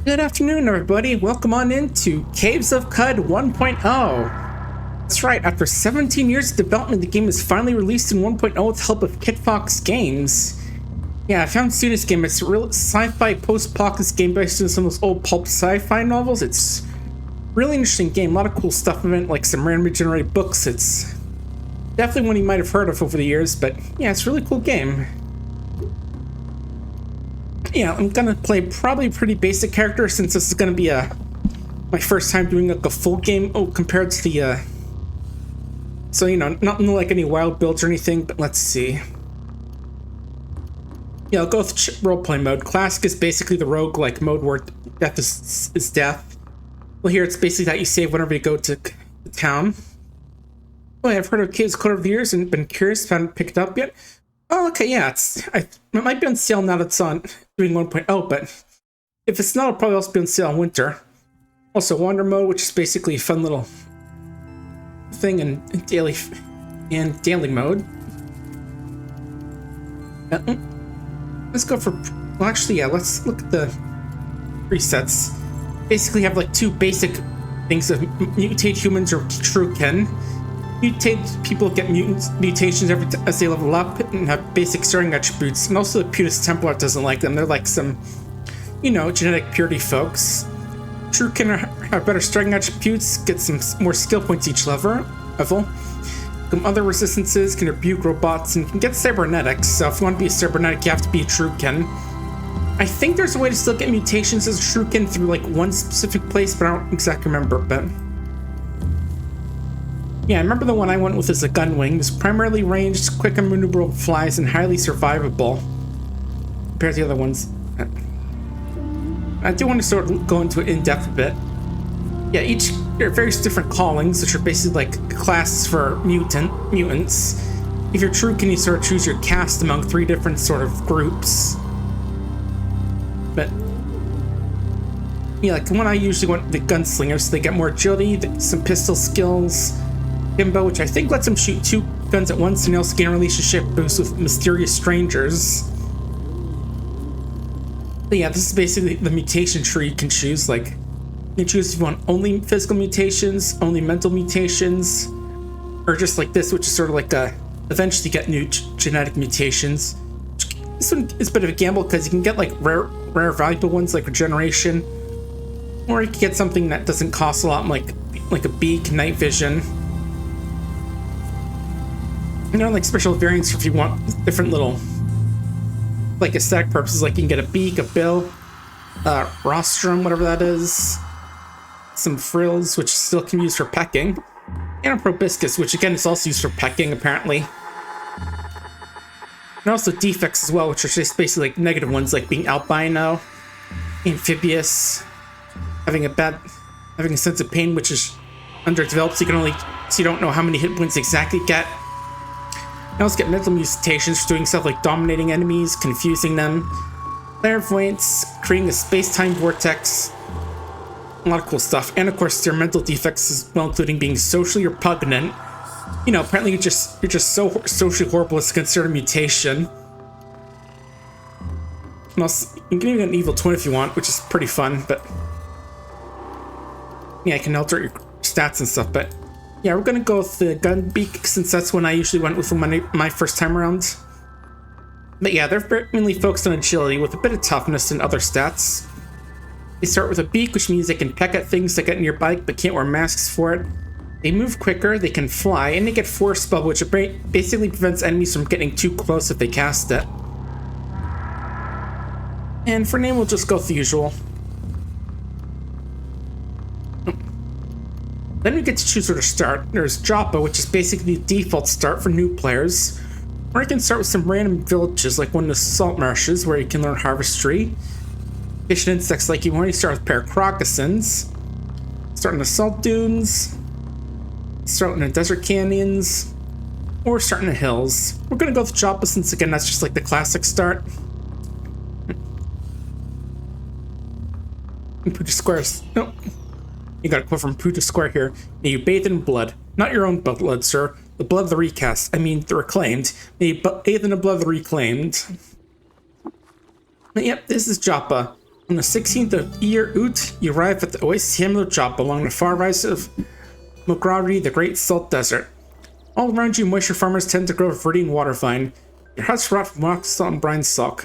Good afternoon, everybody. Welcome on into Caves of Qud 1.0. That's right, after 17 years of development, the game is finally released in 1.0 with the help of Kitfox Games. Yeah, I found this game. It's a real sci-fi post-apocalypse game based on some of those old pulp sci-fi novels. It's a really interesting game. A lot of cool stuff in it, like some randomly generated books. It's definitely one you might have heard of over the years, but yeah, it's a really cool game. Yeah, I'm gonna play probably a pretty basic character since this is gonna be my first time doing like a full game compared to the so you know, not like any wild builds or anything, but let's see. Yeah, I'll go with roleplay mode. Classic is basically the rogue-like mode where death is death. Well, here it's basically that you save whenever you go to the town. Oh, I've heard of Caves Code over the years and been curious, haven't picked it up yet. Oh, okay, yeah, it might be on sale now that it's on doing 1.0, but if it's not, it'll probably also be on sale in winter. Also, wander mode, which is basically a fun little thing in daily mode. Let's go for, well, actually, yeah, let's look at the presets. Basically, have like two basic things of mutate humans or truekin. Mutate people get mutations as they level up and have basic starting attributes, and also the Pudis Templar doesn't like them. They're like some, you know, genetic purity folks. True can have better starting attributes, get some more skill points each level. Some other resistances can rebuke robots and can get cybernetics, so if you want to be a cybernetic, you have to be a Truekin. I think there's a way to still get mutations as a Truekin through like one specific place, but I don't exactly remember. But yeah, I remember the one I went with as a gunwing. It's primarily ranged, quick and maneuverable flies, and highly survivable compared to the other ones. I do want to sort of go into it in depth a bit. Yeah, there are various different callings, which are basically like classes for mutants. If you're true, can you sort of choose your caste among three different sort of groups? But yeah, like the one I usually went the gunslingers, so they get more agility, some pistol skills. Himbo, which I think lets him shoot two guns at once, and he also gain a relationship boost with mysterious strangers. But yeah, this is basically the mutation tree you can choose. Like, you can choose if you want only physical mutations, only mental mutations, or just like this, which is sort of like eventually get new genetic mutations. This one is a bit of a gamble because you can get like rare valuable ones like regeneration, or you can get something that doesn't cost a lot, like a beak, night vision. You know, like special variants if you want different little, like aesthetic purposes, like you can get a beak, a bill, rostrum, whatever that is, some frills, which still can be used for pecking, and a proboscis, which again is also used for pecking, apparently. And also defects as well, which are just basically like negative ones, like being albino, amphibious, having a sense of pain, which is underdeveloped, so you don't know how many hit points exactly get. You also get mental mutations for doing stuff like dominating enemies, confusing them, clairvoyance, creating a space-time vortex, a lot of cool stuff. And of course, their mental defects as well, including being socially repugnant. You know, apparently you're just so socially horrible as to consider a mutation. And also, you can even get an evil twin if you want, which is pretty fun, but yeah, I can alter your stats and stuff, but yeah, we're gonna go with the gun beak since that's when I usually went with my first time around. But yeah, they're mainly focused on agility with a bit of toughness and other stats. They start with a beak, which means they can peck at things that get in your bike but can't wear masks for it. They move quicker, they can fly, and they get force bubble, which basically prevents enemies from getting too close if they cast it. And for name, we'll just go with the usual. Then we get to choose where to start. There's Joppa, which is basically the default start for new players. Or you can start with some random villages, like one of the salt marshes, where you can learn harvestry. Fish and insects like you want. You start with a pair of crocossins. Start in the salt dunes. Start in the desert canyons. Or start in the hills. We're going to go with Joppa since, again, that's just like the classic start. And Puja Squares. Nope. You got a quote from Puja Square here. May you bathe in blood. Not your own blood, sir. The blood of the recast. I mean, the reclaimed. May you bathe in the blood of the reclaimed. But yep, this is Joppa. On the 16th of Year Ut, you arrive at the Oasis Hamlet Job along the far rise of Mugrari, the Great Salt Desert. All around you, moisture farmers tend to grow a verdant water vine. Your huts wrought from rock salt and brine salt.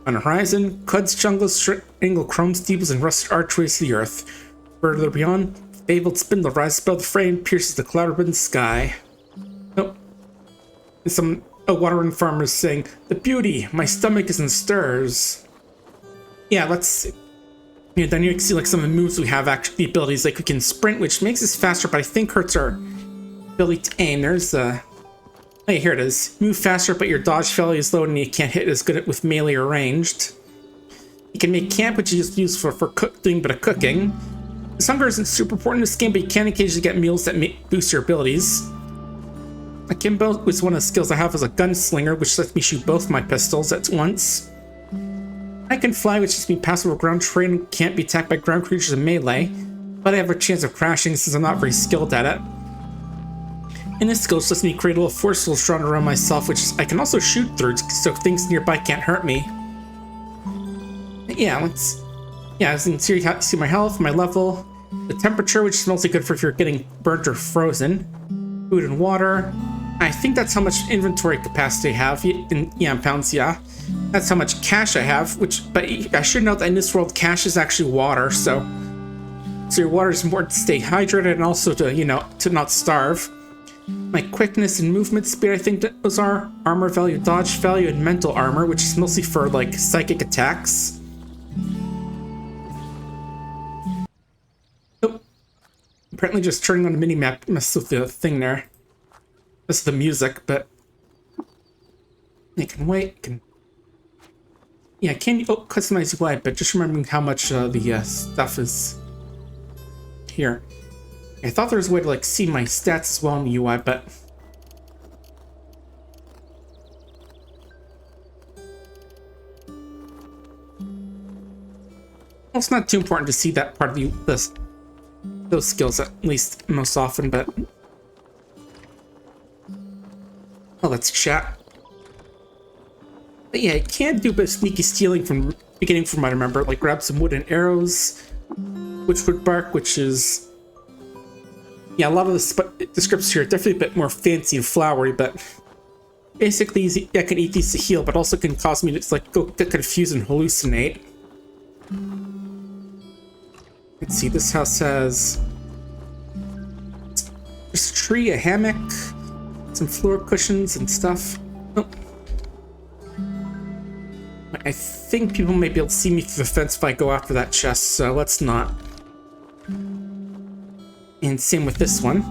On the horizon, Qud's jungles strangle chrome steeples and rusted archways to the earth. Further beyond, the fabled spindle rises above the fray and pierces the cloud-ridden sky. Oh. And some water farmers saying, "The beauty, my stomach is in stirs." Yeah, let's see. Yeah, then you can see like some of the moves we have, actually, the abilities, like we can sprint, which makes us faster, but I think hurts our ability to aim. There's the... Hey, here it is. Move faster, but your dodge value is low and you can't hit as good with melee or ranged. You can make camp, which is used for doing a bit of cooking. This hunger isn't super important in this game, but you can occasionally get meals that boost your abilities. Akimbo is one of the skills I have as a gunslinger, which lets me shoot both my pistols at once. I can fly, which lets me pass over ground terrain and can't be attacked by ground creatures in melee, but I have a chance of crashing since I'm not very skilled at it. And this skill just lets me create a little force field drawn around myself, which I can also shoot through, so things nearby can't hurt me. Yeah, as you can see my health, my level, the temperature, which is mostly good for if you're getting burnt or frozen, food and water. I think that's how much inventory capacity I have in pounds, yeah. That's how much cash I have, but I should note that in this world, cash is actually water, so your water is important to stay hydrated and also to not starve. My quickness and movement speed, I think that those are armor value, dodge value, and mental armor, which is mostly for like psychic attacks. Oh, apparently just turning on the mini-map messed with the thing there. This is the music, but I can wait. Yeah, can you customize UI, but just remembering how much the stuff is here. I thought there was a way to like see my stats as well in the UI, but well, it's not too important to see that part of those skills at least most often. But let's chat. But yeah, I can do a bit of sneaky stealing from beginning from what I remember, like grab some wood and arrows, witchwood bark, which is. Yeah, a lot of the descriptions here are definitely a bit more fancy and flowery, but basically I can eat these to heal, but also can cause me to like go get confused and hallucinate. Let's see, this house has just a tree, a hammock, some floor cushions and stuff. Oh. I think people may be able to see me through the fence if I go after that chest, so let's not. And same with this one.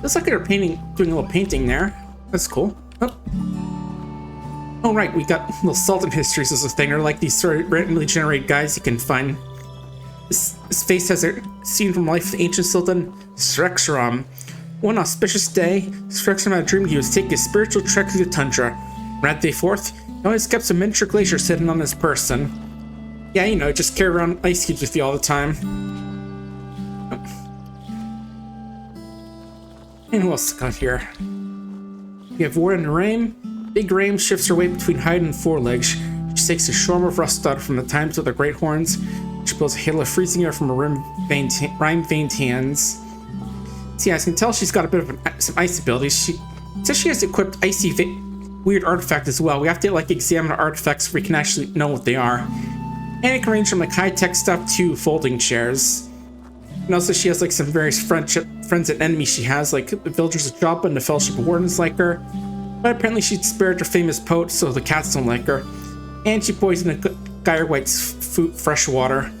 Looks like they're doing a little painting there. That's cool. Oh, right, we got little Sultan histories as a thing, or like these sort of randomly generated guys you can find. This face has a scene from life of the ancient Sultan Srexaram. One auspicious day, Srexaram had a dream he was taking a spiritual trek through the tundra. Around day 4th, he always kept some miniature glacier sitting on his person. Yeah, just carry around ice cubes with you all the time. And who else got here? We have Warren and Rame. Big Rame shifts her weight between hide and forelegs. She takes a shorm of rust out from the times of the great horns. She builds a halo of freezing air from her rime-veined hands. See, as you can tell, she's got a bit of some ice abilities. She says she has equipped icy weird artifact as well. We have to like examine our artifacts so we can actually know what they are. And it can range from like high-tech stuff to folding chairs. And also she has like some various friends and enemies she has, like the villagers of Joppa and the Fellowship of Wardens like her. But apparently she spared her famous poet, so the cats don't like her. And she poisoned a Gyre-White's fresh water.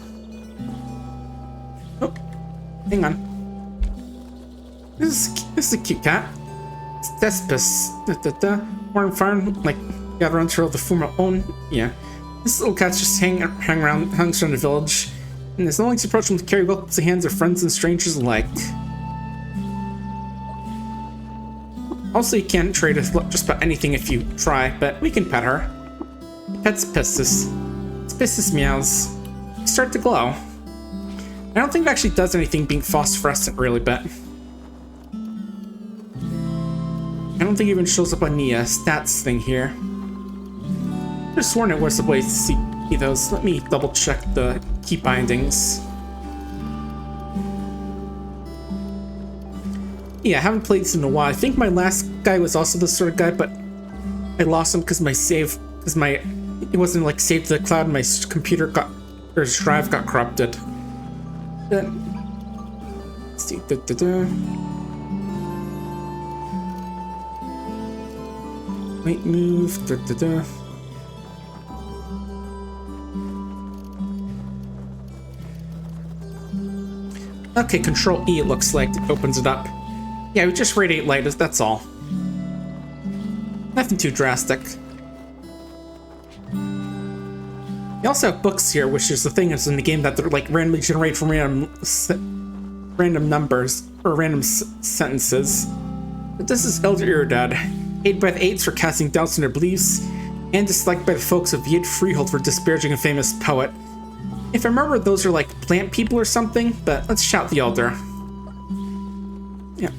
Oh, hang on. This is a cute cat. It's Despis. Warren Farm, like, gather until the former own. Yeah. This little cat's just hangs around the village. And as long as you approach him to carry welcome to the hands of friends and strangers alike. Also, you can't trade with just about anything if you try, but we can pet her. Pet's Pistis. It's Pistis meows. You start to glow. I don't think it actually does anything being phosphorescent, really, but I don't think it even shows up on the stats thing here. I just sworn it was a way to see those. Let me double check the key bindings. Yeah, I haven't played this in a while. I think my last guy was also this sort of guy, but I lost him because it wasn't like saved to the cloud and my computer or drive got corrupted. Let's see. Might move. Okay, Control E, it looks like it opens it up. Yeah, we just radiate light, that's all. Nothing too drastic. You also have books here, which is the thing is in the game that they're like randomly generated from random numbers or random sentences. But this is Elder Iridad, hated by the Eights for casting doubts on their beliefs, and disliked by the folks of Yid Freehold for disparaging a famous poet. If I remember, those are like plant people or something, but let's shout the Elder. Yeah.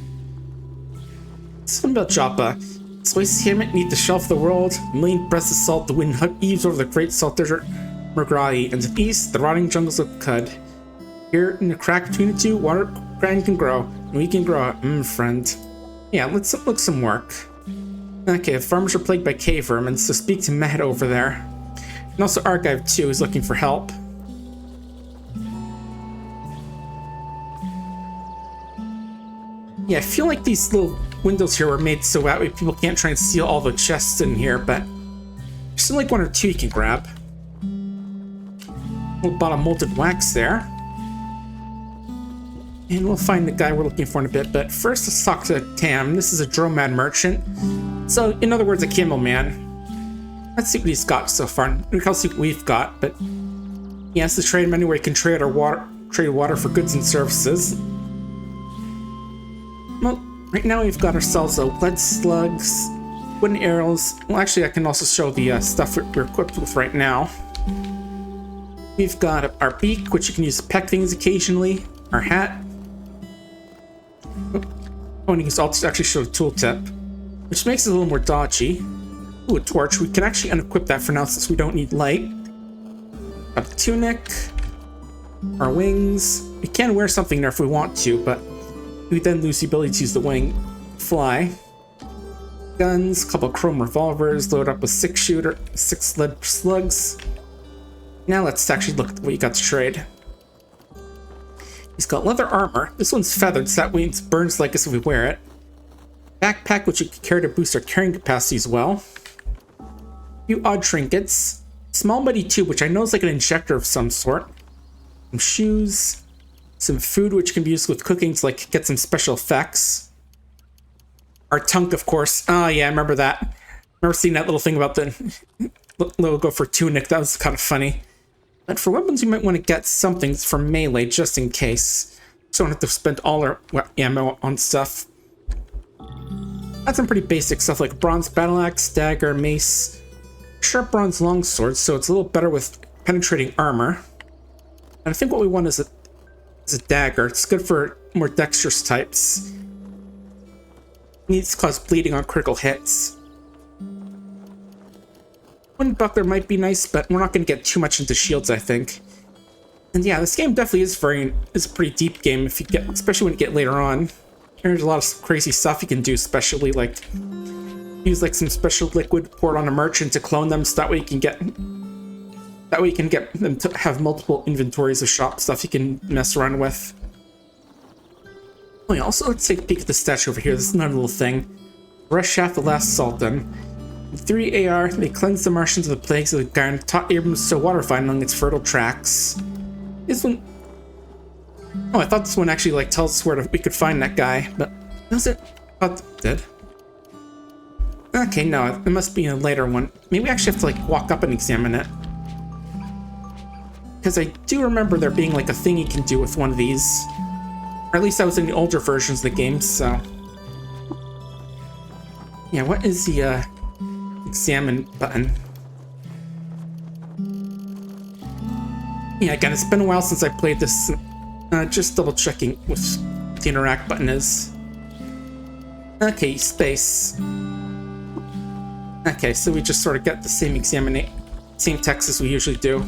Something about Joppa. Slices him beneath the shelf of the world, a million breaths of salt, the wind heaves over the great salt desert Murgradi, and to the east, the rotting jungles of Qud. Here, in the crack between the two, water grind can grow, and we can grow it, friend. Yeah, let's look some work. Okay, the farmers are plagued by cave vermin, so speak to Matt over there. And also Archive 2 is looking for help. Yeah, I feel like these little windows here were made so that way people can't try and steal all the chests in here, but there's still like one or two you can grab. We'll bought a molded wax there. And we'll find the guy we're looking for in a bit, but first let's talk to Tam. This is a dromad merchant. So, in other words, a camel man. Let's see what he's got so far. We can see what we've got, but he has the trade menu where you can trade water for goods and services. Well, right now we've got ourselves a lead slugs, wooden arrows. Well, actually, I can also show the stuff we're equipped with right now. We've got our beak, which you can use to peck things occasionally. Our hat. Oh, and you can also actually show the tooltip, which makes it a little more dodgy. Ooh, a torch. We can actually unequip that for now since we don't need light. A tunic. Our wings. We can wear something there if we want to, but we then lose the ability to use the wing. Fly. Guns, a couple of chrome revolvers, load up with 6 lead slugs. Now let's actually look at what you got to trade. He's got leather armor. This one's feathered, so that way it burns like us if we wear it. Backpack, which you can carry to boost our carrying capacity as well. A few odd trinkets. Small muddy tube, which I know is like an injector of some sort. Some shoes. Some food, which can be used with cooking to like get some special effects. Our tunk, of course. Oh yeah, I remember that. I remember seeing that little thing about the logo for tunic. That was kind of funny. But for weapons, you might want to get something from melee just in case. So don't have to spend all our ammo on stuff. That's some pretty basic stuff like bronze battle axe, dagger, mace, sharp bronze longsword, so it's a little better with penetrating armor. And I think what we want is a dagger. It's good for more dexterous types. Needs to cause bleeding on critical hits. One buckler might be nice, but we're not going to get too much into shields, I think. And yeah, this game definitely is a pretty deep game if you get, especially when you get later on. There's a lot of crazy stuff you can do, especially like use like some special liquid poured on a merchant to clone them, so that way you can get them to have multiple inventories of shop stuff you can mess around with. Oh yeah, also let's take a peek at the statue over here. This is another little thing. Reshaft the Last Sultan. 3 AR, they cleanse the Martians of the plagues of the Garn, taught Abrams to water find along its fertile tracks. This one... Oh, I thought this one actually like tells us where we could find that guy, but does it? I thought it did. Okay, no, it must be a later one. Maybe we actually have to like walk up and examine it. Because I do remember there being like a thing you can do with one of these. Or at least that was in the older versions of the game, so... Yeah, what is the, examine button? Yeah, again, it's been a while since I played this. Just double checking what the interact button is. Okay, space. Okay, so we just sort of get the same same text as we usually do.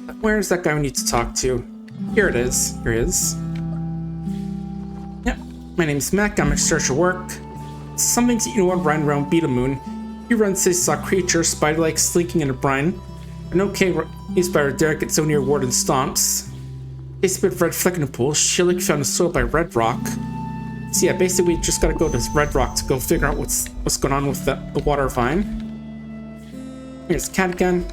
But where's that guy we need to talk to? Here it is. Here he is. Yep. My name's Mac. I'm in search of work. Some things you know on Brine around Beetle Moon. You run says saw creatures, spider-like, slinking in a brine. An okay used by our Derek at so near Warden Stomps. Tastes a bit of red fleck in the pool. Shillick found a soil by Red Rock. So yeah, basically we just gotta go to Red Rock to go figure out what's going on with the water vine. Here's Cat again.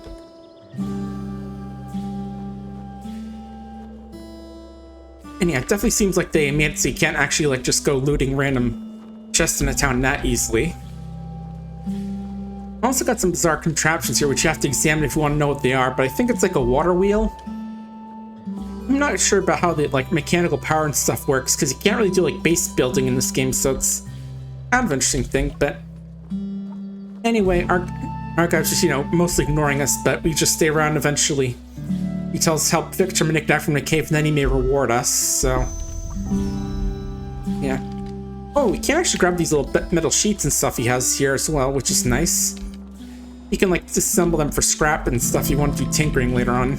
And yeah, it definitely seems like they made it so you can't actually like just go looting random chests in a town that easily. I also got some bizarre contraptions here which you have to examine if you want to know what they are, but I think it's like a water wheel. I'm not sure about how the like mechanical power and stuff works because you can't really do like base building in this game, so it's kind of an interesting thing. But anyway, our guy's just, you know, mostly ignoring us, but we just stay around eventually. He tells us to help Victor and Nick die from the cave, and then he may reward us, so... yeah. Oh, we can actually grab these little metal sheets and stuff he has here as well, which is nice. You can, like, disassemble them for scrap and stuff you want to do tinkering later on.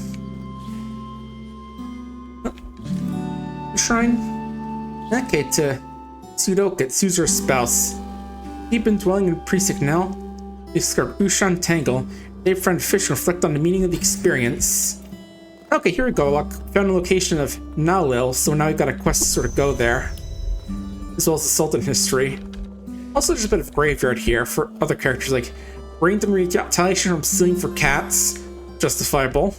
Oh. Shrine? Okay, to Sudoka, Suzer's spouse. Deep in dwelling in Precinct now, they discovered Ushan Tangle. They friend Fish reflect on the meaning of the experience. Okay, here we go. Look, found a location of Nalil, so now we've got a quest to sort of go there, as well as the Sultan history. Also, there's a bit of graveyard here for other characters, like random retaliation from stealing for cats, justifiable.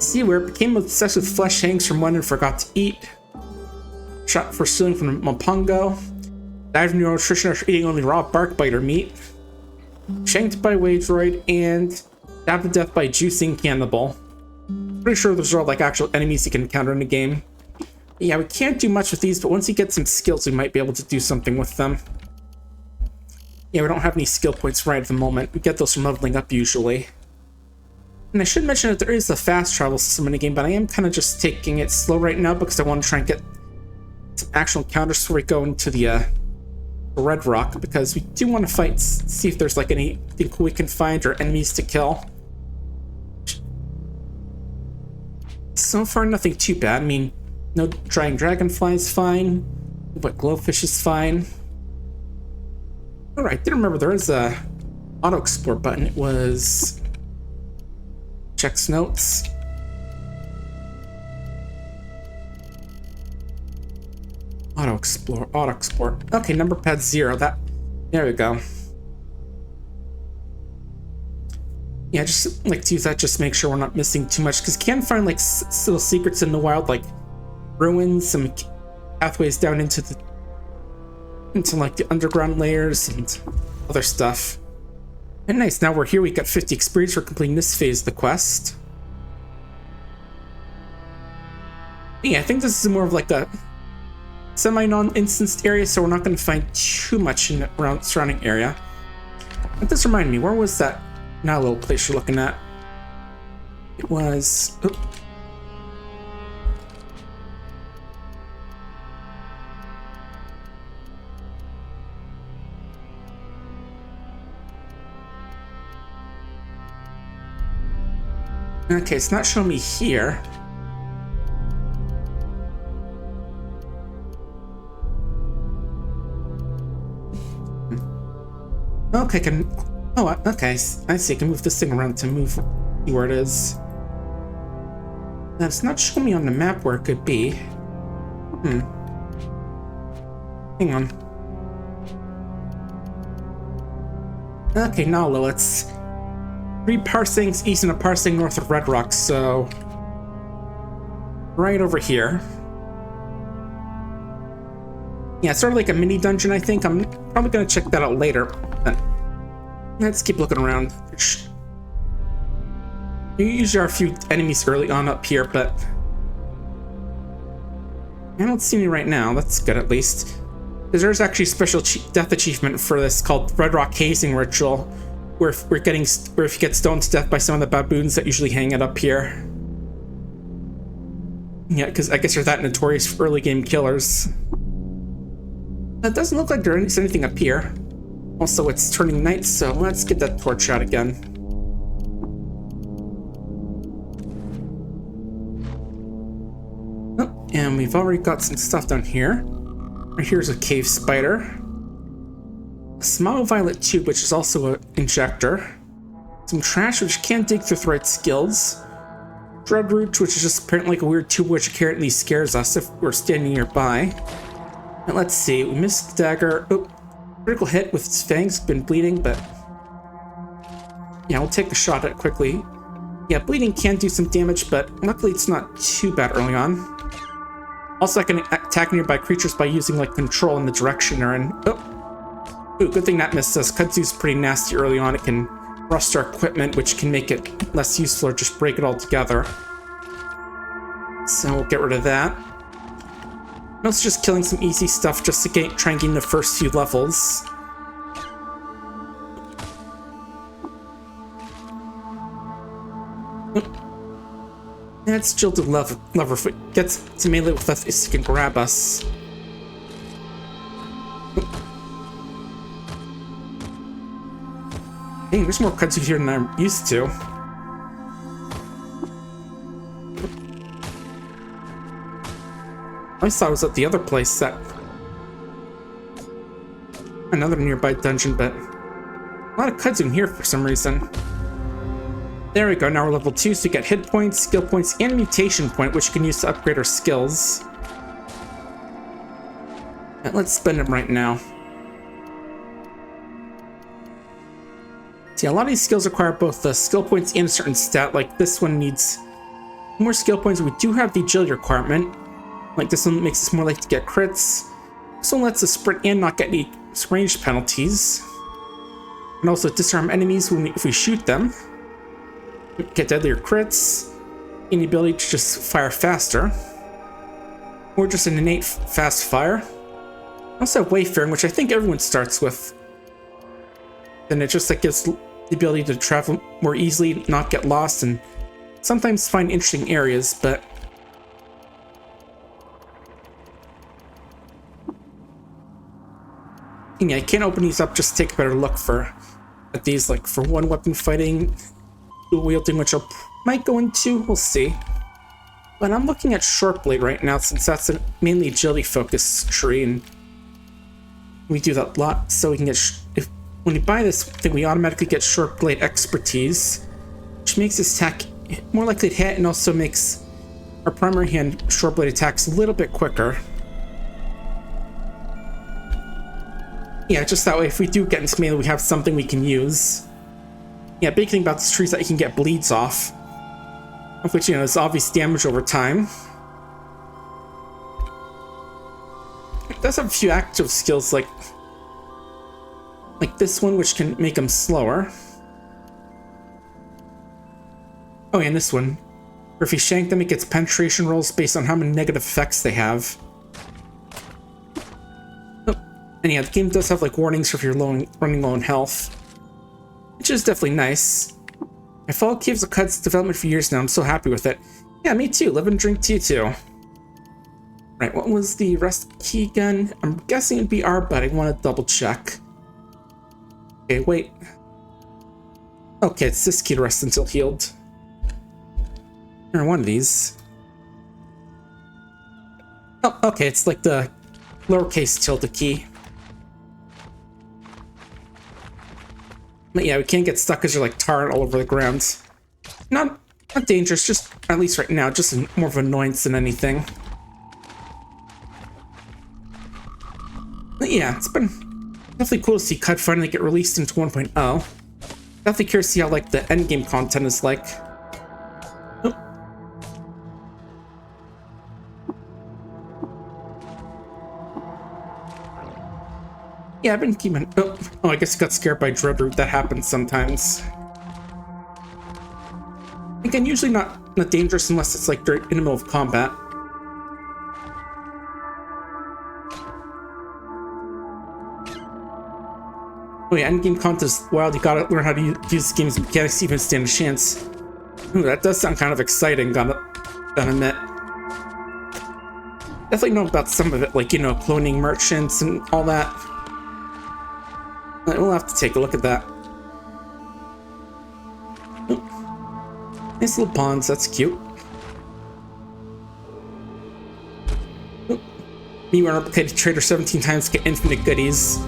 See where it became obsessed with flesh hangs from one and forgot to eat. Shot for stealing from Mopongo. Died of neuronutrition after eating only raw bark biter meat. Shanked by Wageroid, and stabbed to death by Juicing Cannibal. Pretty sure those are all like actual enemies you can encounter in the game. Yeah, we can't do much with these, but once you get some skills, we might be able to do something with them. Yeah, we don't have any skill points right at the moment. We get those from leveling up usually. And I should mention that there is a fast travel system in the game, but I am kind of just taking it slow right now because I want to try and get some actual encounters before we go into the Red Rock, because we do want to fight, see if there's like anything cool we can find or enemies to kill. So far, nothing too bad. I mean, no giant dragonfly is fine, but glowfish is fine. Alright, didn't remember there is a auto explore button. It was checks notes. Auto explore. Okay, number pad 0. There we go. Yeah, just like to use that just to make sure we're not missing too much, because you can find like little secrets in the wild, like ruins, some pathways down into like the underground layers and other stuff. And nice, now we're here. We got 50 experience for completing this phase of the quest. Yeah, I think this is more of like a semi-non-instanced area, so we're not going to find too much in the surrounding area. But this reminded me, where was that now little place you're looking at? It was... oh. Okay, it's not showing me here. Okay, okay, I see. I can move this thing around to see where it is. Now, it's not showing me on the map where it could be. Hang on. Okay, Nalo, it's 3 parsecs east and a parsec north of Red Rock, so right over here. Yeah, it's sort of like a mini dungeon, I think. I'm probably gonna check that out later. But let's keep looking around. There usually are a few enemies early on up here, but I don't see any right now. That's good, at least. Because there's actually a special death achievement for this called Red Rock Hazing Ritual, where if you get stoned to death by some of the baboons that usually hang it up here. Yeah, because I guess you're that notorious for early game killers. It doesn't look like there's anything up here. Also, it's turning night, so let's get that torch out again. Oh, and we've already got some stuff down here. Right here's a cave spider. A small violet tube, which is also an injector. Some trash, which can't dig through the right skills. Dreadroot, which is just apparently like a weird tube which apparently scares us if we're standing nearby. And let's see, we missed the dagger. Oh, critical hit with its fangs, been bleeding, but yeah, we'll take a shot at it quickly. Yeah, bleeding can do some damage, but luckily it's not too bad early on. Also, I can attack nearby creatures by using like control in the direction they're in. Oh, ooh, good thing that missed us. Kudzu's pretty nasty early on. It can rust our equipment, which can make it less useful or just break it all together. So we'll get rid of that. And also just killing some easy stuff just to try and gain the first few levels. That's jilted lever. If it gets to melee with us, it can grab us. Dang, there's more kudzu here than I'm used to. I thought it was at the other place that... another nearby dungeon, but... a lot of kudzu in here for some reason. There we go, now we're level 2, so you get hit points, skill points, and a mutation point, which you can use to upgrade our skills. And let's spend them right now. See, a lot of these skills require both the skill points and a certain stat, like this one needs more skill points. We do have the agility requirement. Like this one makes us more likely to get crits. This one lets us sprint and not get any range penalties. And also disarm enemies if we shoot them. Get deadlier crits, and the ability to just fire faster, or just an innate fast fire. I also have Wayfaring, which I think everyone starts with. Then it just like gives the ability to travel more easily, not get lost, and sometimes find interesting areas, but and yeah, I can't open these up, just take a better look at these, like for one weapon fighting, dual wielding, which I might go into, we'll see. But I'm looking at Short Blade right now, since that's a mainly agility focused tree, and we do that a lot, so we can get, when you buy this thing, we automatically get Short Blade expertise, which makes this attack more likely to hit, and also makes our primary hand Short Blade attacks a little bit quicker. Yeah, just that way, if we do get into melee, we have something we can use. Yeah, big thing about this tree is that you can get bleeds off, of which, you know, is obvious damage over time. It does have a few active skills, like this one, which can make them slower. Oh yeah, and this one. Or if you shank them, it gets penetration rolls based on how many negative effects they have. Oh, and yeah, the game does have like warnings for if you're running low on health, which is definitely nice. I followed Caves of Qud's development for years now. I'm so happy with it. Yeah, me too. Live and drink tea too. Right, what was the rest key gun? I'm guessing it'd be R, but I want to double check. Okay, wait. Okay, it's this key to rest until healed. Or one of these. Oh, okay, it's like the lowercase tilde key. But yeah, we can't get stuck because you're like tarred all over the ground. Not dangerous, just at least right now, just more of an annoyance than anything. But yeah, it's been definitely cool to see Qud finally get released into 1.0. Definitely curious to see how like the endgame content is like. Oh. Yeah, I've been keeping. Oh, I guess I got scared by Dreadroot. That happens sometimes. Again, usually not dangerous unless it's like in the middle of combat. Oh yeah, endgame content is wild. You gotta learn how to use the game's mechanics to even stand a chance. Ooh, that does sound kind of exciting, gotta admit. Definitely know about some of it, like, you know, cloning merchants and all that. We'll have to take a look at that. Ooh. Nice little ponds, that's cute. You are replicated trader 17 times to get infinite goodies.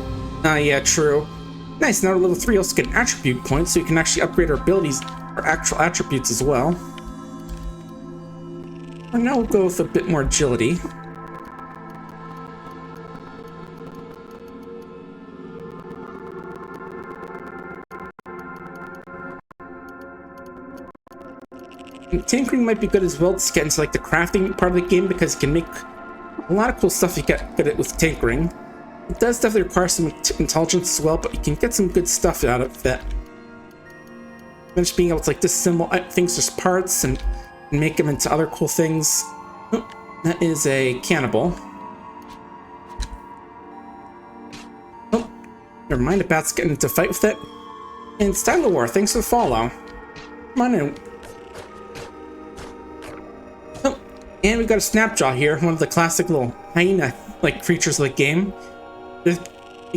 Yeah, true. Nice, now at level 3 also get an attribute point, so you can actually upgrade our abilities, our actual attributes as well. Or now we'll go with a bit more agility. And tinkering might be good as well to get into like the crafting part of the game, because you can make a lot of cool stuff you get good at with tinkering. It does definitely require some intelligence as well, but you can get some good stuff out of it. And just being able to like disassemble things as parts and make them into other cool things. Oh, that is a cannibal. Oh, never mind, the bat's getting into a fight with it. And it's time to war. Thanks for the follow. Come on in. Oh, and we got a Snapjaw here, one of the classic little hyena-like creatures of the game. They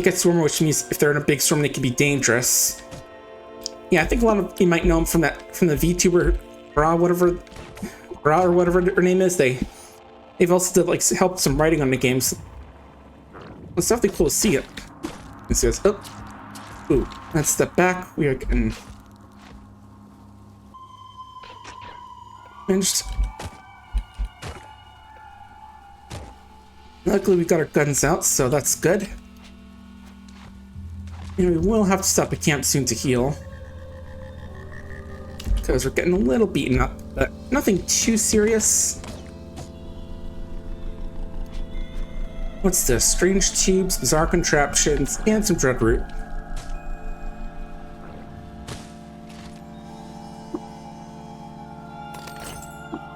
get Swarmer, which means if they're in a big storm, they can be dangerous. Yeah, I think a lot of you might know them from the VTuber Bra, whatever her name is. They've also did like helped some writing on the games. It's definitely cool to see it. It says, oh, ooh, let's step back. We are getting pinched. Luckily, we got our guns out, so that's good. And we will have to stop at camp soon to heal, because we're getting a little beaten up, but nothing too serious. What's this? Strange tubes, bizarre contraptions, and some drug root.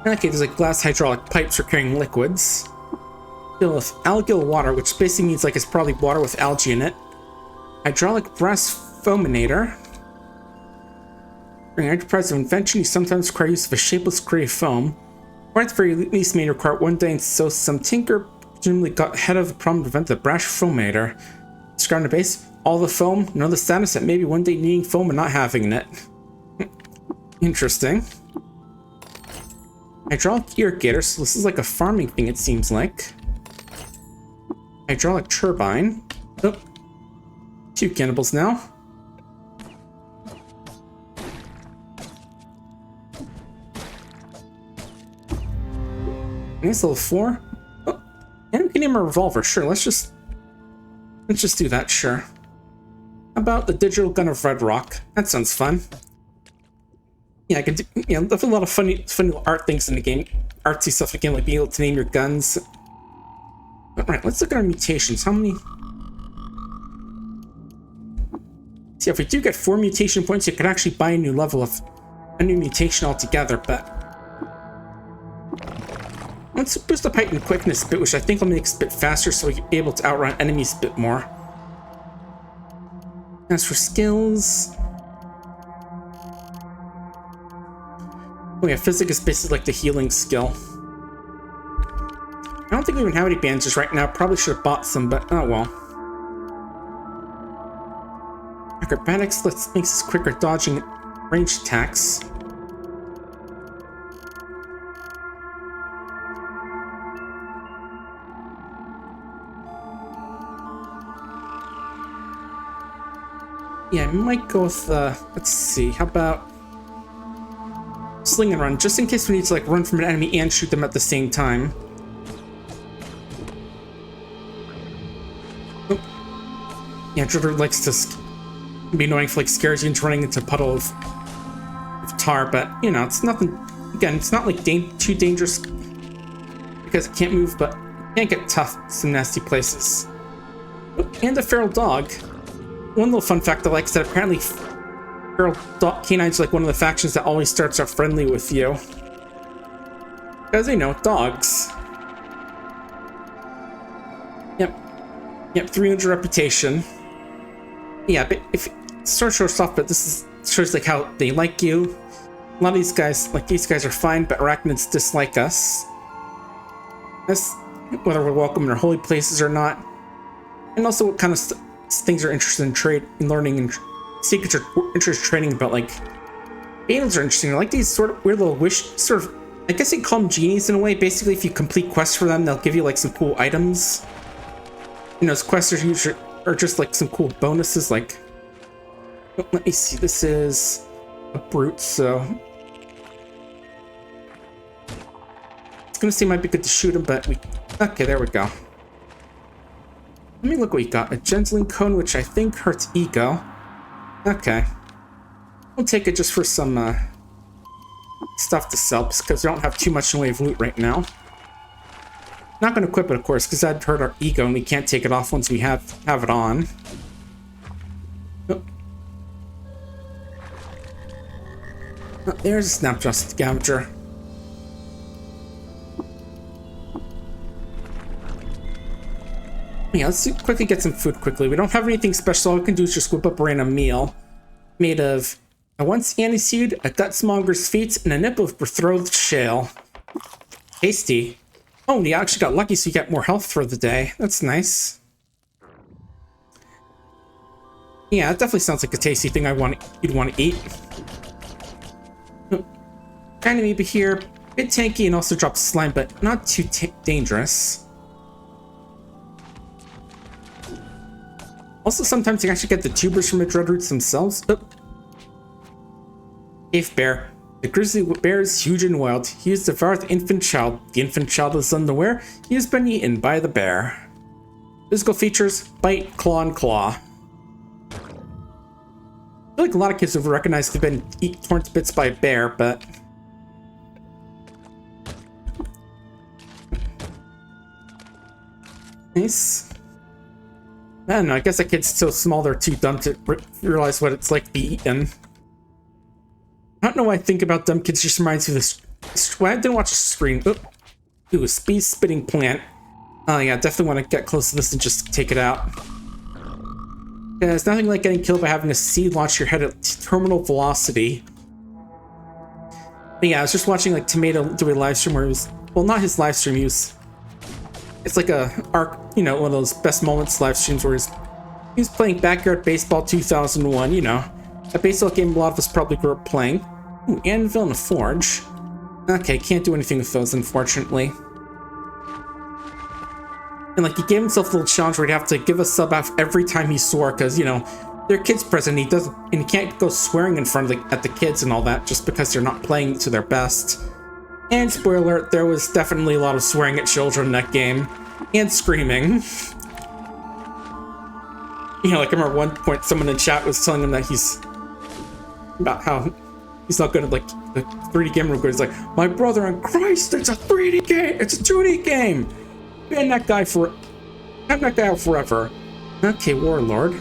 Okay, there's like glass hydraulic pipes for carrying liquids. Fill with algal water, which basically means like it's probably water with algae in it. Hydraulic brass foaminator. During enterprise of invention, you sometimes require use of a shapeless gray foam, or at the very least may require one day, and so some tinker presumably got ahead of the problem to prevent the brash foaminator. Describe the base, all the foam, know the status that maybe one day needing foam and not having it. Interesting. Hydraulic irrigator, so this is like a farming thing it seems like. Hydraulic turbine. Oh, 2 cannibals now. Nice level 4. Oh, and we can name a revolver. Sure, let's just do that. Sure. How about the digital gun of Red Rock? That sounds fun. Yeah, I can do. Yeah, there's a lot of funny little art things in the game. Artsy stuff again, like being able to name your guns. Alright, let's look at our mutations. How many? See, if we do get 4 mutation points, you can actually buy a new level of a new mutation altogether, but let's boost the height and quickness a bit, which I think will make us a bit faster so we're able to outrun enemies a bit more. As for skills, oh yeah, physic is basically like the healing skill. I don't think we even have any bandages right now. Probably should have bought some, but oh well. Acrobatics makes us quicker dodging ranged attacks. Yeah, I might go with, let's see, how about Sling and Run, just in case we need to like run from an enemy and shoot them at the same time. Oh. Yeah, Drudder likes to be annoying if like scares you into running into a puddle of tar, but you know, it's nothing, again, it's not like too dangerous because it can't move, but it can get tough in some nasty places. Oh, and a feral dog. One little fun fact I like is that apparently feral canines are like one of the factions that always starts out friendly with you. Because, you know, dogs. Yep, 300 reputation. Yeah, but if it starts short off, but this shows like how they like you. A lot of these guys, like these guys are fine, but arachnids dislike us. That's whether we're welcome in our holy places or not. And also what kind of things are interested in learning, and secrets are interested in training about, like Banals are interesting. I like these sort of weird little I guess you call them genies in a way. Basically, if you complete quests for them, they'll give you like some cool items. You know, those quests are usually just like some cool bonuses. Like, oh, let me see. This is a brute, so it's gonna seem might be good to shoot him, but we. Okay, there we go. Let me look what we got. A gentling cone, which I think hurts ego. Okay, we'll take it just for some stuff to sell, because we don't have too much in the way of loot right now. Not going to equip it, of course, because that'd hurt our ego, and we can't take it off once we have it on. Oh. Oh, there's a snapshot scavenger. Yeah, let's quickly get some food quickly. We don't have anything special. All we can do is just whip up a random meal made of a once aniseed, a gutsmonger's feet, and a nip of betrothed shale. Tasty. Oh, and you actually got lucky, so you get more health for the day. That's nice. Yeah, it definitely sounds like a tasty thing you'd want to eat. Kind of amoeba here, bit tanky and also drops slime, but not too dangerous. Also, sometimes you actually get the tubers from the dread roots themselves. Oh. Cave bear. The grizzly bear is huge and wild. He has devoured the infant child. The infant child is unaware he has been eaten by the bear. Physical features: bite, claw, and claw. I feel like a lot of kids have recognized they've been torn to bits by a bear, but nice. I don't know, I guess that kid's so small they're too dumb to realize what it's like to be eaten. I don't know why I think about dumb kids, just reminds me of this. Well, I didn't watch the screen. Ooh, a speed spitting plant. Oh yeah, definitely want to get close to this and just take it out. Yeah, it's nothing like getting killed by having a seed launch your head at terminal velocity. But yeah, I was just watching like Tomato do a live stream where he was, well, not his live stream, it's like a one of those best moments live streams where he was playing Backyard Baseball 2001, you know, a baseball game a lot of us probably grew up playing. Ooh, anvil and a forge. Okay, can't do anything with those, unfortunately. And like, he gave himself a little challenge where he'd have to give a sub off every time he swore, because, you know, there are kids present, and he can't go swearing in front of at the kids and all that just because they're not playing to their best. And spoiler alert, there was definitely a lot of swearing at children in that game. And screaming. You know, like I remember one point someone in chat was telling him that about how he's not good at like the 3D game room. He's like, my brother in Christ, it's a 3D game, it's a 2D game. Ban that guy have that guy out forever. Okay, Warlord.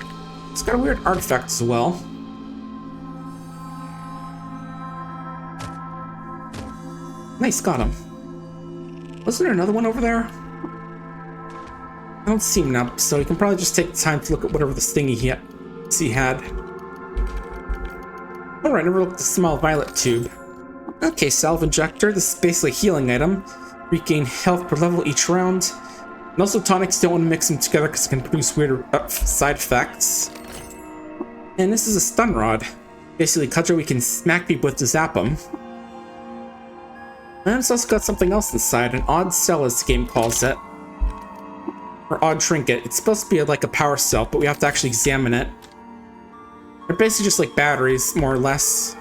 It's got a weird artifact as well. Nice, got him. Wasn't there another one over there? I don't see him now, so you can probably just take the time to look at whatever this thing he had. Alright, never looked at the small violet tube. Okay, salve injector. This is basically a healing item. Regain health per level each round. And also tonics, don't want to mix them together because it can produce weird side effects. And this is a stun rod. Basically, cudgel we can smack people with to zap them. And it's also got something else inside, an odd cell as the game calls it. Or odd trinket. It's supposed to be like a power cell, but we have to actually examine it. They're basically just like batteries, more or less.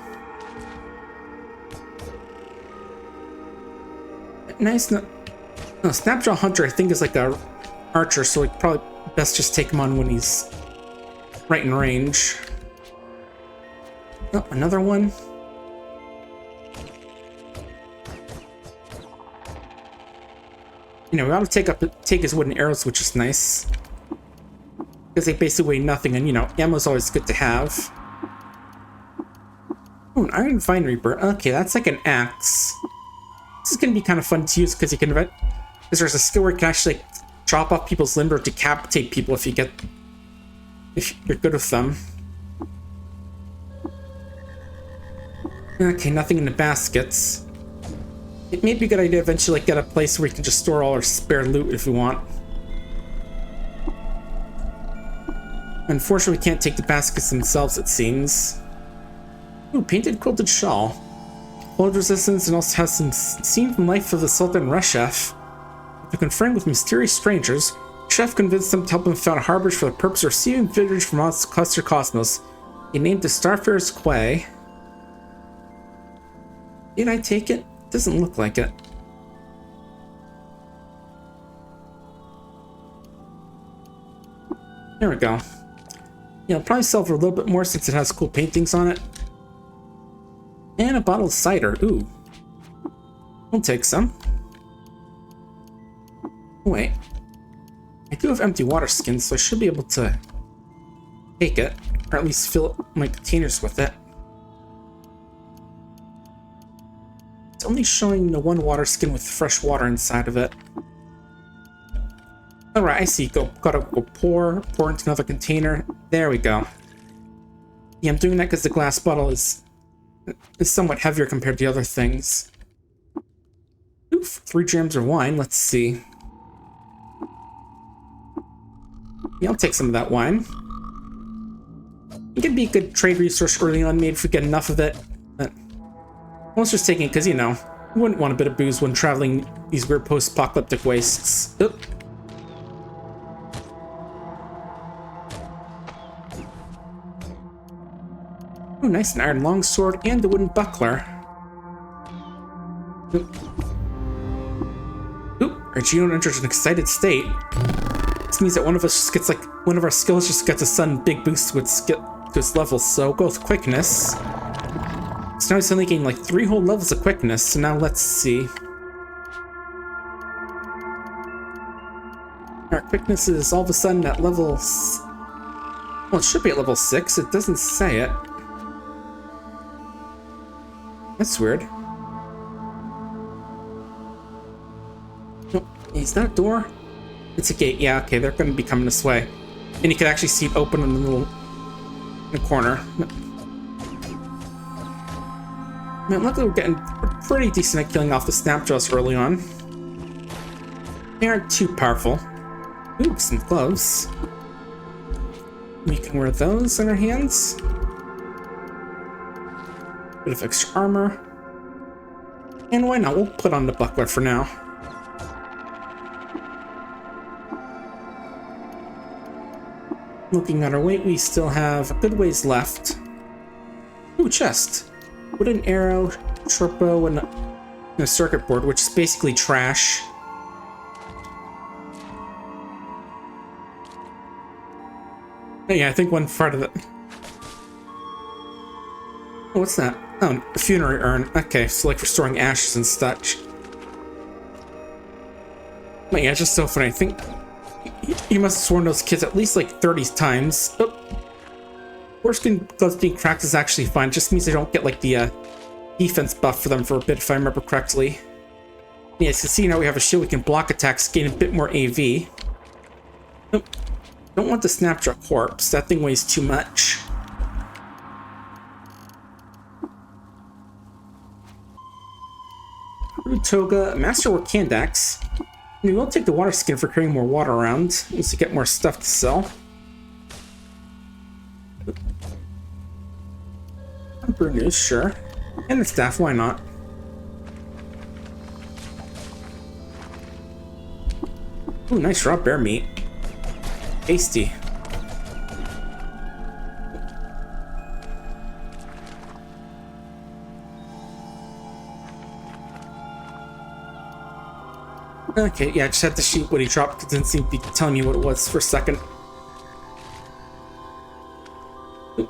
Nice. No, Snapjaw Hunter, I think, is like a archer, so it's probably best just take him on when he's right in range. Oh, another one. You know, we ought to take his wooden arrows, which is nice. Because they basically weigh nothing, and, you know, ammo's always good to have. Oh, an Iron Vine Reaper. Okay, that's like an axe. This is going to be kind of fun to use, because you can... Because there's a skill where you can actually like, chop off people's limbs or decapitate people if you're good with them. Okay, nothing in the baskets. It may be a good idea to eventually like, get a place where we can just store all our spare loot if we want. Unfortunately, we can't take the baskets themselves, it seems. Ooh, painted quilted shawl. cold resistance, and also has some seen from life of the Sultan Reshef. After conferring with mysterious strangers, Chef convinced them to help him found a harbor for the purpose of receiving visitors from out cluster cosmos. He named the Starfarer's Quay. Did I take it? Doesn't look like it. There we go. Yeah, I'll probably sell for a little bit more since it has cool paintings on it. And a bottle of cider. Ooh. We'll take some. Wait. I do have empty water skins, so I should be able to take it. Or at least fill my containers with it. It's only showing the one water skin with fresh water inside of it. Alright, I see. Gotta go pour into another container. There we go. Yeah, I'm doing that because the glass bottle is somewhat heavier compared to the other things. Oof, 3 grams of wine. Let's see. Yeah, I'll take some of that wine. It could be a good trade resource early on, maybe if we get enough of it. But I was just taking it because, you know, you wouldn't want a bit of booze when traveling these weird post-apocalyptic wastes. Oop. Oh, nice, an iron longsword and a wooden buckler. Oop. Oop, our Geo enters an excited state. This means that one of our skills just gets a sudden big boost to its levels, so go with quickness. So now he's only getting like 3 whole levels of quickness, so now let's see. Our quickness is all of a sudden at level... Well, it should be at level 6, it doesn't say it. That's weird. Oh, is that a door? It's a gate. Yeah, okay, they're going to be coming this way. And you can actually see it open in the corner. Man, luckily we're getting pretty decent at killing off the snapjaws early on. They aren't too powerful. Ooh, some gloves. We can wear those in our hands. Bit of extra armor. And why not? We'll put on the buckler for now. Looking at our weight, we still have a good ways left. Ooh, chest. Wooden arrow, short bow, and a circuit board, which is basically trash. Yeah, I think one part of it. Oh, what's that? Oh, a funerary urn. Okay, so like for storing ashes and such. But yeah, it's just so funny. I think you must have sworn those kids at least like 30 times. Oh. Foreskin gloves being cracked is actually fine. Just means they don't get like the defense buff for them for a bit, if I remember correctly. Yeah, as you can see now we have a shield. We can block attacks, gain a bit more AV. Nope. Don't want the snapjaw corpse. That thing weighs too much. Toga, Masterwork hand axe. We will take the water skin for carrying more water around, once to get more stuff to sell. Brew news, sure. And the staff, why not? Ooh, nice raw bear meat. Tasty. Okay, yeah, I just had to shoot what he dropped because it didn't seem to be telling me what it was for a second. Oh,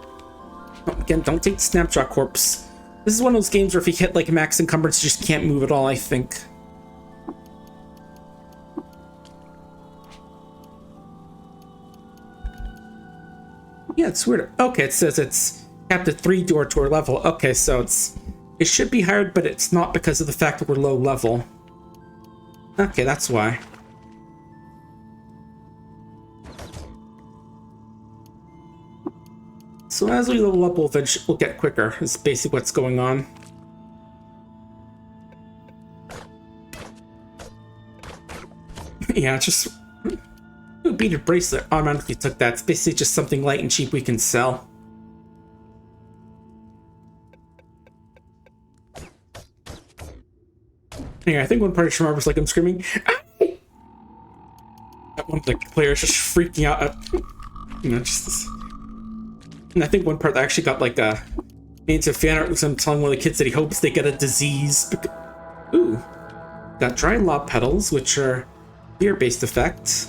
again, don't take the snapjaw corpse. This is one of those games where if you hit like max encumbrance, you just can't move at all, I think. Yeah, it's weird. Okay, it says it's capped at 3 door to our level. Okay, so it should be higher, but it's not because of the fact that we're low level. Okay, that's why. So as we level up, we'll get quicker. Is basically what's going on. Yeah, just beaded bracelet automatically took that. It's basically just something light and cheap we can sell. Yeah, I think one part I just remember was like I'm screaming. "Ah!" That one of the players just freaking out at, just this. And I think one part that actually got like made into fan art was him telling one of the kids that he hopes they get a disease. Ooh, got dry law petals, which are beer-based effect.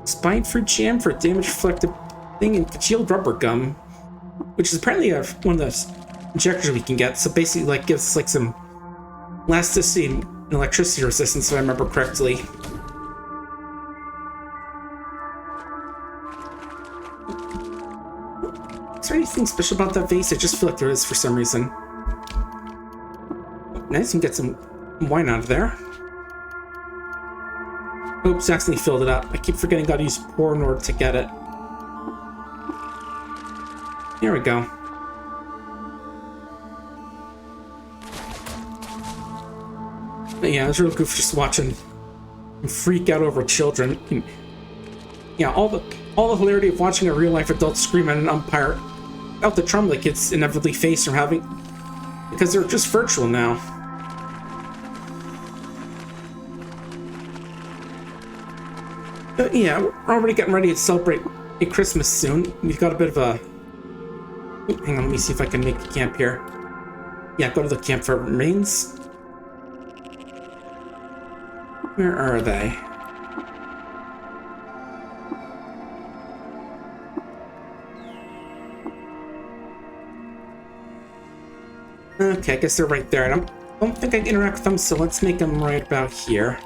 Spine fruit jam for damage reflective thing, and congealed rubber gum, which is apparently one of those injectors we can get. So basically, like gives us like some elasticity and electricity resistance, if I remember correctly. Is there anything special about that vase? I just feel like there is for some reason. Nice, you can get some wine out of there. Oops, accidentally filled it up. I keep forgetting how to use pour in order to get it. Here we go. But yeah, it was real goofy just watching him freak out over children. And, yeah, all the hilarity of watching a real life adult scream at an umpire without the trauma the kids inevitably face from having, because they're just virtual now. Yeah, we're already getting ready to celebrate a Christmas soon. We've got a bit of a... Hang on, let me see if I can make a camp here. Yeah, go to the campfire remains. Where are they? Okay, I guess they're right there. I don't think I can interact with them, so let's make them right about here.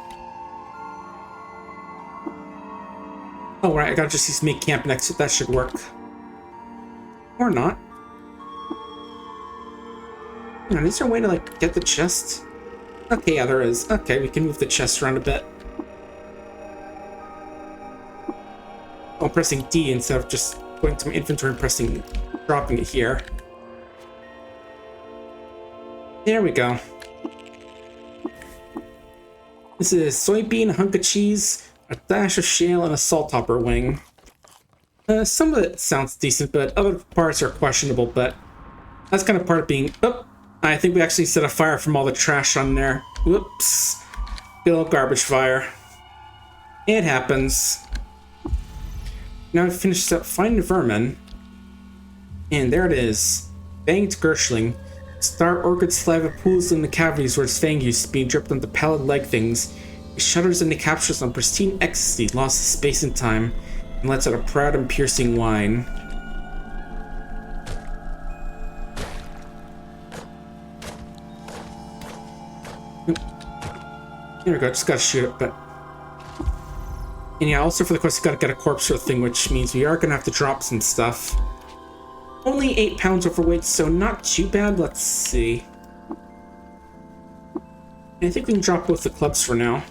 Oh, right, I gotta just use make camp next to it. That should work. Or not. Is there a way to, like, get the chest? Okay, yeah, there is. Okay, we can move the chest around a bit. Oh, I'm pressing D instead of just going to my inventory and dropping it here. There we go. This is soybean, a hunk of cheese, a dash of shale, and a salt hopper wing. Some of it sounds decent, but other parts are questionable, but that's kind of part of being... Oh, I think we actually set a fire from all the trash on there. Whoops. Good old garbage fire. It happens. Now I've finished up finding vermin. And there it is. Banged Gershling. Star orchid saliva pools in the cavities where its fang used to be, dripped onto pallid leg things. It shudders and it captures on pristine ecstasy, lost to space and time, and lets out a proud and piercing whine. There we go, just gotta shoot it, but... And yeah, also for the quest, you gotta get a corpse sort of thing, which means we are gonna have to drop some stuff. Only 8 pounds overweight, so not too bad. Let's see. I think we can drop both the clubs for now.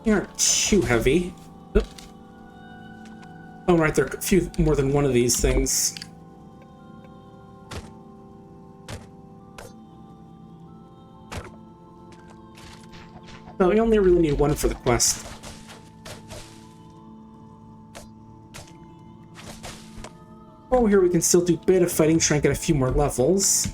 They aren't too heavy. Oh, right, there are a few more than one of these things. No, we only really need one for the quest. Oh, here we can still do a bit of fighting, try and get a few more levels.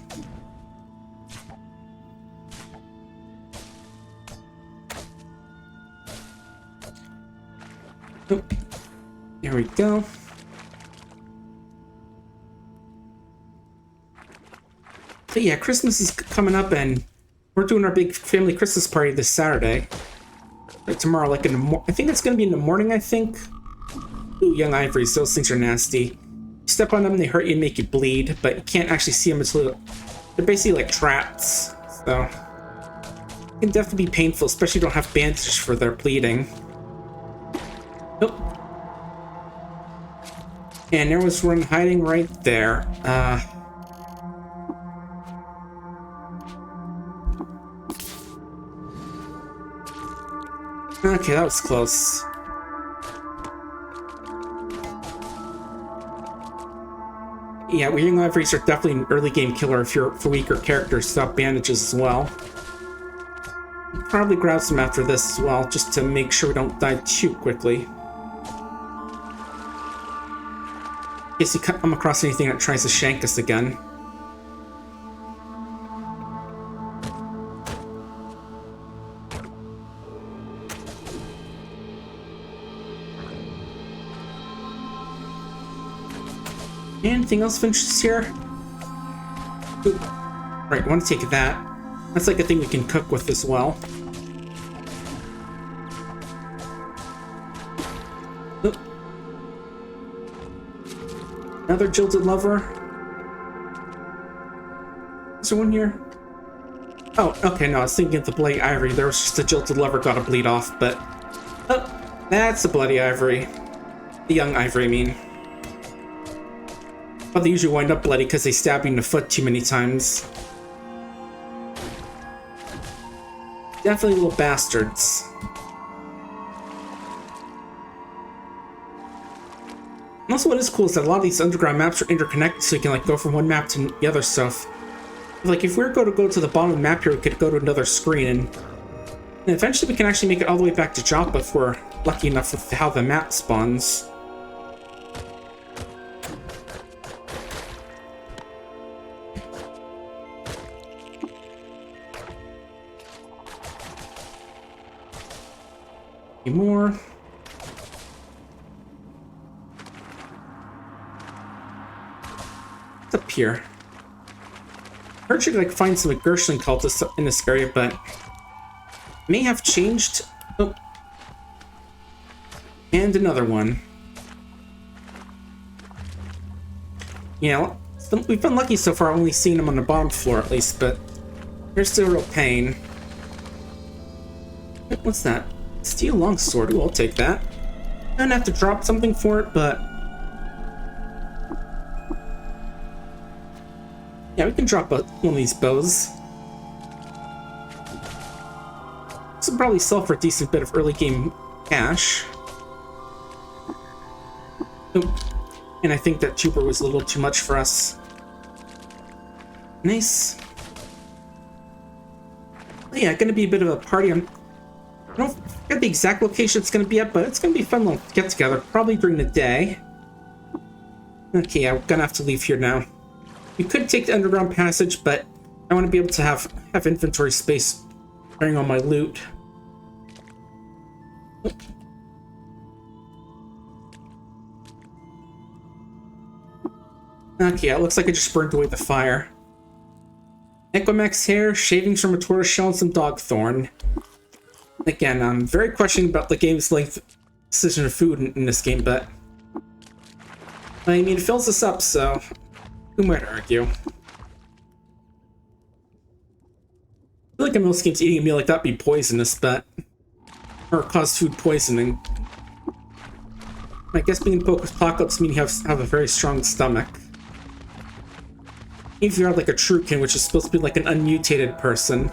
Oh, there we go. So yeah, Christmas is coming up, and we're doing our big family Christmas party this Saturday. Like tomorrow, like in the I think it's gonna be in the morning, I think. Ooh, young ivories, those things are nasty. You step on them, they hurt you and make you bleed, but you can't actually see them until they're basically like traps. So it can definitely be painful, especially if you don't have bandages for their bleeding. Nope. And there was one hiding right there. Okay, that was close. Yeah, young ivories are definitely an early game killer if you're for weaker characters without bandages as well. We'll probably grab some after this as well, just to make sure we don't die too quickly. In case you come across anything that tries to shank us again. Anything else of interest here? Ooh. Right, I want to take that. That's like a thing we can cook with as well. Oop. Another jilted lover. Is there one here? Oh, okay, no, I was thinking of the bloody ivory. There was just a jilted lover got to bleed off, but... Oh, that's the bloody ivory. The young ivory, I mean. But they usually wind up bloody because they stab you in the foot too many times. Definitely little bastards. And also what is cool is that a lot of these underground maps are interconnected, so you can like go from one map to the other stuff. Like if we were going to go to the bottom of the map here, we could go to another screen, and eventually we can actually make it all the way back to Joppa if we're lucky enough with how the map spawns. More. What's up here? I heard you could like find some Gershling cultists in this area, but may have changed. Oh. And another one. Yeah, we've been lucky so far, I've only seen them on the bottom floor at least, but here's still a real pain. What's that? Steel longsword. Ooh, I'll take that. I'm gonna have to drop something for it, but yeah, we can drop one of these bows. This will probably sell for a decent bit of early game cash. Ooh. And I think that tuber was a little too much for us. Nice. But yeah, gonna be a bit of a party. I don't forget the exact location it's going to be at, but it's going to be a fun little get together, probably during the day. Okay, I'm going to have to leave here now. We could take the underground passage, but I want to be able to have inventory space carrying all my loot. Okay, it looks like I just burned away the fire. Equimax hair, shavings from a tortoiseshell, and some dogthorn. Again, I'm very questioning about the game's length decision of food in this game, but I mean, it fills us up, so who might argue? I feel like in most games, eating a meal like that would be poisonous, but or cause food poisoning. I guess being in post-apocalypse means you have a very strong stomach. Even if you're like a Truekin, which is supposed to be like an unmutated person.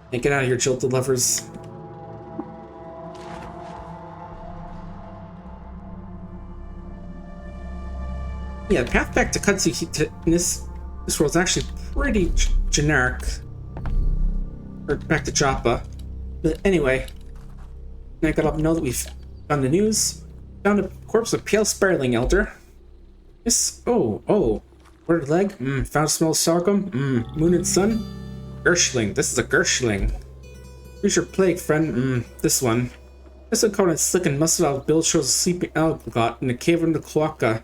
Hey, get out of here, jilted lovers. Yeah, the path back to Qud in this world is actually pretty generic. Or back to Joppa. But anyway, I gotta know that we've found the news. Found a corpse of pale spiraling elder. Yes. Oh. Worded leg. Found a smell of sorghum. Moon and sun. Gershling. This is a Gershling. Here's your plague, friend. This one. This one covered in slick and muscle out build shows a sleeping algot in a cave in the cloaca.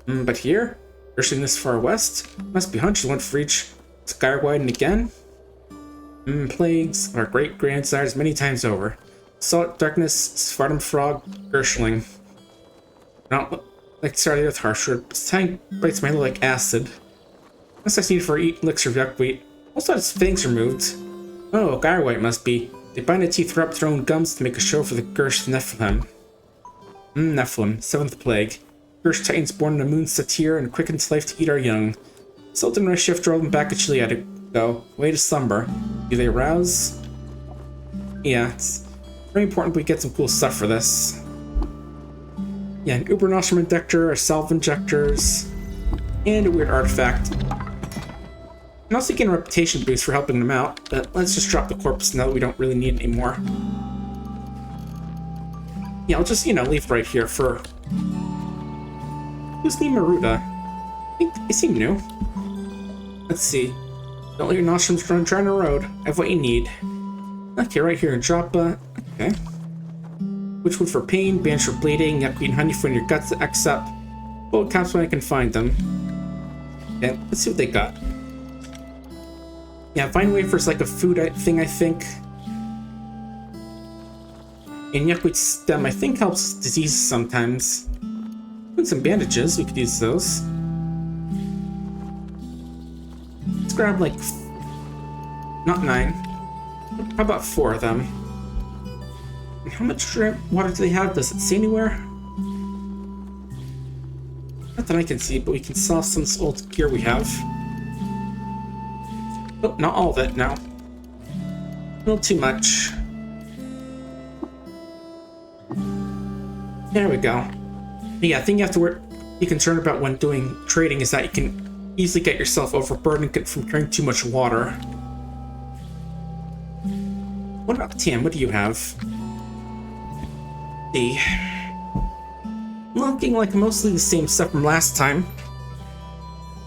But here? Gershling this far west? Must be hunched one for each. Sky widened again? Plagues are great grandsires many times over. Salt, darkness, Svartum frog, Gershling. Not like started with harsher, but this time bites my head like acid. Unless I need for eat elixir of yuckweed. Also had its fangs removed. Oh, Gyrewhite must be. They bind the teeth up their own gums to make a show for the Gersh Nephilim. Nephilim, 7th plague. Gersh Titans born in the moon satyr and quickens life to eat our young. Sultan and Shift drove them back at Chile to go. Way to slumber. Do they rouse? Yeah, it's very important we get some cool stuff for this. Yeah, an Uber Nostrum Injector, a Salve Injectors, and a weird artifact. And also getting a reputation boost for helping them out, but let's just drop the corpse now that we don't really need it anymore. Yeah, I'll just, leave right here for... Who's named Maruda? I think they seem new. Let's see. Don't let your nostrums run dry on the road. I have what you need. Okay, right here in Joppa. Okay. Witchwood for pain, banish for bleeding, yuckweed and honey for when your guts X up. Bullet caps when I can find them. Okay, let's see what they got. Yeah, vine wafer's like a food thing, I think. And yuckweed stem, I think, helps diseases sometimes. And some bandages, we could use those. Let's grab like, not 9. How about 4 of them? And how much water do they have? Does it say anywhere? Not that I can see, but we can sell some old gear we have. Oh, not all of it now. A little too much. There we go. Yeah, I think you have to be concerned about when doing trading is that you can easily get yourself overburdened from carrying too much water. What about Tam? What do you have? See. Looking like mostly the same stuff from last time.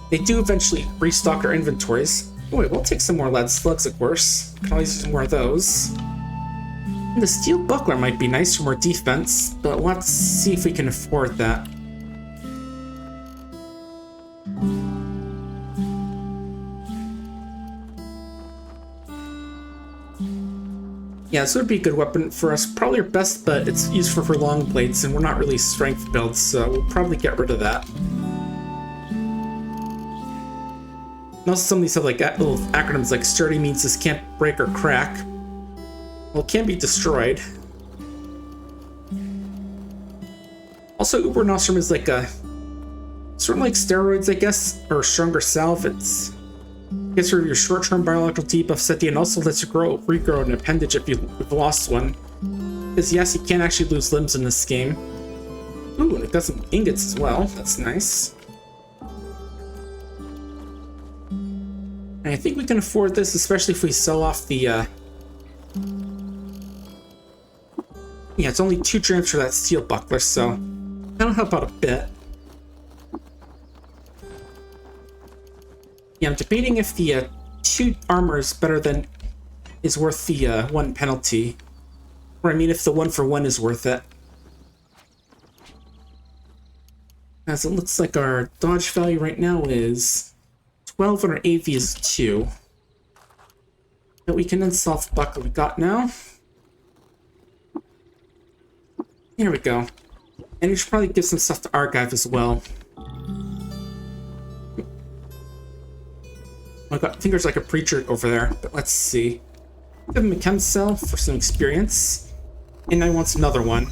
They do eventually restock our inventories. Oh wait, we'll take some more lead slugs, of course. Can always use some more of those. And the steel buckler might be nice for more defense, but let's see if we can afford that. Yeah, this would be a good weapon for us. Probably our best, but it's useful for long blades, and we're not really strength builds, so we'll probably get rid of that. And also some of these have like little acronyms like sturdy means this can't break or crack. Well, it can be destroyed. Also, Uber Nostrum is like a sort of like steroids, I guess, or stronger salve. It's gets rid of your short-term biological debuff setting and also lets you regrow an appendage if you've lost one. Because yes, you can actually lose limbs in this game. Ooh, and it got some ingots as well. That's nice. And I think we can afford this, especially if we sell off the yeah, it's only 2 drams for that steel buckler, so that'll help out a bit. Yeah, I'm debating if the 2 armor is better than is worth the 1 penalty, or I mean if the 1 for 1 is worth it. As it looks like our dodge value right now is 12 and our AV is 2. But we can then solve the buckler we got now. Here we go. And we should probably give some stuff to Argive as well. I think there's like a preacher over there, but let's see. Give him a chem cell for some experience. And I want another one.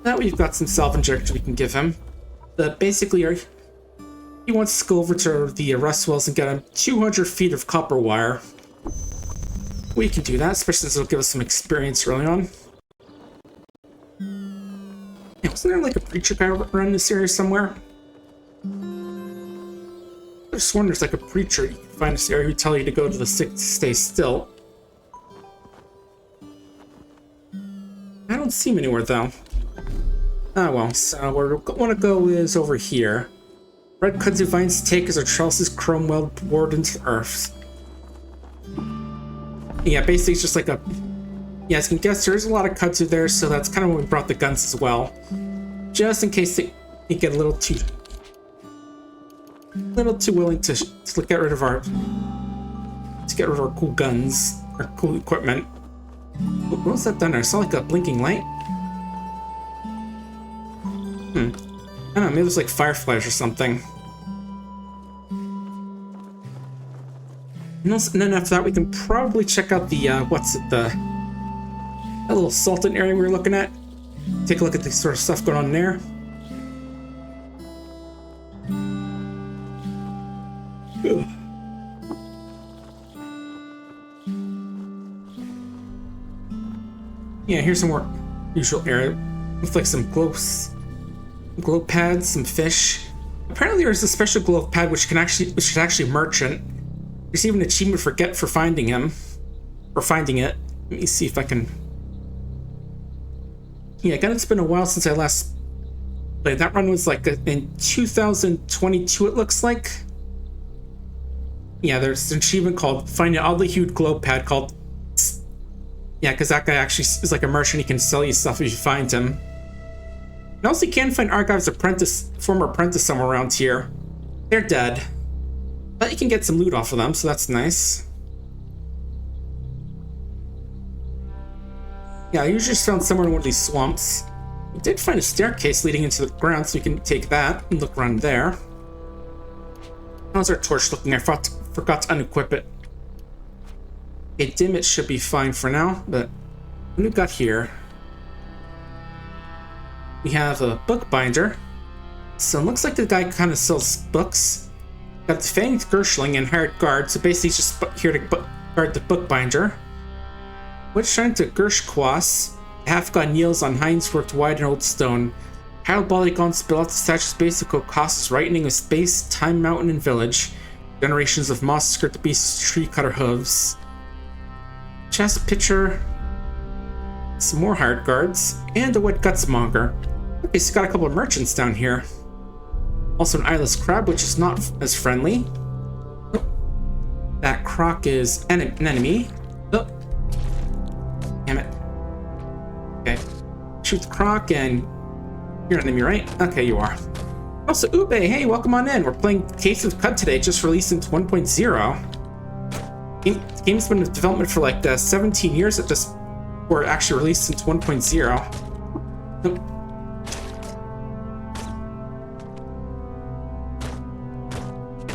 Now we've got some self injector we can give him. Basically, he wants to go over to the rust wells and get him 200 feet of copper wire. We can do that, especially since it'll give us some experience early on. Yeah, wasn't there like a preacher guy around this area somewhere? I just sworn there's like a preacher you can find in this area who tell you to go to the sick to stay still. I don't see him anywhere though. Ah well, so where we want to go is over here. Red kudzu vines take as our trellises chrome weld bored into the earth. Yeah, basically it's just like a... Yeah, as you can guess, there's a lot of kudzu there, so that's kind of when we brought the guns as well. Just in case they get a little too willing to get rid of our cool guns or cool equipment. What was that down there? I saw like a blinking light. I don't know, maybe it was like fireflies or something. And then after that, we can probably check out the that little Sultan area we were looking at. Take a look at the sort of stuff going on there. Ugh. Yeah, here's some more usual area with like some glow pads, some fish. Apparently, there's a special glow pad which is actually merchant. Receive an achievement for finding him or finding it. Let me see if I can. Yeah, again, it's been a while since I last played. That run was like in 2022, it looks like. Yeah, there's an achievement called Find an Oddly Hued Glow Pad called Yeah, because that guy actually is like a merchant. He can sell you stuff if you find him. And also, you can find Argyve's former apprentice somewhere around here. They're dead. But you can get some loot off of them, so that's nice. Yeah, I usually just found somewhere in one of these swamps. We did find a staircase leading into the ground, so we can take that and look around there. How's our torch looking? I forgot to unequip it. Okay, dim it should be fine for now, but what do we got here? We have a bookbinder. So it looks like the guy kind of sells books. Got the Fanged Gershling and hired guard, so basically he's just here to guard the bookbinder. What's trying to Gershquas? Half-god kneels on hinds worked wide in old stone. Parabolic on spill out the statue's basic costs rightening of space, time, mountain, and village. Generations of moss skirt the beast's tree cutter hooves. Chest pitcher. Some more hired guards. And a wet gutsmonger. Okay, so got a couple of merchants down here. Also an eyeless crab, which is not as friendly. Oh. That croc is an enemy. Oh. Damn it. Okay. Shoot the croc and you're an enemy, right? Okay, you are. Also, Ube, hey, welcome on in. We're playing Case of Qud today, just released into 1.0. The game's been in development for like 17 years at this, or actually released into 1.0. Oh.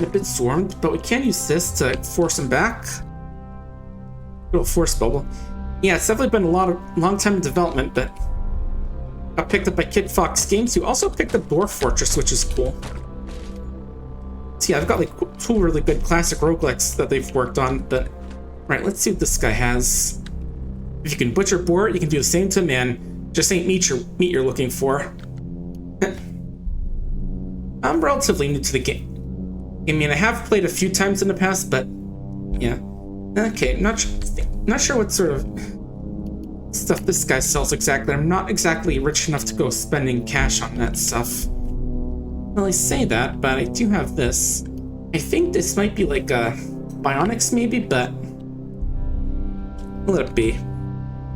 A bit swarmed, but we can use this to force him back. Little force bubble. Yeah, it's definitely been a long time in development, but got picked up by Kid Fox Games, who also picked up Dwarf Fortress, which is cool. So yeah, I've got like two really good classic roguelikes that they've worked on, but right, let's see what this guy has. If you can butcher boar, you can do the same to man. Just ain't meat you're looking for. I'm relatively new to the game. I mean, I have played a few times in the past, but yeah. Okay, not sure what sort of stuff this guy sells exactly. I'm not exactly rich enough to go spending cash on that stuff. Well, I say that, but I do have this. I think this might be like bionics maybe, but we'll let it be.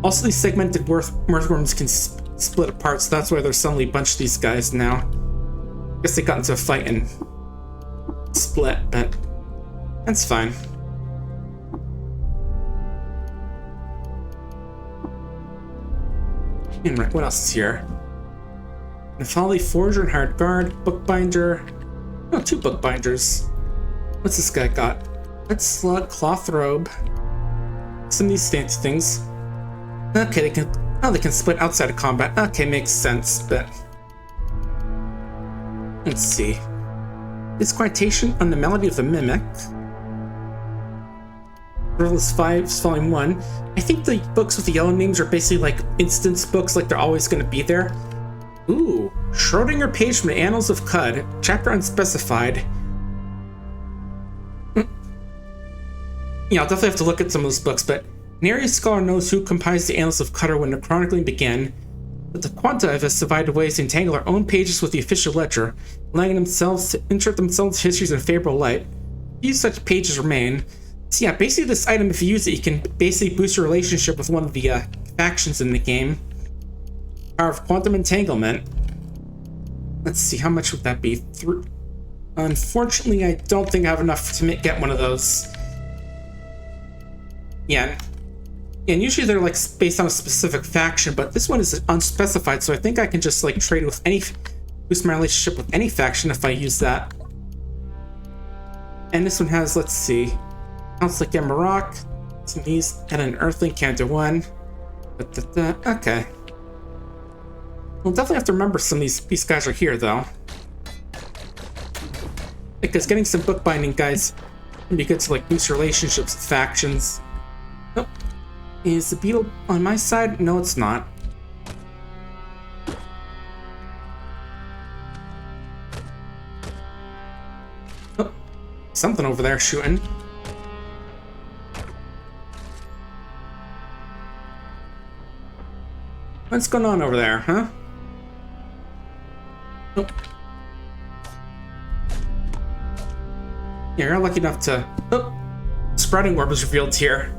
Also, these segmented earthworms can split apart, so that's why there's suddenly a bunch of these guys now. I guess they got into a fight and split, but that's fine. And right, what else is here? Nephali Forger and Hired Guard, Bookbinder. Oh, two Bookbinders. What's this guy got? Red Slug, Cloth Robe. Some of these fancy things. Okay, they can split outside of combat. Okay, makes sense, but let's see. Disquietation on the Melody of the Mimic. Frivolous 5, Volume 1. I think the books with the yellow names are basically like instance books, like they're always going to be there. Ooh, Schrodinger page from the Annals of Qud, chapter unspecified. Yeah, I'll definitely have to look at some of those books, but nary a scholar knows who compiled the Annals of Qud or when the chronicling began. But the Quantivists have divided ways to entangle our own pages with the official ledger, allowing themselves to insert themselves histories in favorable light. Few such pages remain. So yeah, basically this item, if you use it, you can basically boost your relationship with one of the factions in the game. Power of Quantum Entanglement. Let's see, how much would that be? Unfortunately, I don't think I have enough to get one of those. Yeah. And usually they're like based on a specific faction, but this one is unspecified, so I think I can just like trade with boost my relationship with any faction if I use that. And this one has, let's see, Council Gamarok, some of these, and an Earthling Canto 1. Okay. We'll definitely have to remember some of these guys are here, though. Because getting some bookbinding guys can be good to like boost relationships with factions. Oh. Is the beetle on my side? No, it's not. Oh, something over there shooting. What's going on over there, huh? Oh. Yeah, you're lucky enough to... Oh! Sprouting orb was revealed here.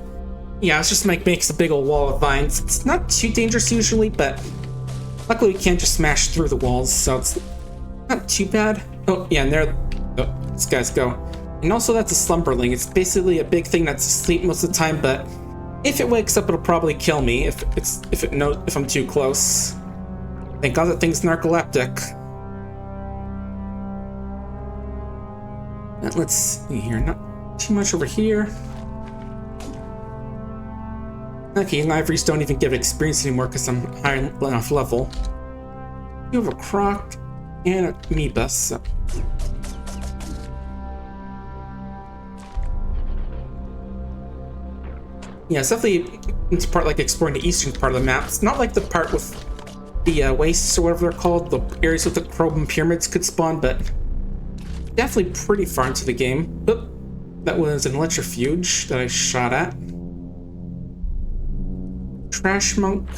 Yeah, it's just makes a big old wall of vines. It's not too dangerous usually, but luckily we can't just smash through the walls, so it's not too bad. Oh, yeah, and there these guys go. And also that's a slumberling. It's basically a big thing that's asleep most of the time, but if it wakes up, it'll probably kill me if I'm too close. Thank God that thing's narcoleptic. Now, let's see here. Not too much over here. Okay, libraries don't even give experience anymore because I'm high enough level. You have a croc and an amoeba, so. Yeah, it's definitely it's part like exploring the eastern part of the map. It's not like the part with the wastes or whatever they're called, the areas with the chrome pyramids could spawn, but definitely pretty far into the game. Oop, that was an electrofuge that I shot at. Trash monk.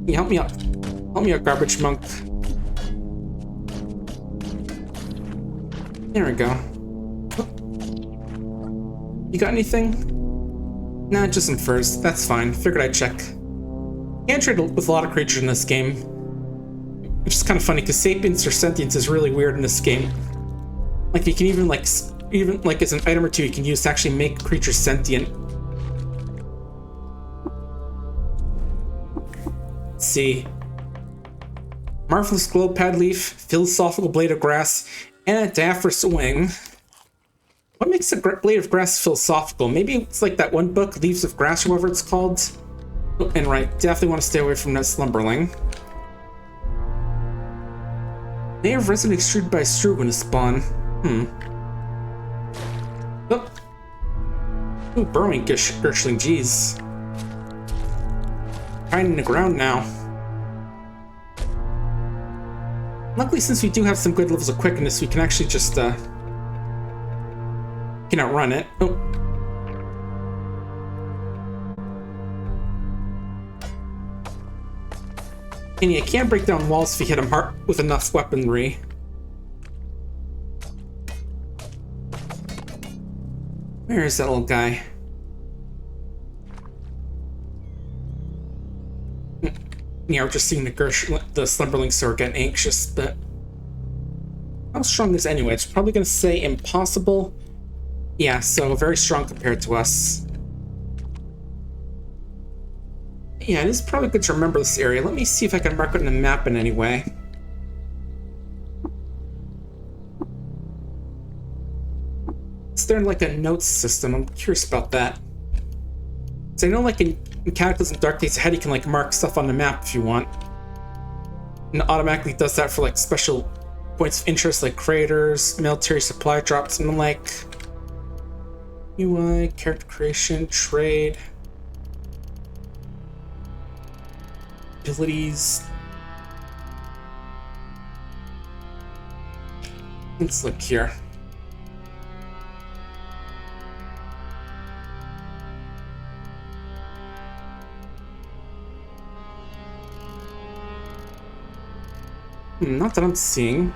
Yeah, help me out. Help me out, garbage monk. There we go. You got anything? Nah, just some furs. That's fine. Figured I'd check. You can't trade with a lot of creatures in this game. Which is kind of funny, because sapience or sentience is really weird in this game. Like, you can even like as an item or two you can use to actually make creatures sentient. Let's see. Marvelous glow pad leaf, philosophical blade of grass, and a diaphragm wing. What makes a blade of grass philosophical? Maybe it's like that one book, Leaves of Grass, or whatever it's called. Oh, and right, definitely want to stay away from that slumberling. They have resin extruded by Stru when to spawn. Oh. Ooh, burrowing Gershling, jeez. Hiding in the ground now. Luckily, since we do have some good levels of quickness, we can actually just, can outrun it. Oh. And you can't break down walls if you hit them hard with enough weaponry. Where is that little guy? Yeah, we're just seeing the slumberling sword getting anxious, but how strong is it anyway? It's probably going to say impossible. Yeah, so very strong compared to us. Yeah, it is probably good to remember this area. Let me see if I can mark it on the map in any way. Is there like a notes system? I'm curious about that. So I know like in Cataclysm Dark Days Ahead, you can like mark stuff on the map if you want. And it automatically does that for like special points of interest like craters, military supply drops, and like UI, character creation, trade, abilities. Let's look here. Not that I'm seeing.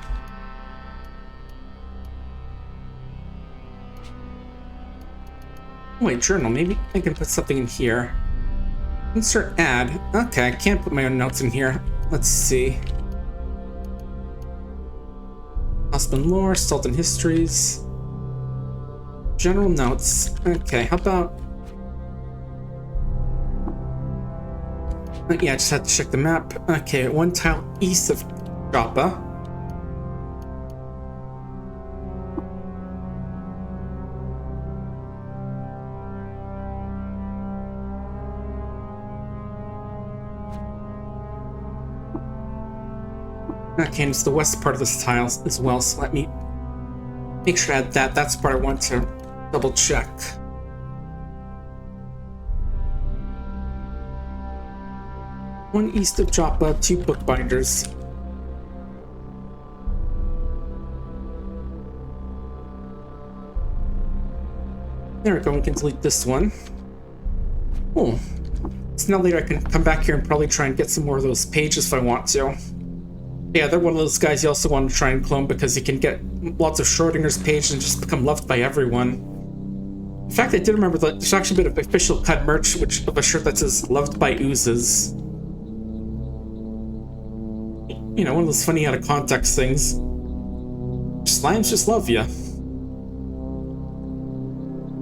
Wait, journal. Maybe I can put something in here. Insert add. Okay, I can't put my own notes in here. Let's see. Husband lore, Sultan histories. General notes. Okay, how about... yeah, I just had to check the map. Okay, one tile east of Joppa. Okay, and it's the west part of this tile as well, so let me make sure I add that. That's the part I want to double check. One east of Joppa, 2 bookbinders. There we go, we can delete this one. Cool. So now later I can come back here and probably try and get some more of those pages if I want to. Yeah, they're one of those guys you also want to try and clone because you can get lots of Schrodinger's pages and just become loved by everyone. In fact, I did remember that there's actually been an official Qud merch of a shirt that says "Loved by Oozes." You know, one of those funny out of context things. Slimes just love ya.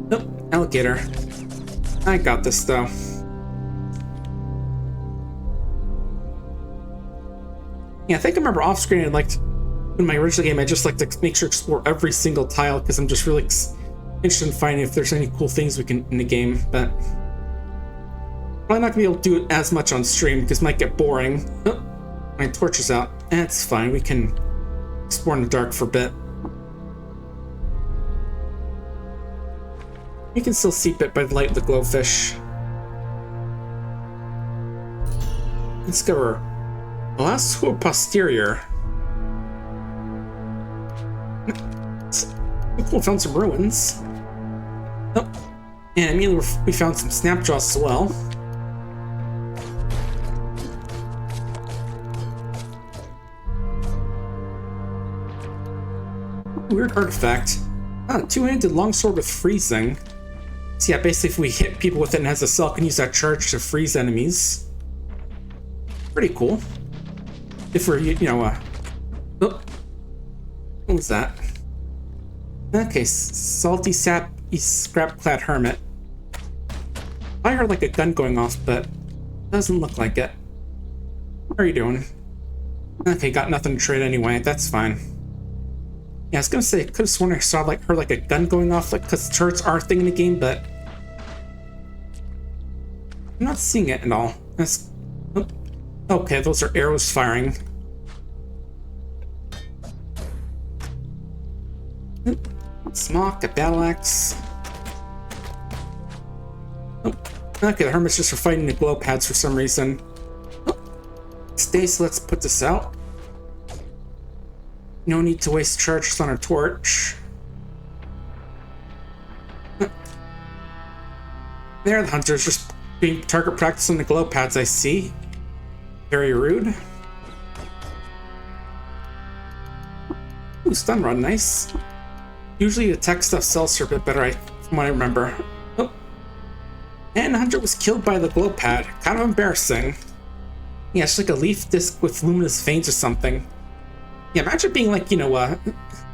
Nope, alligator. I got this though. Yeah, I think I remember off screen in my original game, I just like to make sure to explore every single tile because I'm just really interested in finding if there's any cool things we can in the game, but probably not gonna be able to do it as much on stream because it might get boring. Oh, my torch is out. That's fine, we can explore in the dark for a bit. You can still see bit by the light of the glowfish. Discover Velasco posterior. Cool, found some ruins. Oh, and immediately we found some snapjaws as well. Weird artifact. Ah, two-handed longsword with freezing. So yeah, basically if we hit people with it and has a cell, can use that charge to freeze enemies. Pretty cool. If we're, you know, oh, what was that? Okay, salty sap, scrap-clad hermit. I heard like a gun going off, but doesn't look like it. How are you doing? Okay, got nothing to trade anyway. That's fine. Yeah, I was gonna say, I could have sworn I saw heard like a gun going off, like because turrets are a thing in the game, but I'm not seeing it at all. That's okay. Those are arrows firing. Smock, a battle axe. Oh, okay, the hermits just are fighting the glow pads for some reason. Oh, Stace, let's put this out. No need to waste charges on our torch. There, the hunters just being target practice on the glow pads, I see. Very rude. Ooh, stun run, nice. Usually the tech stuff sells her a bit better, from what I remember. Oh. And the hunter was killed by the glow pad. Kind of embarrassing. Yeah, it's like a leaf disc with luminous veins or something. Yeah, imagine being like, you know, a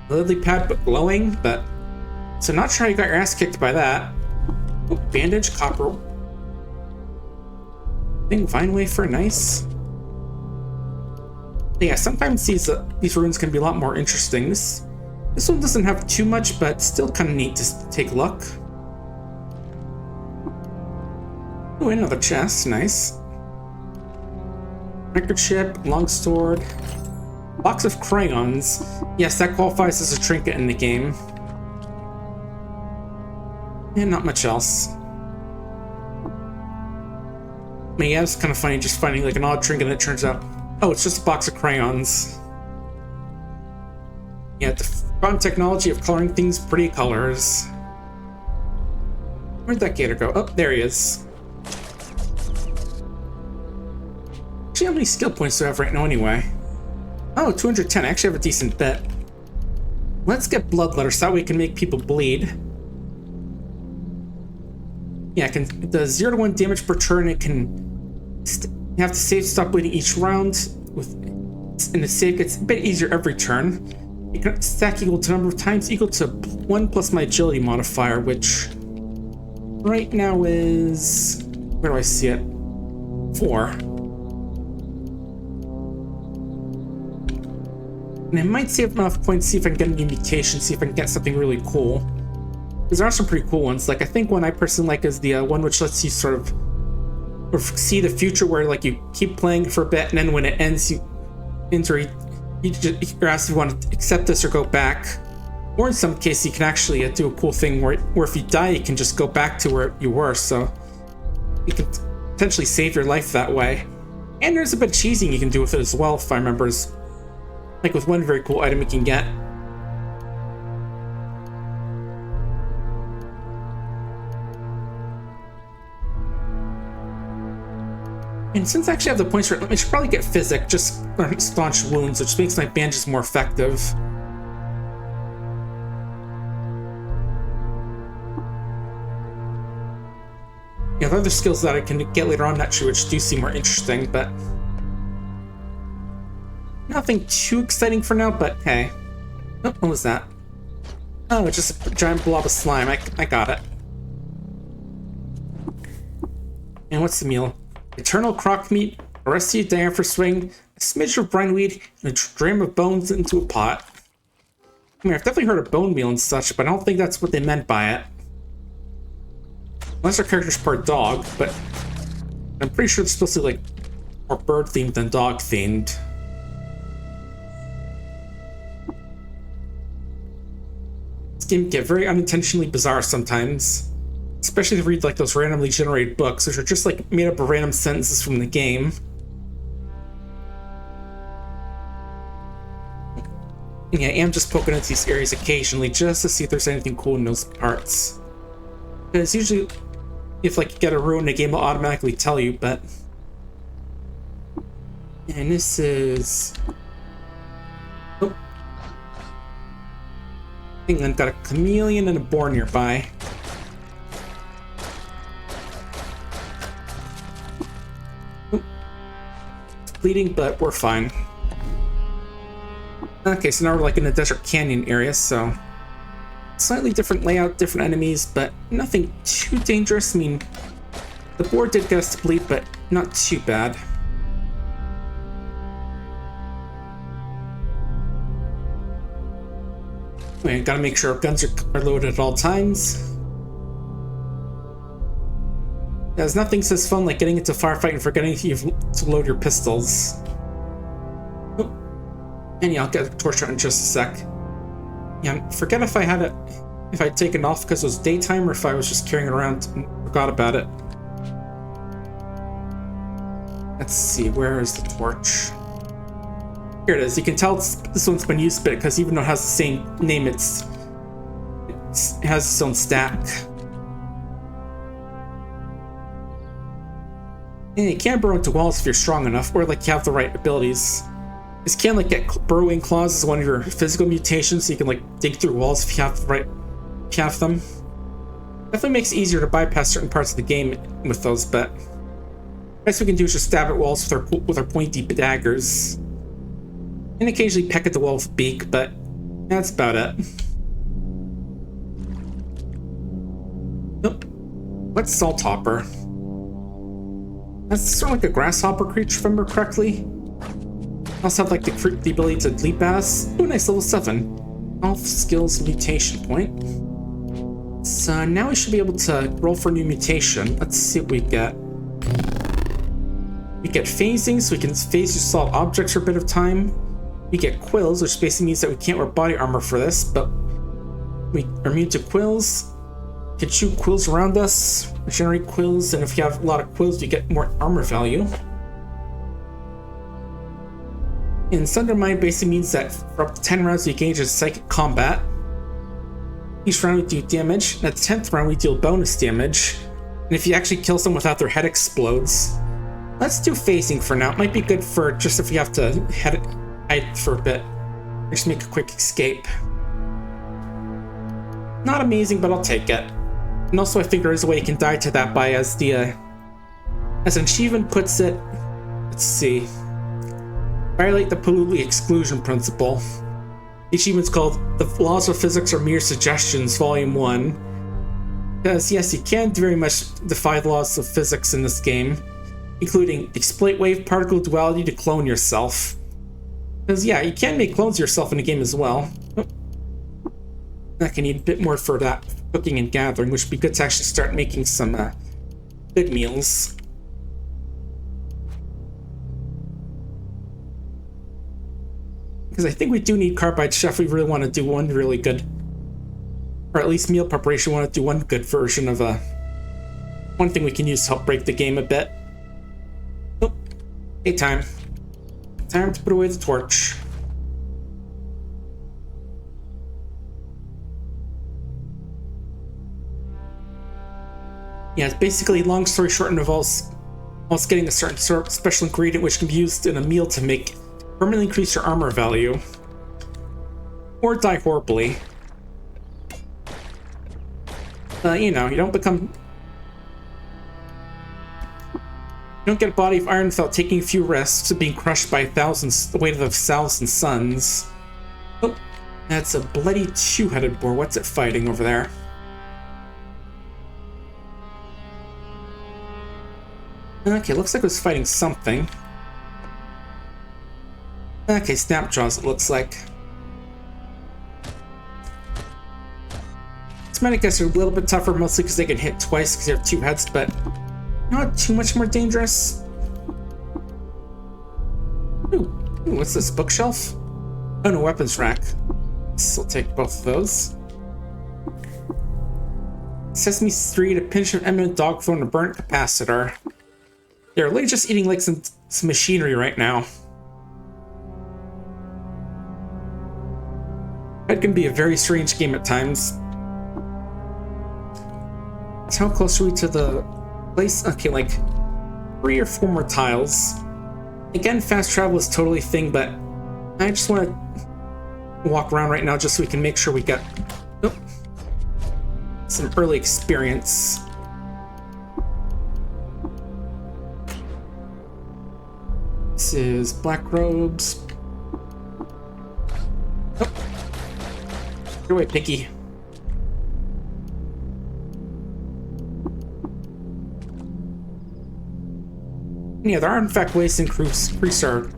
lily pad but glowing, but... So not sure how you got your ass kicked by that. Oh, bandage, copper. Thing, vine wafer, nice. But yeah, sometimes these runes can be a lot more interesting. This one doesn't have too much, but still kind of neat to take a look. Oh, another chest, nice. Record ship, longsword. Box of crayons. Yes, that qualifies as a trinket in the game. And not much else. I mean, yeah, it's kind of funny just finding like an odd trinket and it turns out, oh, it's just a box of crayons. Yeah, the fun technology of coloring things pretty colors. Where'd that gator go? Oh, there he is. Actually, how many skill points do I have right now anyway? Oh, 210. I actually have a decent bit. Let's get bloodletter so that way we can make people bleed. Yeah, it does 0 to 1 damage per turn. It can... You have to save stop bleeding each round. And the save gets a bit easier every turn. It can stack equal to number of times equal to 1 plus my agility modifier, which right now is... Where do I see it? 4. And I might save enough points, see if I can get any mutation, see if I can get something really cool. Because there are some pretty cool ones. Like, I think one I personally like is the one which lets you sort of see the future, where like you keep playing for a bit, and then when it ends, you're asked if you want to accept this or go back. Or in some cases, you can actually do a cool thing where if you die, you can just go back to where you were. So you can potentially save your life that way. And there's a bit of cheesing you can do with it as well, if I remember. Like with one very cool item you can get. And since I actually have the points for it, I should probably get Physic, just learn Staunch Wounds, which makes my bandages more effective. Yeah, the other skills that I can get later on, actually, which do seem more interesting, but nothing too exciting for now, but hey. Oh, what was that? Oh, it's just a giant blob of slime. I got it. And what's the meal? Eternal crock meat, a rusty diapher swing, a smidge of brindweed, and a dram of bones into a pot. I mean, I've definitely heard of bone meal and such, but I don't think that's what they meant by it. Unless our character's part dog, but I'm pretty sure it's supposed to be like more bird-themed than dog-themed. This game can get very unintentionally bizarre sometimes. Especially if you read like those randomly generated books, which are just like made up of random sentences from the game. And yeah, I am just poking into these areas occasionally just to see if there's anything cool in those parts. Because usually, if like you get a ruin, the game will automatically tell you, but... And this is... Oh. I think I've got a chameleon and a boar nearby. Bleeding, but we're fine. Okay, so now we're like in the desert canyon area, so slightly different layout, different enemies, but nothing too dangerous. I mean, the boar did get us to bleed, but not too bad. We gotta make sure our guns are loaded at all times. There's nothing says fun like getting into a firefight and forgetting to load your pistols. Oh. And yeah, I'll get a torch out in just a sec. Yeah, forget if I'd taken off because it was daytime or if I was just carrying it around and forgot about it. Let's see, where is the torch? Here it is. You can tell this one's been used a bit because even though it has the same name, it has its own stack. And you can burrow into walls if you're strong enough, or like you have the right abilities. This can like get burrowing claws as one of your physical mutations, so you can like dig through walls if you have them. Definitely makes it easier to bypass certain parts of the game with those, but the best we can do is just stab at walls with our pointy daggers. And occasionally peck at the wall with a beak, but that's about it. Nope. What's Salt Hopper? That's sort of like a grasshopper creature, if I remember correctly. I also have like the ability to leap at us. Ooh, nice, level 7. Health skills mutation point. So now we should be able to roll for a new mutation. Let's see what we get. We get phasing, so we can phase through solid objects for a bit of time. We get quills, which basically means that we can't wear body armor for this, but we are immune to quills. We can shoot quills around us, generate quills, and if you have a lot of quills, you get more armor value. And Sundermine basically means that for up to 10 rounds we engage in psychic combat. Each round we do damage, and at the 10th round we deal bonus damage. And if you actually kill someone without their head explodes. Let's do phasing for now. It might be good for just if we have to hide for a bit. Just make a quick escape. Not amazing, but I'll take it. And also I think there is a way you can die to that by, as an achievement puts it, let's see. Violate the Pauli exclusion principle. The achievement's called The Laws of Physics Are Mere Suggestions, Volume 1. Because yes, you can very much defy the laws of physics in this game, including exploit wave particle duality to clone yourself. Because yeah, you can make clones of yourself in the game as well. That can need a bit more for that cooking and gathering, which would be good to actually start making some good meals. Because I think we do need Carbide Chef. We really want to do one really good, or at least meal preparation. We want to do one good version of one thing we can use to help break the game a bit. Oh, hey, time to put away the torch. Yeah, it's basically, long story short, involves getting a certain sort of special ingredient which can be used in a meal to permanently increase your armor value. Or die horribly. You know, you don't become... don't get a body of iron without taking a few risks of being crushed by the weight of thousands suns. Oh, that's a bloody two-headed boar. What's it fighting over there? Okay, looks like it was fighting something. Okay, snapjaws, it looks like. These men, I guess, are a little bit tougher, mostly because they can hit twice because they have two heads, but not too much more dangerous. Ooh, what's this, bookshelf? Oh, no, weapons rack. So I'll take both of those. Sesame Street, a pinch of eminent dog food, and a burnt capacitor. They're literally just eating like some machinery right now. That can be a very strange game at times. So how close are we to the place? Okay, like 3 or 4 more tiles. Again, fast travel is totally a thing, but I just want to walk around right now just so we can make sure we get some early experience. This is black robes. Oh. Get away, Piggy. Yeah, there are in fact ways to increase our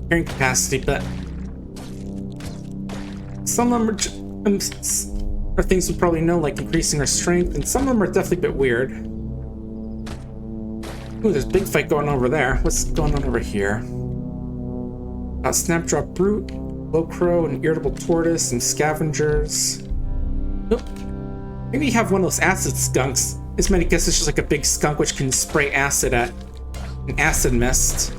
carrying capacity, but some of them are things we probably know, like increasing our strength, and some of them are definitely a bit weird. Ooh, there's a big fight going on over there. What's going on over here? Snapjaw Brute, Low Crow, an Irritable Tortoise, and Scavengers. Nope. Maybe you have one of those acid skunks. This might guess it's just like a big skunk which can spray acid at an acid mist.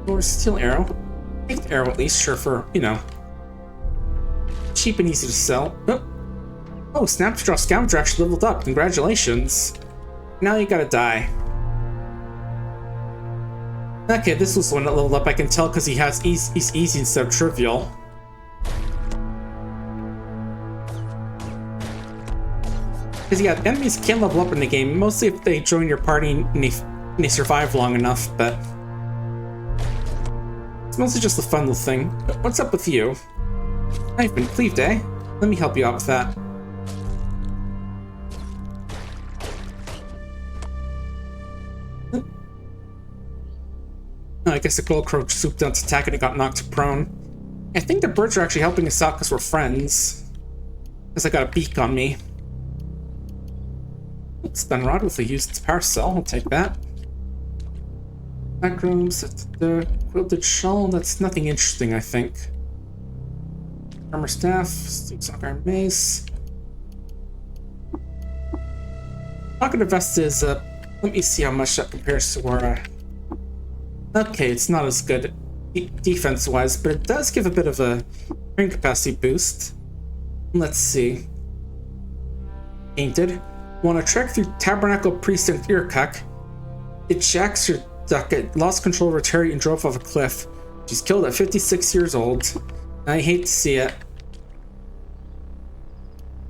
Or steel arrow. Take the arrow at least, sure, for, you know, cheap and easy to sell. Oh, Snapjaw Scavenger actually leveled up. Congratulations. Now you gotta die. Okay, this was the one that leveled up. I can tell because he's easy instead of trivial. Because yeah, enemies can level up in the game, mostly if they join your party and they survive long enough, but it's mostly just a fun little thing. What's up with you? I've been cleaved, eh? Let me help you out with that. Oh, I guess the gold crow swooped down to attack and it got knocked prone. I think the birds are actually helping us out because we're friends. Because I got a beak on me. Stun rod with a used power cell, I'll take that. Backrooms, the quilted shawl, that's nothing interesting, I think. Armor staff, Sock Iron Mace. Pocket vest is, let me see how much that compares to our, okay, it's not as good defense-wise, but it does give a bit of a carrying capacity boost. Let's see. Painted. Want to trek through Tabernacle Precinct Irkuk. It jacks your duck. It lost control of her chariot and drove off a cliff. She's killed at 56 years old. I hate to see it.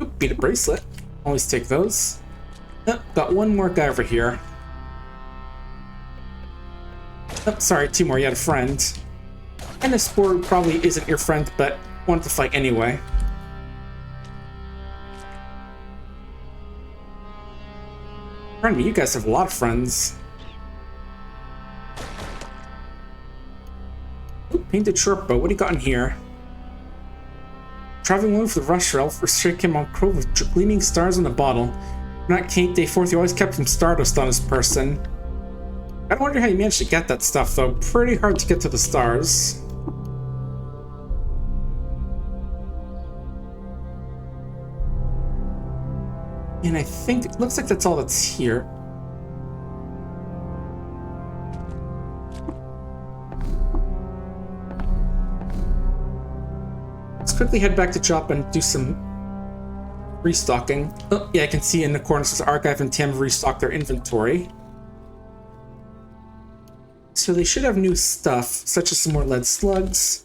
Oop, beat a bracelet. Always take those. Yep, got one more guy over here. Oh, sorry, 2 more. You had a friend. And this spore probably isn't your friend, but wanted to fight anyway. Pardon me, you guys have a lot of friends. Ooh, painted short bow. What do you got in here? Traveling alone for the rush rail for Straight came on Crow with gleaming stars in a bottle. Not Kate Day 4th, you always kept some stardust on his person. I wonder how you managed to get that stuff, though. Pretty hard to get to the stars. And I think it looks like that's all that's here. Let's quickly head back to Chop and do some restocking. Oh, yeah, I can see in the corner says Archive and Tim restocked their inventory. So they should have new stuff, such as some more lead slugs.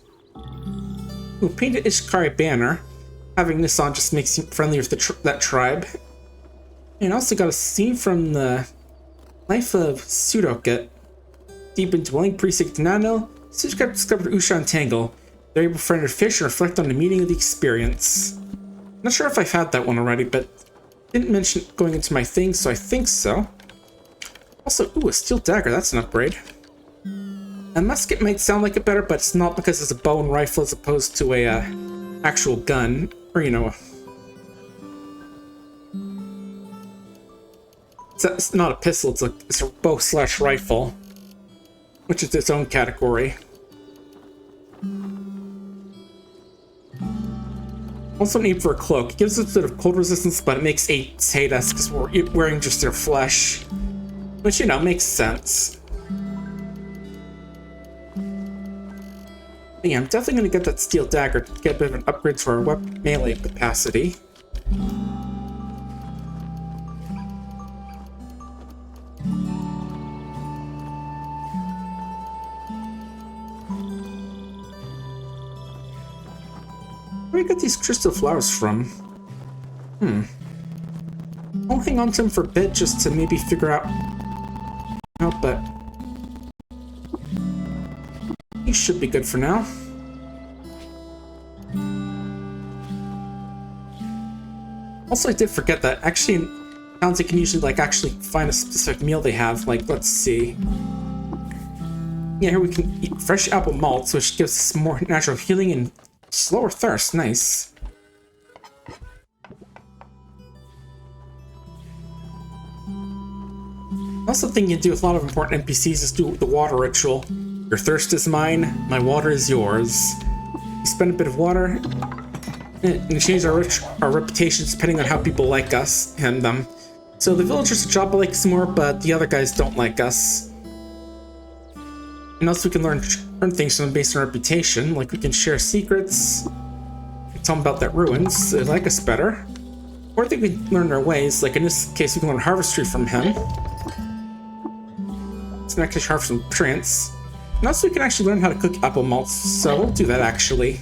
Ooh, painted Ishikari banner. Having this on just makes you friendly with that tribe. And also got a scene from the life of Sudokit. Deep in dwelling precinct Nano, Sudokit discovered Ushan Tangle. There he befriended fish and reflect on the meaning of the experience. Not sure if I've had that one already, but didn't mention going into my thing, so I think so. Also, ooh, a steel dagger, that's an upgrade. A musket might sound like it better, but it's not because it's a bow and rifle as opposed to a actual gun, or you know, it's not a pistol. It's a bow slash rifle, which is its own category. Also need for a cloak. It gives us a bit of cold resistance, but it makes 8 hate us because we're wearing just their flesh, which you know makes sense. Yeah, I'm definitely going to get that steel dagger to get a bit of an upgrade to our weapon melee capacity. Where do you get these crystal flowers from? I'll hang on to them for a bit just to maybe figure out how, but these should be good for now. Also, I did forget that actually in towns you can usually like actually find a specific meal they have. Like, let's see. Yeah, here we can eat fresh apple malts, which gives us more natural healing and slower thirst. Nice. Also, thing you do with a lot of important NPCs is do the water ritual. Your thirst is mine, my water is yours. You spend a bit of water, and change our reputations depending on how people like us and them. So the villagers at Jabba like us more, but the other guys don't like us. And also we can learn things from them based on reputation, like we can share secrets, tell them about that ruins, they like us better. Or they can learn their ways, like in this case we can learn Harvestry from him. It's an actually harvest from Trance. And also we can actually learn how to cook apple malts, so we'll do that actually.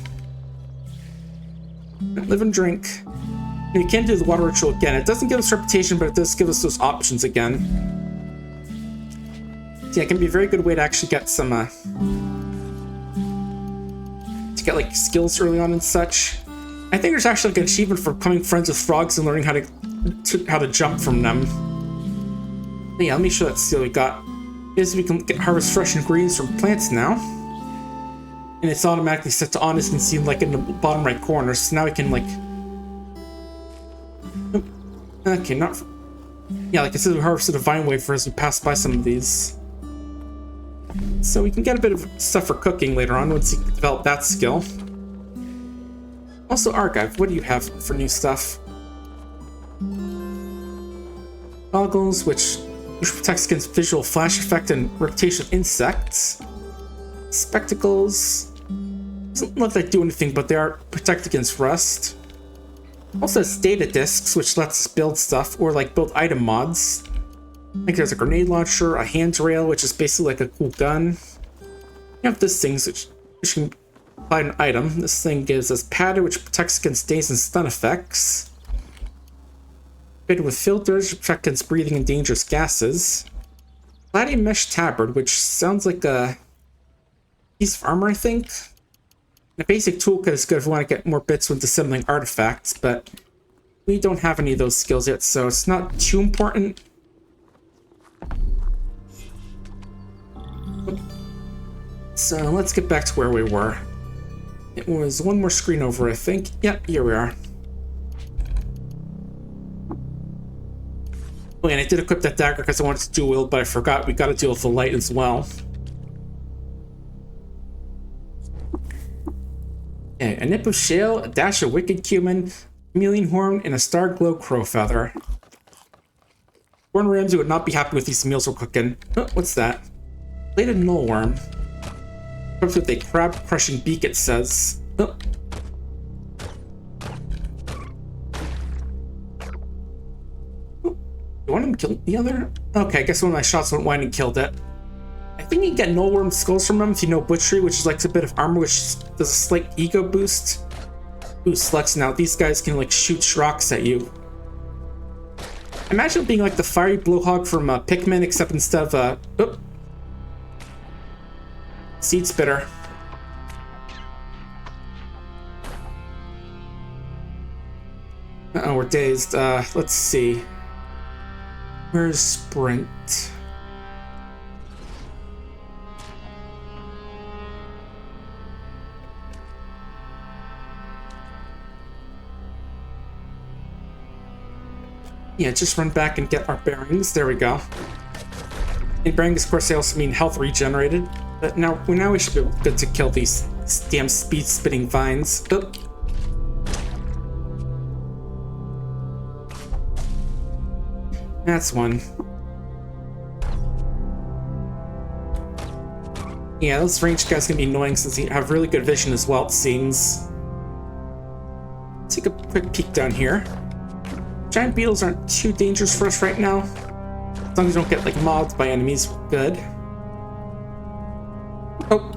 Live and drink. And we can do the water ritual again. It doesn't give us reputation, but it does give us those options again. So yeah, it can be a very good way to actually get some, to get like skills early on and such. I think there's actually like an achievement for becoming friends with frogs and learning how to jump from them. But yeah, let me show that skill we got. Is we can harvest fresh ingredients from plants now. And it's automatically set to on, as you can see like in the bottom right corner. So now we can like... Okay, not... Yeah, like I said, we harvested a vine wafer as we pass by some of these. So we can get a bit of stuff for cooking later on once you develop that skill. Also, Archive, what do you have for new stuff? Goggles, which protects against visual flash effect and reputation of insects. Spectacles. Doesn't look like they do anything, but they are protect against rust. Also has data discs, which lets us build stuff or like build item mods. I think there's a grenade launcher, a handrail, which is basically like a cool gun. You have this thing, which can apply an item. This thing gives us padded, which protects against daze and stun effects. Fitted with filters, protect against breathing in dangerous gases. Palladium mesh tabard, which sounds like a piece of armor, I think. And a basic toolkit is good if we want to get more bits when assembling artifacts, but we don't have any of those skills yet, so it's not too important. So let's get back to where we were. It was one more screen over, I think. Yep, here we are. Oh, and I did equip that dagger because I wanted to dual wield, but I forgot we got to deal with the light as well. Okay, a nip of shale, a dash of wicked cumin, chameleon horn, and a star glow crow feather. Warren Ramsey would not be happy with these meals we're cooking. Oh, what's that? Bladed nullworm. Equipped with a crab crushing beak, it says. Oh. Did one of them kill the other? Okay, I guess one of my shots went wide and killed it. I think you can get null worm skulls from them if you know butchery, which is like a bit of armor, which does a slight ego boost. Ooh, slugs now. These guys can like shoot rocks at you. Imagine it being like the fiery blowhog from Pikmin, except instead of seed spitter. Uh-oh, we're dazed. Let's see. Where's Sprint? Yeah, just run back and get our bearings. There we go. And bearings, of course, they also mean health regenerated. But now we should be good to kill these damn speed-spitting vines. Oh. That's one. Yeah, those ranged guys can be annoying since they have really good vision as well, it seems. Let's take a quick peek down here. Giant beetles aren't too dangerous for us right now. As long as we don't get like mobbed by enemies, we're good. Oh,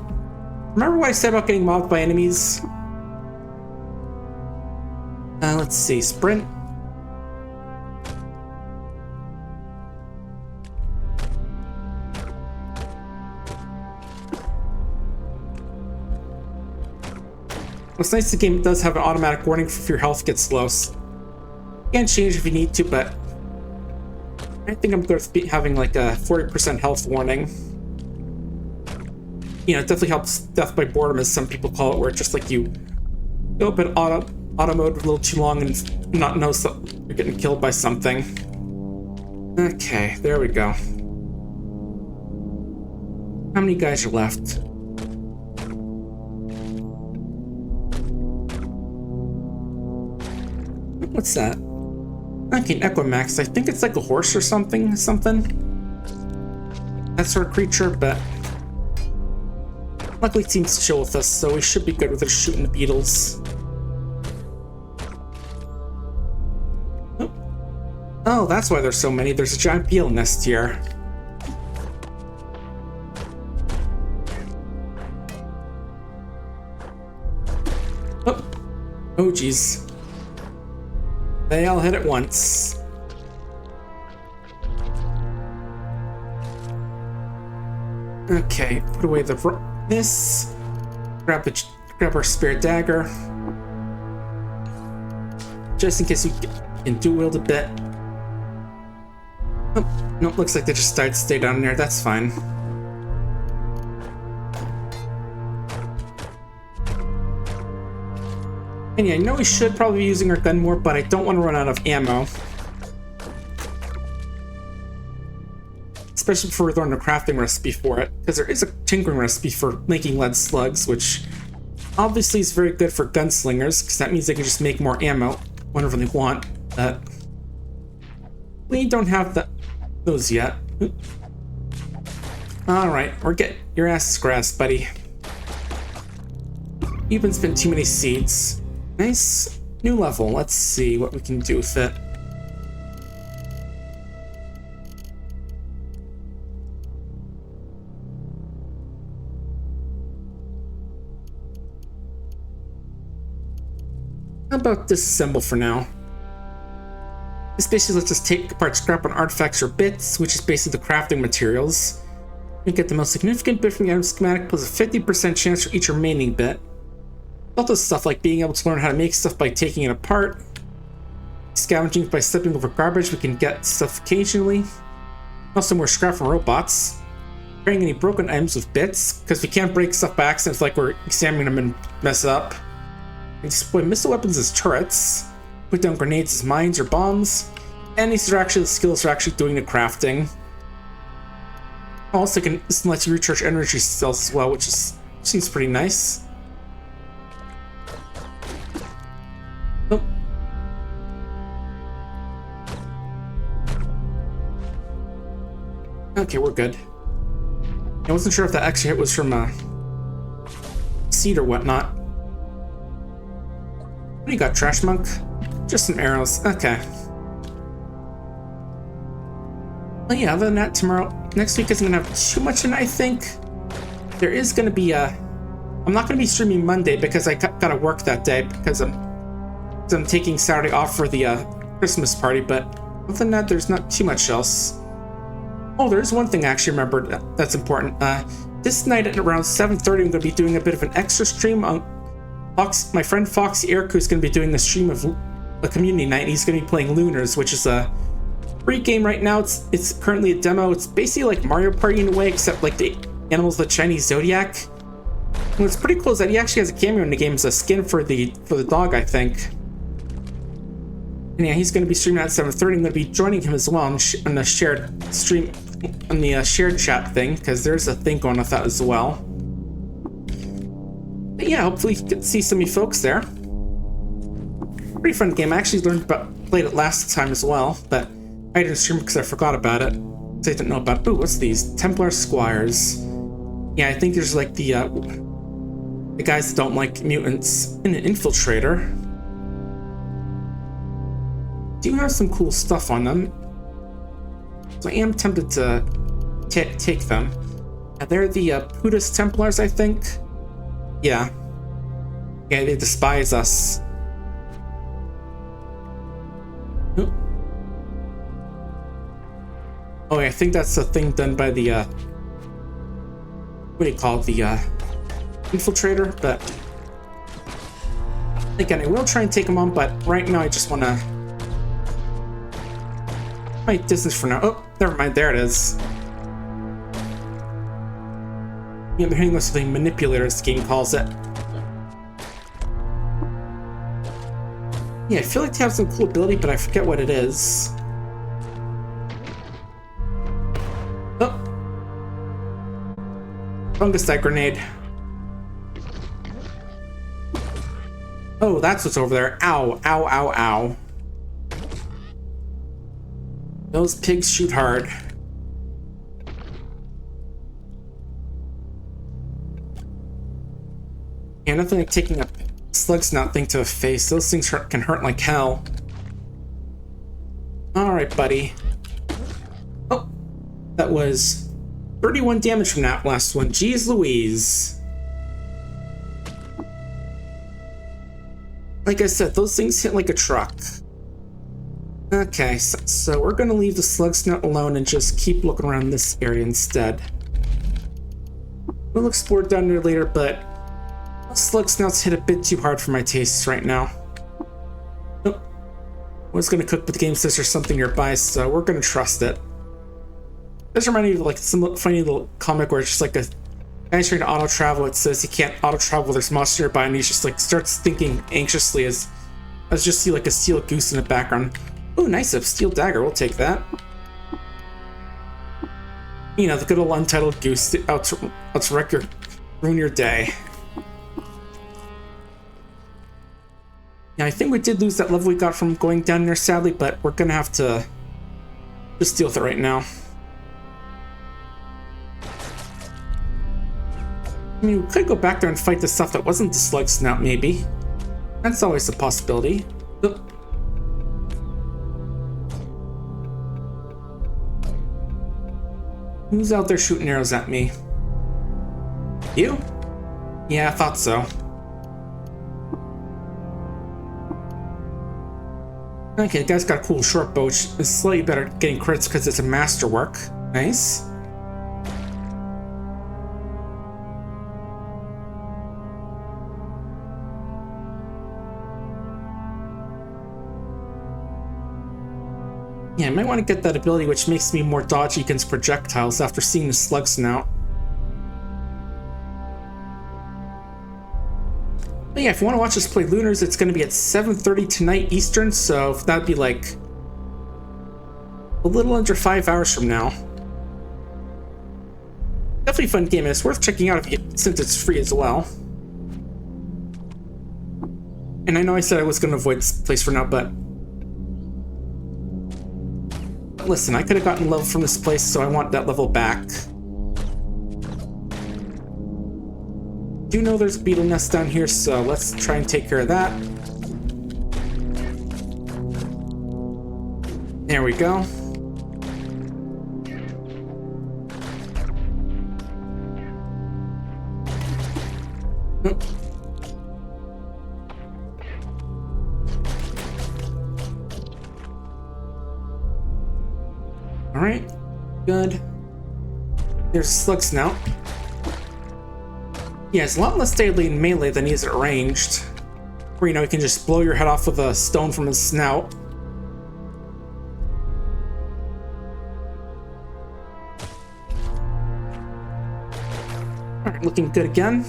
remember what I said about getting mobbed by enemies? Let's see, sprint. What's nice, the game does have an automatic warning if your health gets low. You can change if you need to, but I think I'm going to be having like a 40% health warning. You know, it definitely helps death by boredom, as some people call it, where it's just like you go up in auto mode a little too long and not notice that you're getting killed by something. Okay, there we go. How many guys are left? What's that? Okay, an Equimax. I think it's like a horse or something. That sort of creature, but luckily it seems to chill with us, so we should be good with it shooting the beetles. Oh, that's why there's so many. There's a giant beetle nest here. Oh, geez. They all hit at once. Okay, put away this. Grab our spare dagger, just in case we can dual wield a bit. Oh, nope, looks like they just decided to stay down there. That's fine. And yeah, I know we should probably be using our gun more, but I don't want to run out of ammo. Especially before we learn the crafting recipe for it, because there is a tinkering recipe for making lead slugs, which obviously is very good for gunslingers, because that means they can just make more ammo whenever they want. We don't have those yet. Alright, or get your ass grassed, buddy. You've been spent too many seeds. Nice new level. Let's see what we can do with it. How about disassemble for now? This basically lets us take apart scrap on artifacts or bits, which is basically the crafting materials. We get the most significant bit from the item schematic plus a 50% chance for each remaining bit. Also stuff like being able to learn how to make stuff by taking it apart. Scavenging by stepping over garbage, we can get stuff occasionally. Also more scrap from robots. Repairing any broken items with bits, because we can't break stuff by accident like we're examining them and mess up. We deploy missile weapons as turrets. Put down grenades as mines or bombs. And these are actually the skills for actually doing the crafting. Also, this lets you recharge energy cells as well, which seems pretty nice. Oh. Okay, we're good. I wasn't sure if that extra hit was from seed or whatnot. What do you got, Trash Monk? Just some arrows. Okay. Well, yeah, other than that, next week isn't gonna have too much in it, I think. There is gonna be I'm not gonna be streaming Monday because I gotta work that day because I'm taking Saturday off for the Christmas party, but other than that, there's not too much else. Oh, there's one thing I actually remembered that's important. This night at around 7:30, I'm gonna be doing a bit of an extra stream on my friend Foxy Eric, who's gonna be doing the stream of a community night. He's gonna be playing Lunars, which is a free game right now. It's currently a demo. It's basically like Mario Party in a way, except like the animals of the Chinese zodiac. And what's pretty cool is that he actually has a cameo in the game as a skin for the dog, I think. And yeah, he's going to be streaming at 7:30. I'm going to be joining him as well on the shared stream, on the shared chat thing, because there's a thing going with that as well. But yeah, hopefully you can see some of you folks there. Pretty fun game. I actually played it last time as well, but I didn't stream because I forgot about it. So I didn't know about. Ooh, what's these? Templar Squires. Yeah, I think there's like the guys that don't like mutants in an infiltrator. Do have some cool stuff on them, so I am tempted to take them. They're the Buddhist Templars, I think. Yeah, they despise us. Oh, I think that's the thing done by the what do you call it, the infiltrator. But again, I will try and take them on, but right now I just want to my distance for now. Oh, never mind. There it is. Yeah, they're hitting us with a manipulator, this game calls it. Yeah, I feel like they have some cool ability, but I forget what it is. Oh. Fungus Dye Grenade. Oh, that's what's over there. Ow, ow, ow, ow. Those pigs shoot hard. Yeah, nothing like taking a slug snout thing to the face. Those things can hurt like hell. Alright, buddy. Oh, that was 31 damage from that last one. Jeez Louise. Like I said, those things hit like a truck. Okay, so we're gonna leave the slug snout alone and just keep looking around this area instead. We'll explore down there later, but slug snouts hit a bit too hard for my tastes right now. Oh, I was gonna cook, but the game says there's something nearby, so we're gonna trust it. This reminds me of like some funny little comic where it's just like a guy's trying to auto travel. It says he can't auto travel. There's monster nearby, and he just like starts thinking anxiously as just see like a steel goose in the background. Oh, nice, a steel dagger. We'll take that. You know, the good old untitled goose out to ruin your day. Yeah, I think we did lose that level we got from going down there, sadly, but we're gonna have to just deal with it right now. I mean, we could go back there and fight the stuff that wasn't the slug snout, maybe. That's always a possibility. Oh. Who's out there shooting arrows at me? You? Yeah, I thought so. Okay, the guy's got a cool short bow, which is slightly better at getting crits because it's a masterwork. Nice. Yeah, I might want to get that ability which makes me more dodgy against projectiles after seeing the slug snout. But yeah, if you want to watch us play Lunars, it's going to be at 7:30 tonight Eastern, so that'd be like a little under 5 hours from now. Definitely a fun game, and it's worth checking out since it's free as well. And I know I said I was going to avoid this place for now, but listen, I could have gotten level from this place, so I want that level back. Do know there's a beetle nest down here, so let's try and take care of that. There we go. Oh. All right, good. There's slug snout. Yeah, it's a lot less deadly in melee than he is at ranged. Where, you know, you can just blow your head off with a stone from his snout. Alright, looking good again.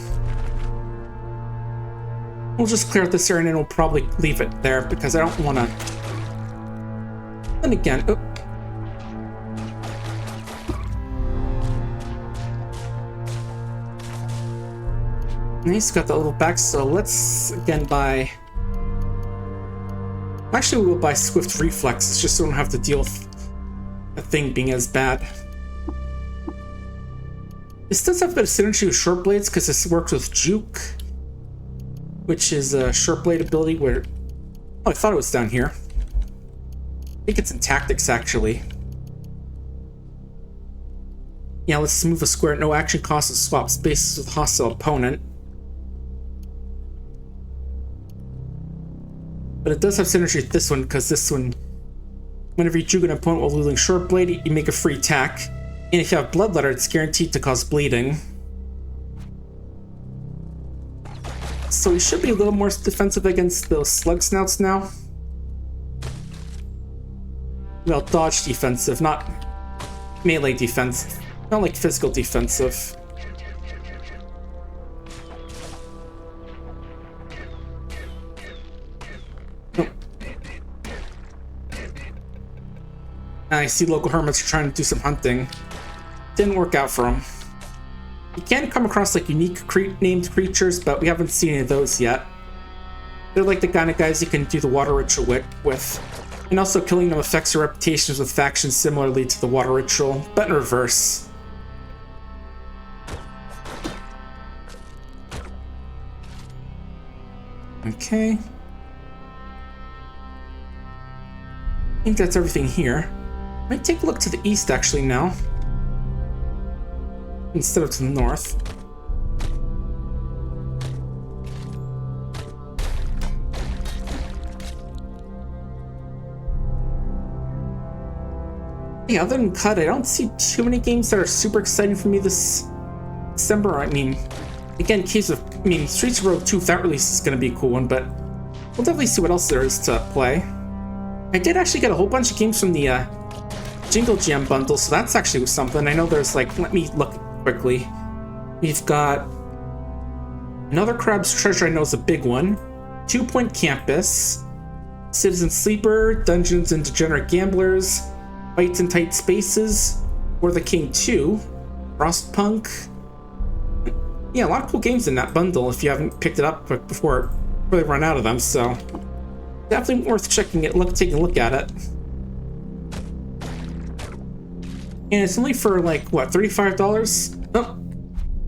We'll just clear out this area and then we'll probably leave it there because I don't want to... And again... Oh. Nice, got that little back, so let's again buy... Actually, we'll buy Swift Reflexes just so we don't have to deal with a thing being as bad. This does have a bit of synergy with Short Blades because this works with Juke, which is a Short Blade ability where... Oh, I thought it was down here. I think it's in Tactics, actually. Yeah, let's move a square. No action cost and swap spaces with hostile opponent. But it does have synergy with this one, because this one, whenever you juke an opponent while wielding Short Blade, you make a free attack. And if you have Bloodletter, it's guaranteed to cause bleeding. So we should be a little more defensive against those slug snouts now. Well, dodge defensive, not melee defensive. Not like physical defensive. I see local hermits are trying to do some hunting. Didn't work out for them. You can come across like unique named creatures, but we haven't seen any of those yet. They're like the kind of guys you can do the water ritual with. And also killing them affects your reputations with factions similarly to the water ritual, but in reverse. Okay. I think that's everything here. Might take a look to the east actually now, instead of to the north. Yeah, other than Qud, I don't see too many games that are super exciting for me this December. I mean, again, Streets of Road 2, if that release is going to be a cool one, but we'll definitely see what else there is to play. I did actually get a whole bunch of games from the Jingle Jam bundle, so that's actually something. I know there's like, let me look quickly. We've got Another Crab's Treasure, I know is a big one. 2 Point Campus, Citizen Sleeper, Dungeons and Degenerate Gamblers, Fights in Tight Spaces, War the King 2, Frostpunk. Yeah, a lot of cool games in that bundle if you haven't picked it up before they run out of them, so definitely worth taking a look at it. And it's only for like, what, $35? Oh,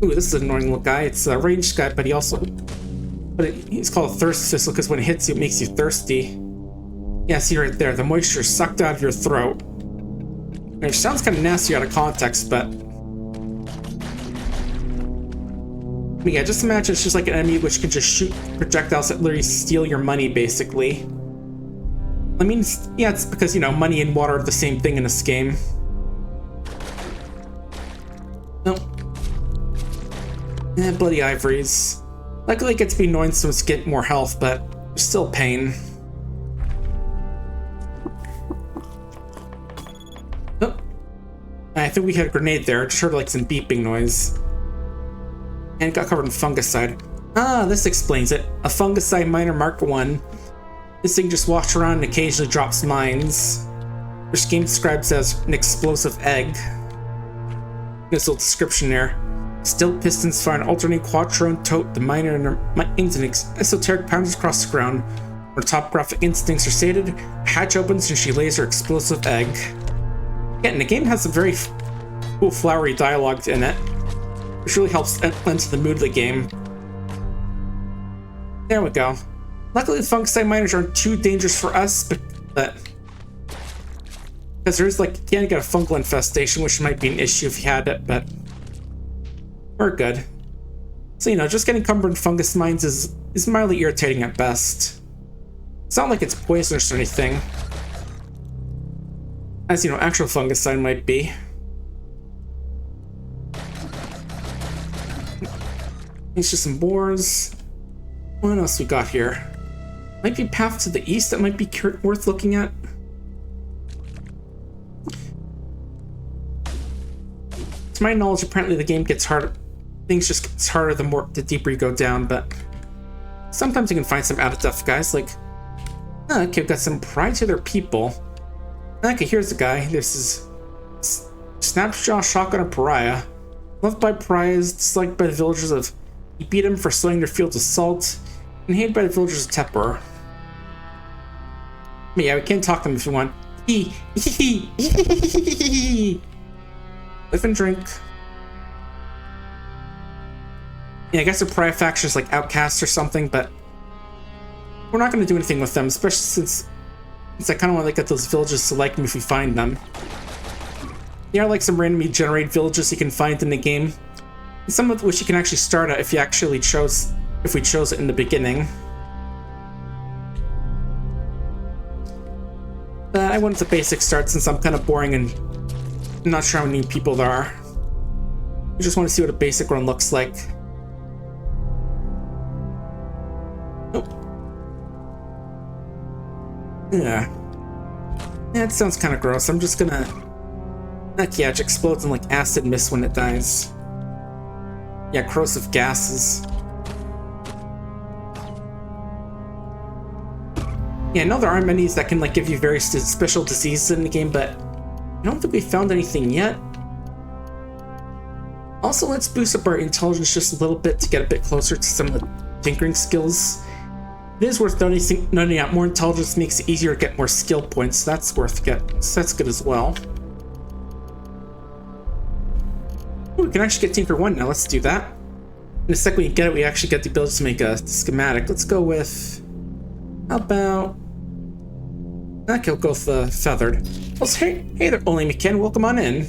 ooh, this is an annoying little guy. It's a ranged guy, but he's called Thirst Thistle because when it hits you, it makes you thirsty. Yeah, see right there, the moisture is sucked out of your throat. Which sounds kind of nasty out of context, but yeah, just imagine it's just like an enemy which can just shoot projectiles that literally steal your money, basically. I mean, yeah, it's because, you know, money and water are the same thing in this game. Nope. Eh, bloody ivories. Luckily it gets to be annoying so to get more health, but still pain. Oh. I think we had a grenade there. Just heard like some beeping noise. And it got covered in fungicide. Ah, this explains it. A fungicide miner Mark 1. This thing just walks around and occasionally drops mines, which game describes as an explosive egg. This little description there. Still pistons fire an alternating quattrone tote the miner and her instincts esoteric pounds across the ground. Where topographic instincts are sated, a hatch opens and she lays her explosive egg. Yeah, and the game has some very cool flowery dialogue in it, which really helps lend to the mood of the game. There we go. Luckily, the fungicide miners aren't too dangerous for us, but because there's like, you can get a fungal infestation, which might be an issue if you had it, but we're good. So, you know, just getting covered in fungus mines is mildly irritating at best. It's not like it's poisonous or anything. As, you know, actual fungicide might be. It's just some boars. What else we got here? Might be a path to the east that might be worth looking at. To my knowledge, apparently the game gets harder. Things just gets harder the deeper you go down, but sometimes you can find some out of depth guys like, okay, we've got some pride to their people. Okay, here's the guy. This is Snapshot Shotgun of Pariah. Loved by pariahs, disliked by the villagers of. He beat him for sowing their fields of salt, and hated by the villagers of Tepper. But yeah, we can talk to them if you want. Live and drink. Yeah, I guess the pariah faction is like outcasts or something, but we're not going to do anything with them, especially since I kind of want to get those villages to like them if we find them. There are like some randomly generated villages you can find in the game, some of which you can actually start at if we chose it in the beginning. But I wanted the basic start since I'm kind of boring and I'm not sure how many people there are. I just want to see what a basic run looks like. Oh. Yeah. Yeah, it sounds kind of gross. I'm just gonna... That Kyaj explodes in like acid mist when it dies. Yeah, corrosive gases. Yeah, I know there are menus that can like give you various special diseases in the game, but I don't think we found anything yet. Also, let's boost up our intelligence just a little bit to get a bit closer to some of the tinkering skills. It is worth noting out more intelligence makes it easier to get more skill points, so that's that's good as well. Ooh, we can actually get Tinker 1 now, let's do that. In a sec when you get it, we actually get the ability to make a schematic. Let's go with... How about... Okay, we'll go with the feathered. Well, hey there, Only McKen, welcome on in.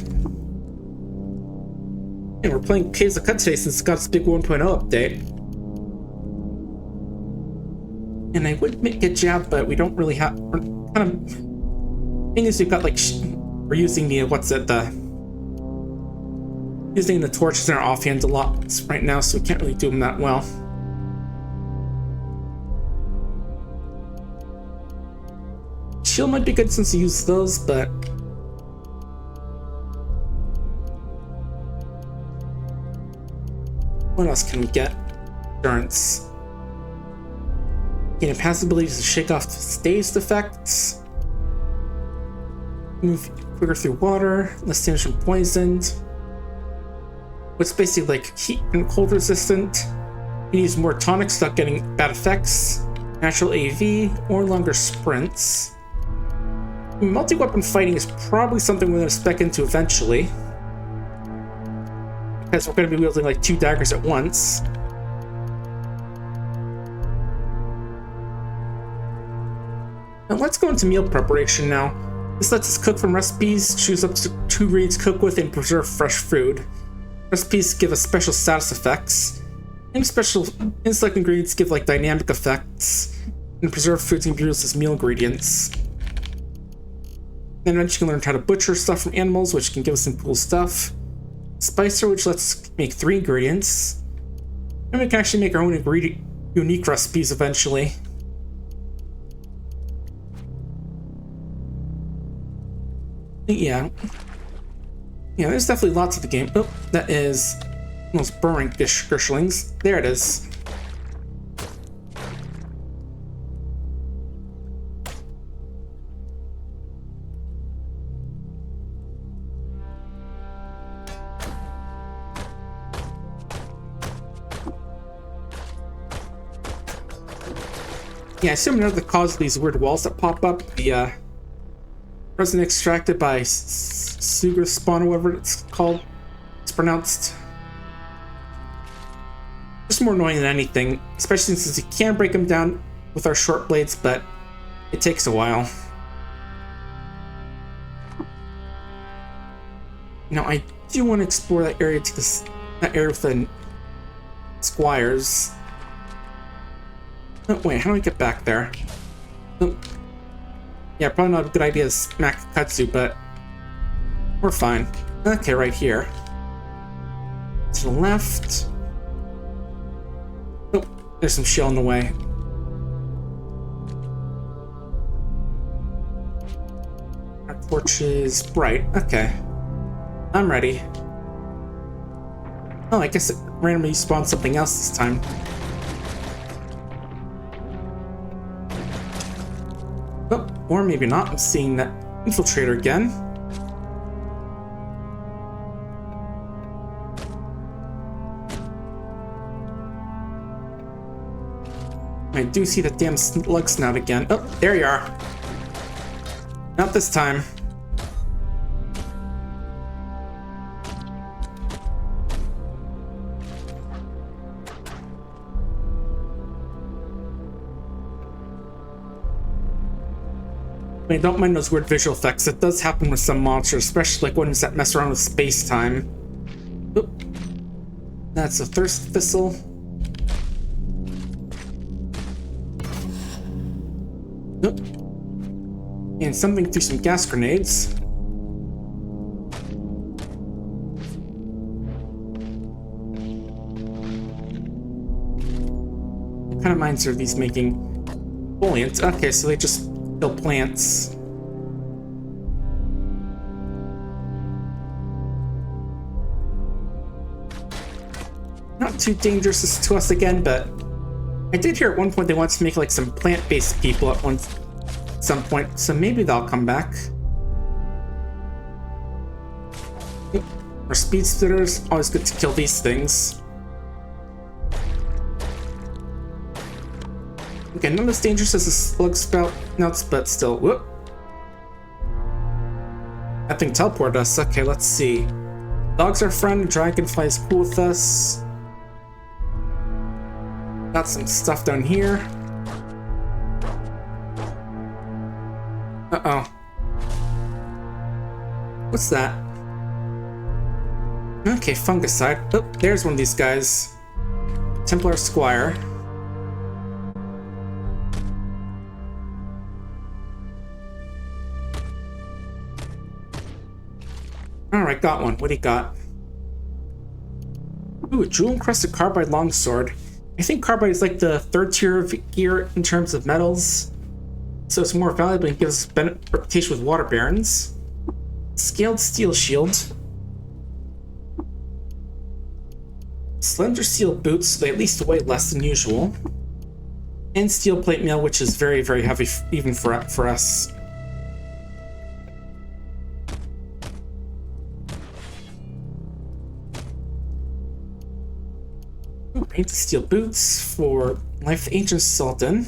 And we're playing Caves of Qud today since it's got its big 1.0 update. And I would get jabbed, but we don't really have... We're kind of... Thing is, we've got like... We're using the... Using the torches in our offhand a lot right now, so we can't really do them that well. Shield might be good since you use those, but... What else can we get? Endurance. Gain a passive ability to shake off dazed effects. Move quicker through water, less damage from poisoned. Which is basically like heat and cold resistant. You can use more tonics without getting bad effects. Natural AV, or longer sprints. Multi-weapon fighting is probably something we're going to spec into eventually. Because we're going to be wielding like 2 daggers at once. Now let's go into meal preparation now. This lets us cook from recipes, choose up to 2 ingredients to cook with, and preserve fresh food. Recipes give us special status effects, and select ingredients give like dynamic effects, and preserved foods can be used as meal ingredients. Then eventually you can learn how to butcher stuff from animals, which can give us some cool stuff. Spicer, which lets us make 3 ingredients. And we can actually make our own unique recipes eventually. Yeah, there's definitely lots of the game. Oh, that is those burrowing Gershlings. There it is. Yeah, I assume another cause of these weird walls that pop up, the resin extracted by Sugar Spawn, or whatever it's called. It's pronounced. Just more annoying than anything, especially since you can break them down with our short blades, but it takes a while. Now I do want to explore that area with the squires. Oh, wait, how do I get back there? Oh. Yeah, probably not a good idea to smack Kudzu, but we're fine. Okay, right here. To the left. Oh, there's some shell in the way. Our torch is bright. Okay. I'm ready. Oh, I guess it randomly spawned something else this time. Oh, or maybe not. I'm seeing that infiltrator again. I do see the damn slug snout again. Oh, there you are. Not this time. I mean, don't mind those weird visual effects. It does happen with some monsters, especially like ones that mess around with space-time. Oop. That's a thirst thistle. Oop. And something through some gas grenades. What kind of mines are these making? Buoyant. Okay, so they just kill plants. Not too dangerous to us again, but I did hear at one point they wanted to make like some plant-based people at some point, so maybe they'll come back. Our speed spitters, always good to kill these things. Okay, not as dangerous as the slug spout nuts, but still, whoop. That thing teleported us. Okay, let's see. Dog's our friend, dragonfly is cool with us. Got some stuff down here. Uh-oh. What's that? Okay, fungicide. Oh, there's one of these guys. Templar Squire. Alright, got one. What do you got? Ooh, a jewel-encrusted carbide longsword. I think carbide is like the third tier of gear in terms of metals, so it's more valuable and gives us reputation with water barons. Scaled steel shield. Slender steel boots, so they at least weigh less than usual. And steel plate mail, which is very, very heavy even for us. Paint the steel boots for Life the Ancient Sultan.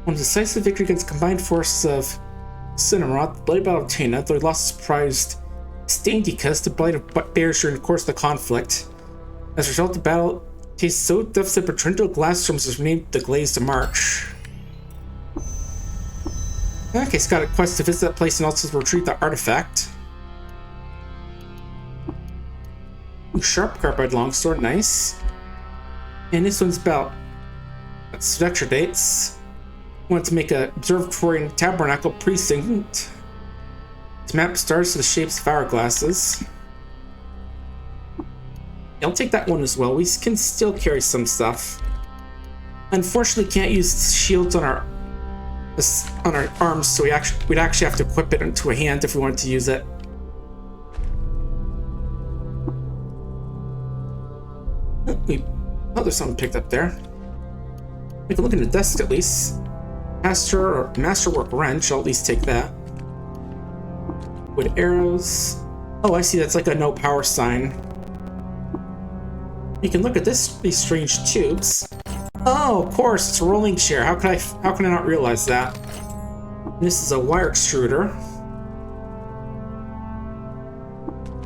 Won a decisive victory against the combined forces of Cinnamoroth, the Bloody Battle of Tana, though he lost his prized Staindicus, the Blight of Bears during the course of the conflict. As a result, the battle tastes so deficit, but Trento Glasstorms was renamed the Glazed March. Okay, he's got a quest to visit that place and also retrieve the artifact. Ooh, sharp carbide longsword, nice. And this one's about structure dates. Want to make an observatory and tabernacle precinct. To map stars to the shapes of hourglasses. Yeah, I'll take that one as well. We can still carry some stuff. Unfortunately, can't use shields on our arms, so we'd actually have to equip it into a hand if we wanted to use it. Oh, there's something picked up there. We can look in the desk at least. Masterwork wrench, I'll at least take that. Wood arrows. Oh, I see, that's like a no power sign. You can look at these strange tubes. Oh, of course, it's a rolling chair. How can I not realize that? And this is a wire extruder.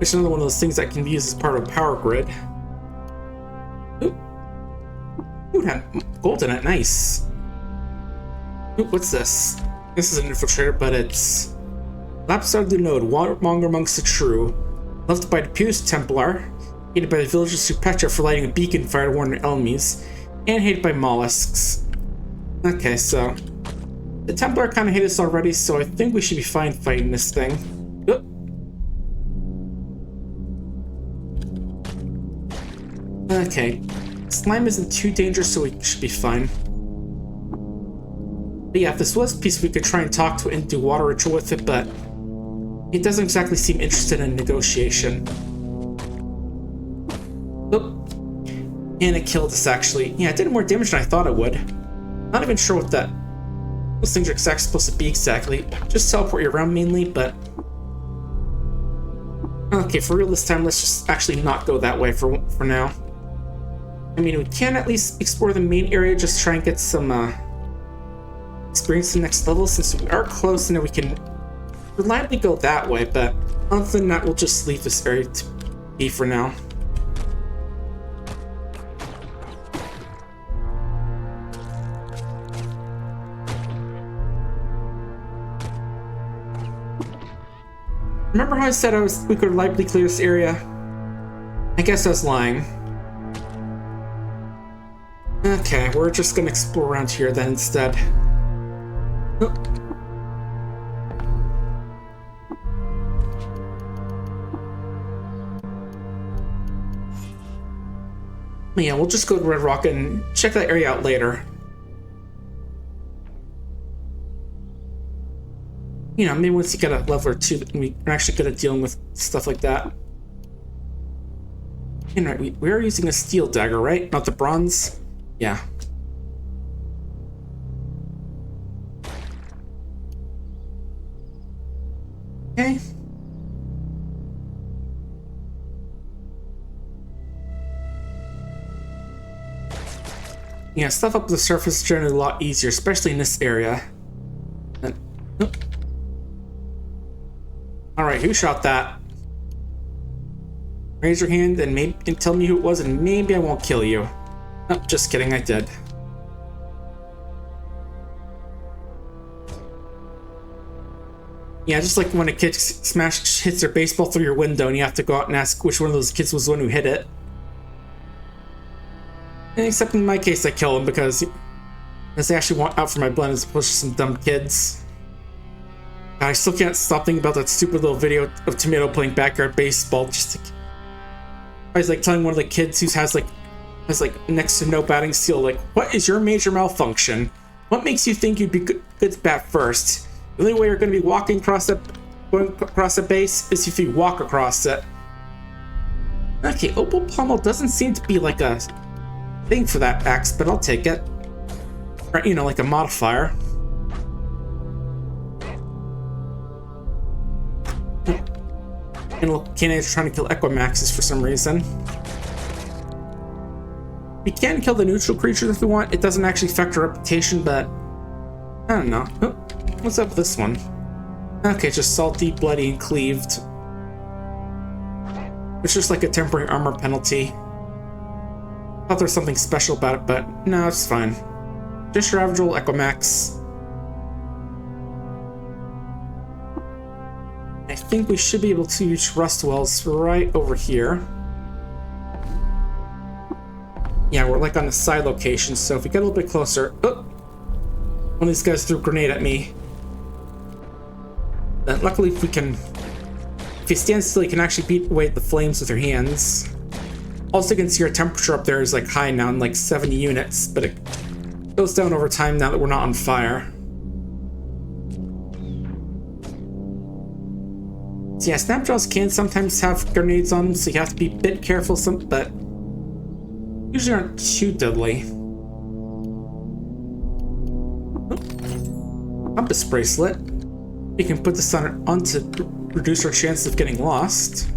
It's another one of those things that can be used as part of a power grid. Ooh, gold in it, nice. Ooh, what's this? This is an infiltrator, but it's Lapsar du Node, Warmonger amongst the true. Left by the Pious Templar. hated by the villagers of Petra for lighting a beacon fire to warn their enemies, and hated by mollusks. Okay, so the Templar kind of hit us already, so I think we should be fine fighting this thing. Oop. Okay, slime isn't too dangerous, so we should be fine. But yeah, if this was a piece, we could try and talk to it and do water ritual with it, but it doesn't exactly seem interested in negotiation. Oop. And it killed us, actually. Yeah, it did more damage than I thought it would. Not even sure what those things are exactly supposed to be exactly. Just teleport you around mainly, but... Okay, for real this time, let's just actually not go that way for now. I mean, we can at least explore the main area, just try and get some experience to the next level, since we are close and we can reliably go that way, but other than that, we'll just leave this area to be for now. Remember how I said we could reliably clear this area? I guess I was lying. Okay, we're just gonna explore around here then instead. Oh. Yeah, we'll just go to Red Rock and check that area out later. You know, maybe once you get a level or two, we are actually good at dealing with stuff like that. And right, we are using a steel dagger, right? Not the bronze? Yeah. Okay. Yeah, stuff up the surface is generally a lot easier, especially in this area. And, oh. Alright, who shot that? Raise your hand and tell me who it was, and maybe I won't kill you. Oh, just kidding, I did. Yeah, just like when a kid hits their baseball through your window and you have to go out and ask which one of those kids was the one who hit it. And except in my case, I kill him because they actually want out for my blood as opposed to some dumb kids. God, I still can't stop thinking about that stupid little video of Tomato playing backyard baseball. I was like telling one of the kids who has next to no batting skill, like, what is your major malfunction? What makes you think you'd be good to bat first? The only way you're going to be going across the base is if you walk across it. Okay, opal pommel doesn't seem to be like a thing for that axe, but I'll take it. Or, you know, like a modifier. And look, Canaan's trying to kill Equimaxes for some reason. We can kill the neutral creatures if we want. It doesn't actually affect our reputation, but I don't know. Oh, what's up with this one? Okay, just salty, bloody, and cleaved. It's just like a temporary armor penalty. Thought there was something special about it, but no, it's fine. Just your average old Equimax. I think we should be able to use rust wells right over here. Yeah, we're like on the side location, so if we get a little bit closer... Oh! One of these guys threw a grenade at me. Then luckily if you stand still, you can actually beat away the flames with your hands. Also, you can see our temperature up there is like high now, in like 70 units, but it goes down over time now that we're not on fire. So yeah, snapjaws can sometimes have grenades on them, so you have to be a bit careful, but usually aren't too deadly. Oh. Compass bracelet. We can put this on to reduce our chances of getting lost.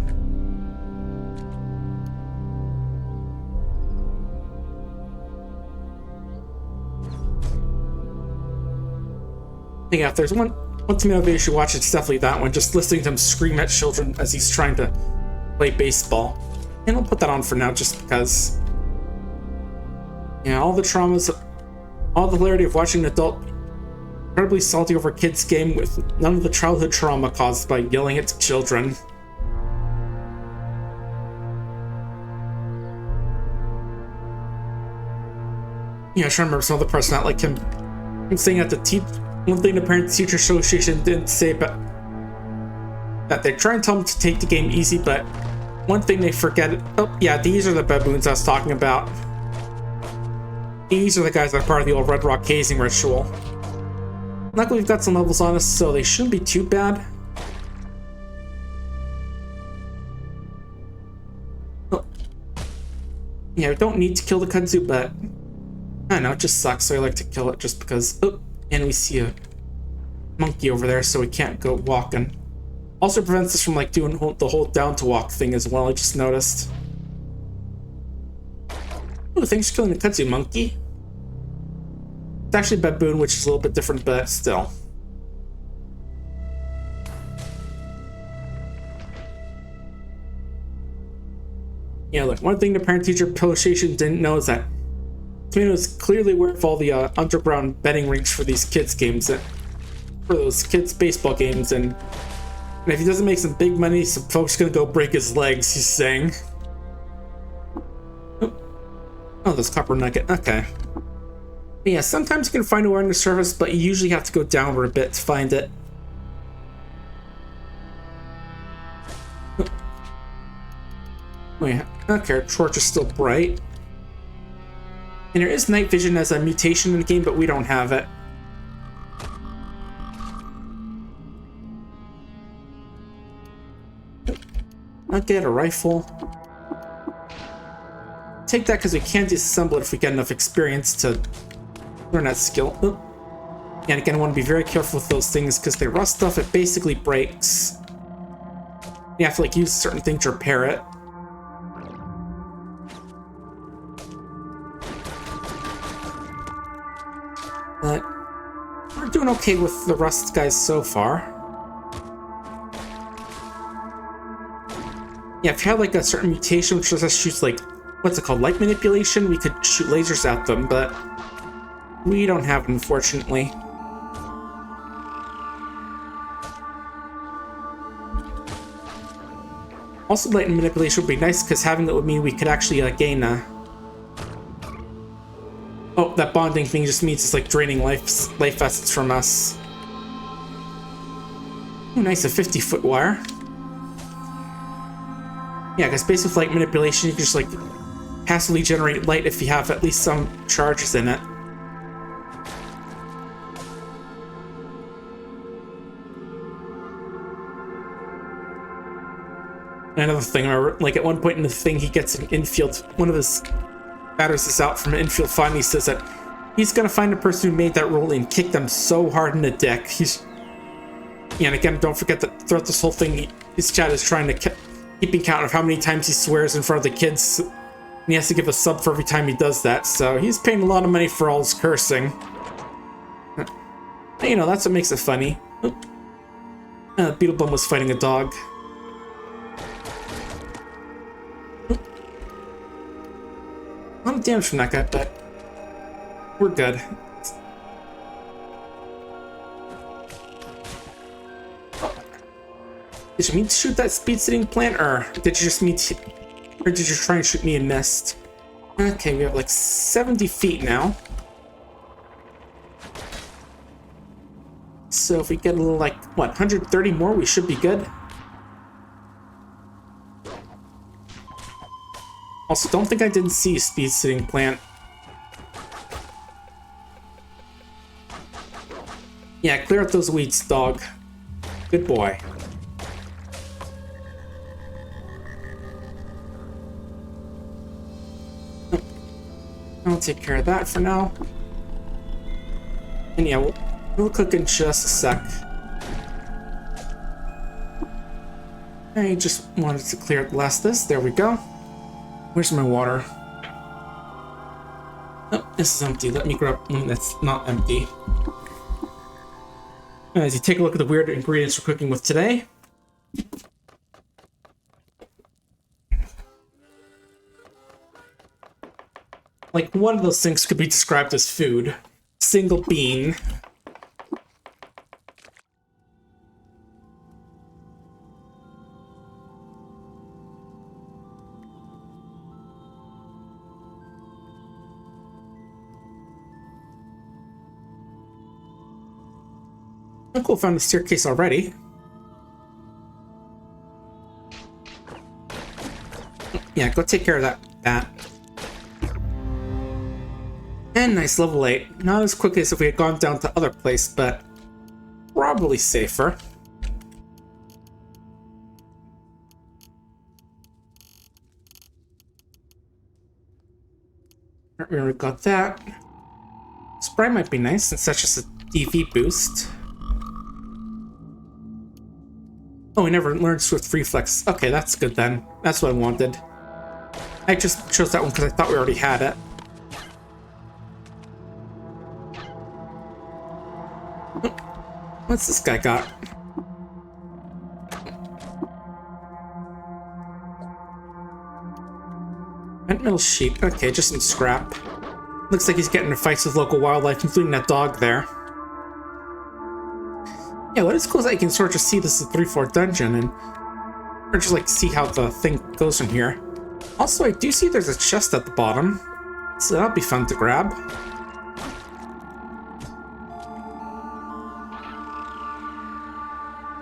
Yeah, if there's one tomato video you should watch, it's definitely that one. Just listening to him scream at children as he's trying to play baseball. And I'll put that on for now just because. Yeah, all the traumas, all the hilarity of watching an adult incredibly salty over a kid's game with none of the childhood trauma caused by yelling at children. Yeah, I trying to remember some of the person not like him. I'm saying that one thing the Parent Teacher Association didn't say, but that they try and tell him to take the game easy, but one thing they forget. Oh, yeah, these are the baboons I was talking about. These are the guys that are part of the old Red Rock hazing ritual. Luckily, we've got some levels on us, so they shouldn't be too bad. Oh. Yeah, we don't need to kill the kudzu, but I don't know, it just sucks, so I like to kill it just because. Oh, and we see a monkey over there, so we can't go walking. Also prevents us from like doing the hold down to walk thing as well, I just noticed. Oh, thanks for killing the kudzu monkey. It's actually a baboon, which is a little bit different, but still. Yeah, look, one thing the Parent-Teacher Association didn't know is that Tomato is clearly aware of all the underground betting rinks for these kids' games, for those kids' baseball games, and if he doesn't make some big money, some folks are gonna go break his legs, he's saying. Oh, there's copper nugget, okay. But yeah, sometimes you can find a way on the surface, but you usually have to go downward a bit to find it. Oh yeah, okay, our torch is still bright. And there is night vision as a mutation in the game, but we don't have it. I'll get a rifle. Take that because we can disassemble it if we get enough experience to learn that skill. Oh. And again, I want to be very careful with those things because they rust stuff, it basically breaks. You have to like use certain things to repair it. But we're doing okay with the rust guys so far. Yeah, if you had like a certain mutation which just shoots like, what's it called, light manipulation, we could shoot lasers at them, but we don't have it, unfortunately. Also, light manipulation would be nice because having it would mean we could actually gain oh, that bonding thing just means it's like draining life essence from us. Oh, nice, a 50-foot wire. Yeah, because based with light manipulation, you can just like passively generate light if you have at least some charges in it. Another thing, like at one point in the thing, he gets an infield. One of his batters is out from an infield find. He says that he's gonna find the person who made that roll and kick them so hard in the dick. Yeah, and again, don't forget that throughout this whole thing, his chat is trying to keeping count of how many times he swears in front of the kids. And he has to give a sub for every time he does that. So he's paying a lot of money for all his cursing. You know, that's what makes it funny. Beetlebum was fighting a dog. A lot of damage from that guy, but we're good. Did you mean to shoot that speed-sitting plant, or did you just mean to, or did you try and shoot me and missed? Okay, we have like 70 feet now. So if we get a little like, what, 130 more, we should be good. Also, don't think I didn't see a speed-sitting plant. Yeah, clear out those weeds, dog. Good boy. I'll take care of that for now. And yeah, we'll cook in just a sec. I just wanted to clear the last of this. There we go. Where's my water? Oh, this is empty. Let me grab one that's not empty. As you take a look at the weird ingredients we're cooking with today. Like, one of those things could be described as food. Single bean. Oh, cool, found the staircase already. Yeah, go take care of that. And nice, level 8. Not as quickly as if we had gone down to other place, but probably safer. We already got that. Spry might be nice since that's just a DV boost. Oh, we never learned Swift Reflex. Okay, that's good then. That's what I wanted. I just chose that one because I thought we already had it. Oh, what's this guy got? Metal sheep. Okay, just some scrap. Looks like he's getting into fights with local wildlife, including that dog there. Yeah, what is cool is that you can sort of just see this is a 3-4 dungeon and or just like see how the thing goes from here. Also, I do see there's a chest at the bottom, so that'll be fun to grab.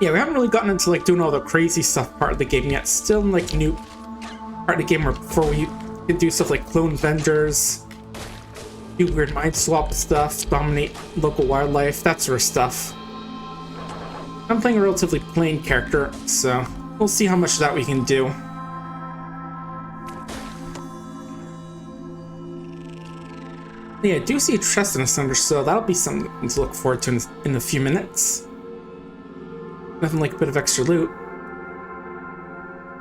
Yeah, we haven't really gotten into like doing all the crazy stuff part of the game yet. Still in like new part of the game where before we can do stuff like clone vendors, do weird mind swap stuff, dominate local wildlife, that sort of stuff. I'm playing a relatively plain character, so we'll see how much of that we can do. Yeah, I do see a chest in a center, so that'll be something to look forward to in a few minutes. Nothing like a bit of extra loot.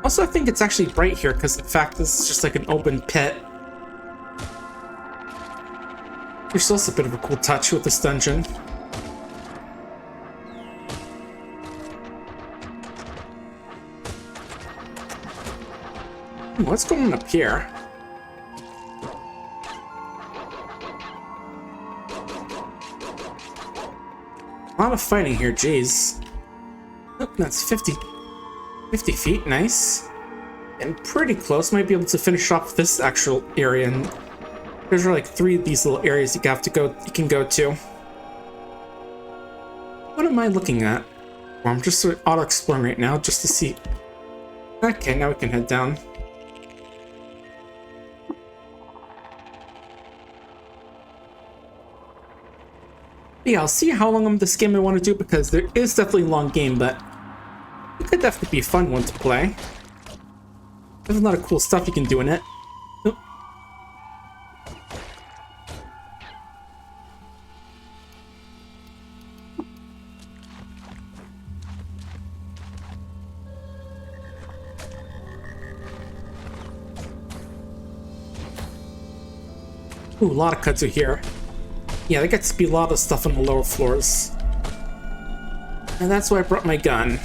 Also, I think it's actually bright here, because in fact, this is just like an open pit. There's also a bit of a cool touch with this dungeon. What's going on up here? A lot of fighting here, jeez. Oh, that's 50 feet, nice. And pretty close, might be able to finish off this actual area. And there's like 3 of these little areas you can go to. What am I looking at? Well, I'm just sort of auto-exploring right now, just to see. Okay, now we can head down. Yeah, I'll see how long this game I want to do, because there is definitely a long game, but it could definitely be a fun one to play. There's a lot of cool stuff you can do in it. Oh. Ooh, a lot of kudzu here. Yeah, there gets to be a lot of stuff on the lower floors. And that's why I brought my gun.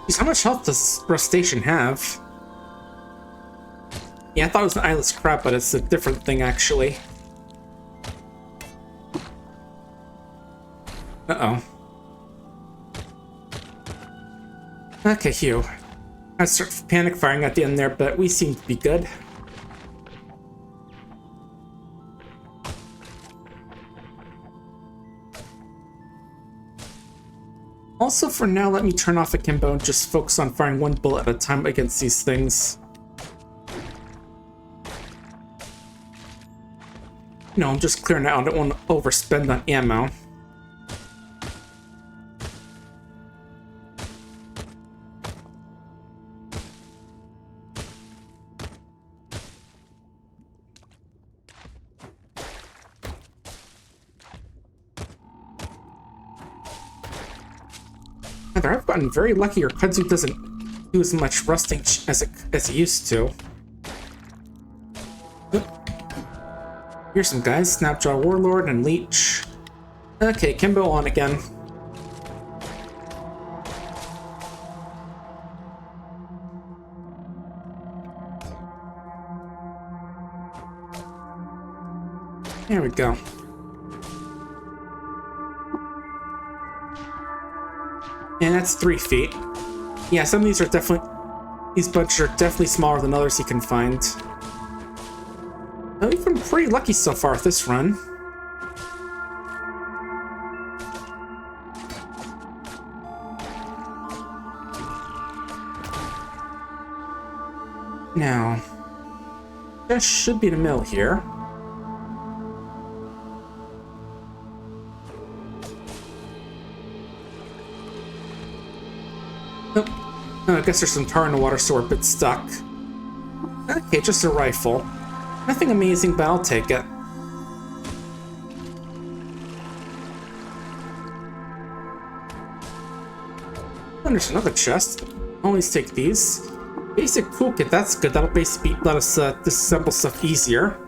Jeez, how much health does Rustation have? Yeah, I thought it was an eyeless crab, but it's a different thing, actually. Uh-oh. Okay, Hugh. I start panic firing at the end there, but we seem to be good. Also, for now, let me turn off akimbo and just focus on firing 1 bullet at a time against these things. No, I'm just clearing out. I don't want to overspend on ammo. I've gotten very lucky, or kudzu doesn't do as much rusting as it used to. Here's some guys, Snapjaw Warlord and Leech. Okay, Kimbo on again. There we go. And that's 3 feet. Yeah, some of these are definitely... These bunches are definitely smaller than others you can find. We've been pretty lucky so far with this run. Now, there should be the mill here. Nope. Oh, I guess there's some tar in the water, so we're a bit stuck. Okay, just a rifle. Nothing amazing, but I'll take it. And there's another chest. Always take these. Basic toolkit, that's good. That'll basically let us disassemble stuff easier.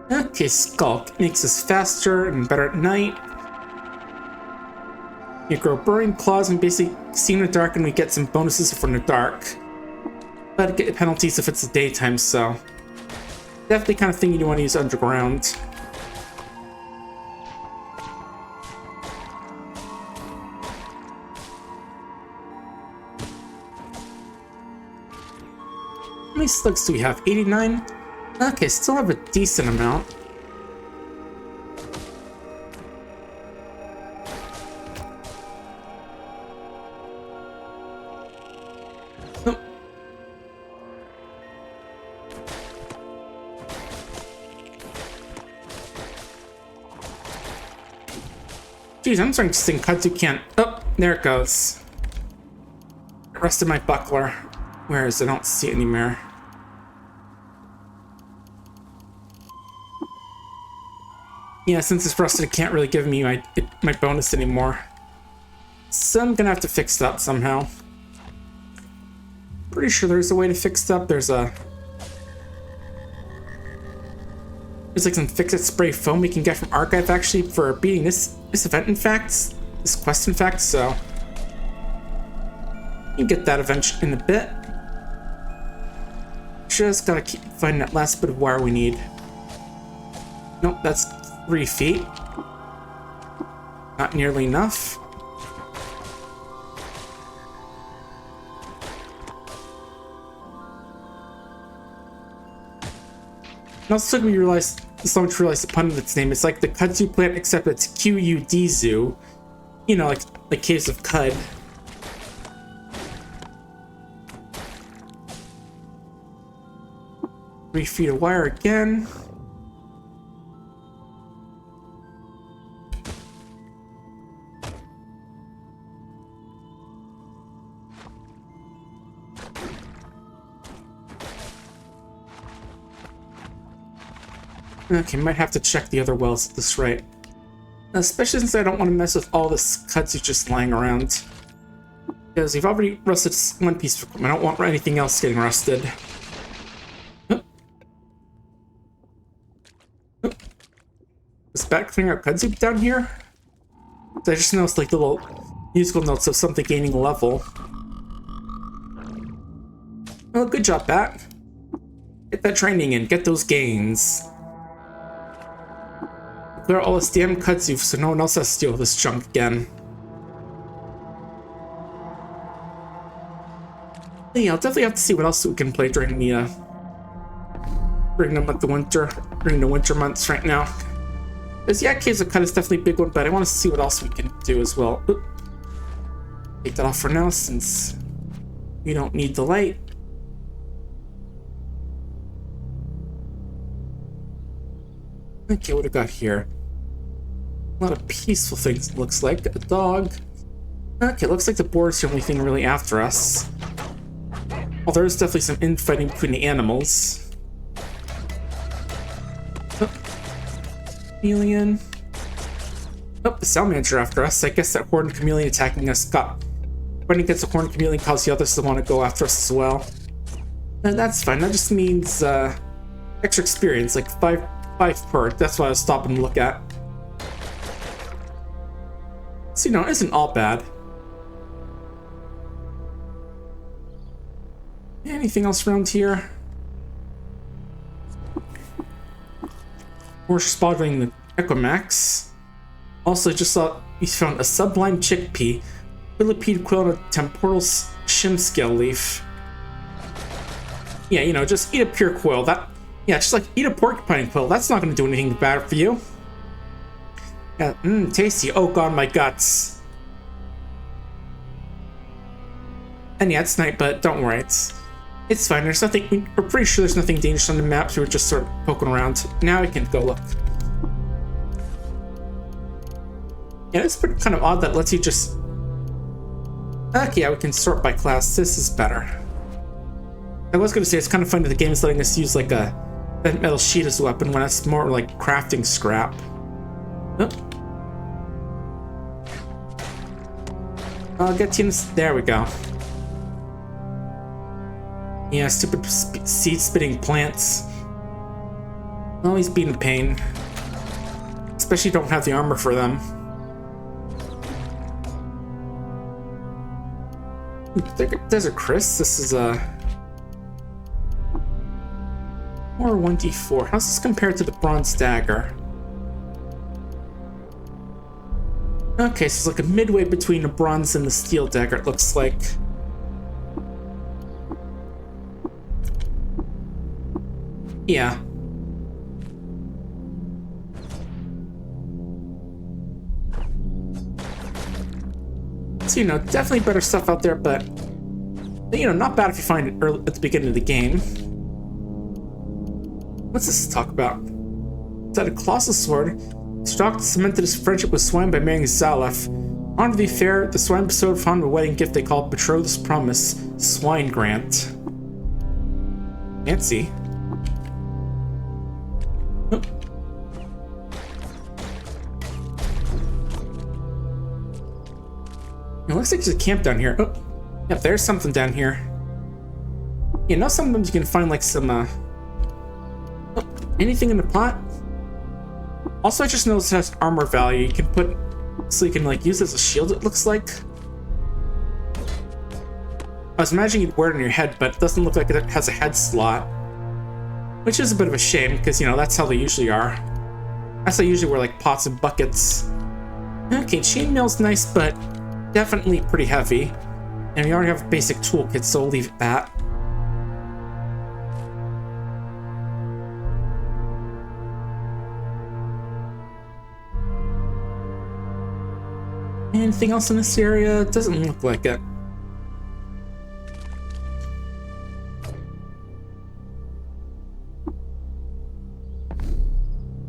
Okay, Skulk makes us faster and better at night. You grow burning claws and basically see in the dark, and we get some bonuses if we're in the dark. But get penalties if it's the daytime, so definitely kind of thing you want to use underground. How many slugs do we have? 89? Okay, still have a decent amount. Nope. Jeez, I'm starting to think Kudzu can't... Oh, there it goes. The rest of my buckler. Where is it? I don't see it anymore. Yeah, since it's rusted, it can't really give me my bonus anymore. So I'm gonna have to fix that somehow. Pretty sure there's a way to fix that. There's like some fix-it spray foam we can get from Archive actually for beating this event in fact, this quest in fact, so you can get that eventually in a bit. Just gotta keep finding that last bit of wire we need. Nope, that's 3 feet. Not nearly enough. And also took me to realize, so much to realize the pun of its name. It's like the kudzu plant, except it's Qud. You know, like caves of Qud. Three feet of wire again. Okay, might have to check the other wells at this rate. Especially since I don't want to mess with all this kudzu just lying around. Because we've already rusted one piece of equipment. I don't want anything else getting rusted. Is Bat clearing out kudzu down here? I just noticed like the little musical notes of something gaining a level. Well, good job, Bat. Get that training in, get those gains. Clear all this damn kudzu so no one else has to steal this junk again. Yeah, I'll definitely have to see what else we can play during the winter months right now. Because yeah, Caves of Qud is definitely a big one, but I want to see what else we can do as well. Oop. Take that off for now since we don't need the light. Okay, what do we got here? A lot of peaceful things, it looks like. A dog. Okay, looks like the boar's the only thing really after us. Well, there's definitely some infighting between the animals. Oh. Chameleon. Oh, the salamander after us. I guess that horned chameleon attacking us got... Fighting against the horned chameleon caused the others to want to go after us as well. And that's fine. That just means extra experience, like 5 per. That's what I was stopping to look at. So, you know, it isn't all bad. Anything else around here? We're spotting the Equimax. Also, just saw we found a sublime chickpea, millipede quill, and a temporal shim scale leaf. Yeah, you know, just eat a pure quill. Yeah, just like eat a porcupine quill. That's not going to do anything bad for you. Yeah, tasty. Oh god, my guts. And yeah, it's night, but don't worry, it's fine. There's nothing. We're pretty sure there's nothing dangerous on the map, so we're just sort of poking around. Now we can go look. Yeah, it's pretty kind of odd that lets you just. Okay, yeah, we can sort by class. This is better. I was gonna say it's kind of funny that the game is letting us use like a bent metal sheet as a weapon when it's more like crafting scrap. Oh. I'll get you. There we go. Yeah, stupid seed-spitting plants. Always being a pain. Especially don't have the armor for them. There's a Chris. This is a... Or 1d4. How's this compared to the bronze dagger? Okay, so it's like a midway between the bronze and the steel dagger, it looks like. Yeah. So, you know, definitely better stuff out there, but, you know, not bad if you find it early at the beginning of the game. What's this talk about? Is that a colossal sword? Stalk cemented his friendship with Swine by marrying Zalef. On to be fair, the Swine bestowed upon him a wedding gift they called Betrothed's Promise, Swine Grant. Fancy. Oh. It looks like there's a camp down here. Oh, yep, there's something down here. You know, sometimes you can find like some, oh, anything in the pot? Also, I just noticed it has armor value. You can put, so you can like use it as a shield, it looks like. I was imagining you'd wear it on your head, but it doesn't look like it has a head slot. Which is a bit of a shame, because, you know, that's how they usually are. That's how they usually wear, like, pots and buckets. Okay, chainmail's nice, but definitely pretty heavy. And we already have a basic toolkit, so we'll leave it at that. Anything else in this area? Doesn't look like it.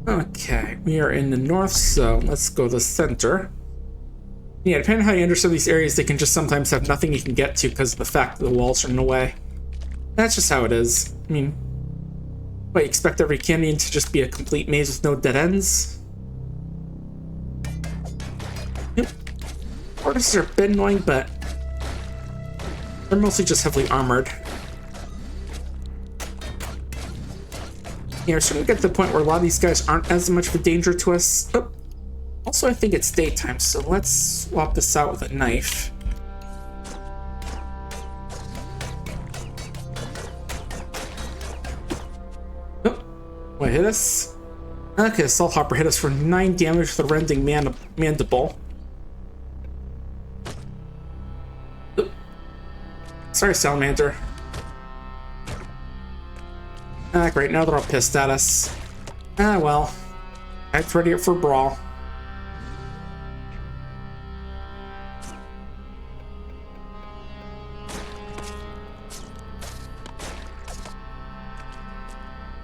Okay, we are in the north, so let's go to the center. Yeah, depending on how you enter some of these areas, they can just sometimes have nothing you can get to because of the fact that the walls are in the way. That's just how it is. I mean, what, you expect every canyon to just be a complete maze with no dead ends? Yep. Tortoises are a bit annoying, but they're mostly just heavily armored. Yeah, we're starting to get to the point where a lot of these guys aren't as much of a danger to us. Oh. Also, I think it's daytime, so let's swap this out with a knife. Oh, what hit us? Okay, Assault Hopper hit us for 9 damage with a rending mandible. Oh. Sorry, Salamander. Ah, great, now they're all pissed at us. Ah, well. Let's ready it for a brawl.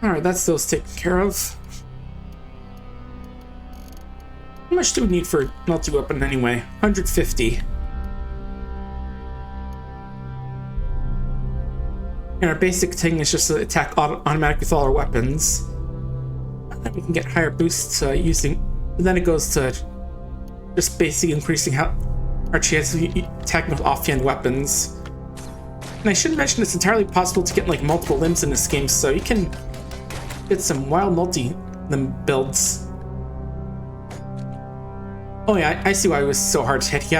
Alright, that's those taken care of. How much do we need for a multi-weapon anyway? 150. And our basic thing is just to attack automatically with all our weapons. And then we can get higher boosts using... And then it goes to just basically increasing our chances of attacking with offhand weapons. And I should mention it's entirely possible to get like multiple limbs in this game, so you can get some wild multi-limb builds. Oh yeah, I see why it was so hard to hit. He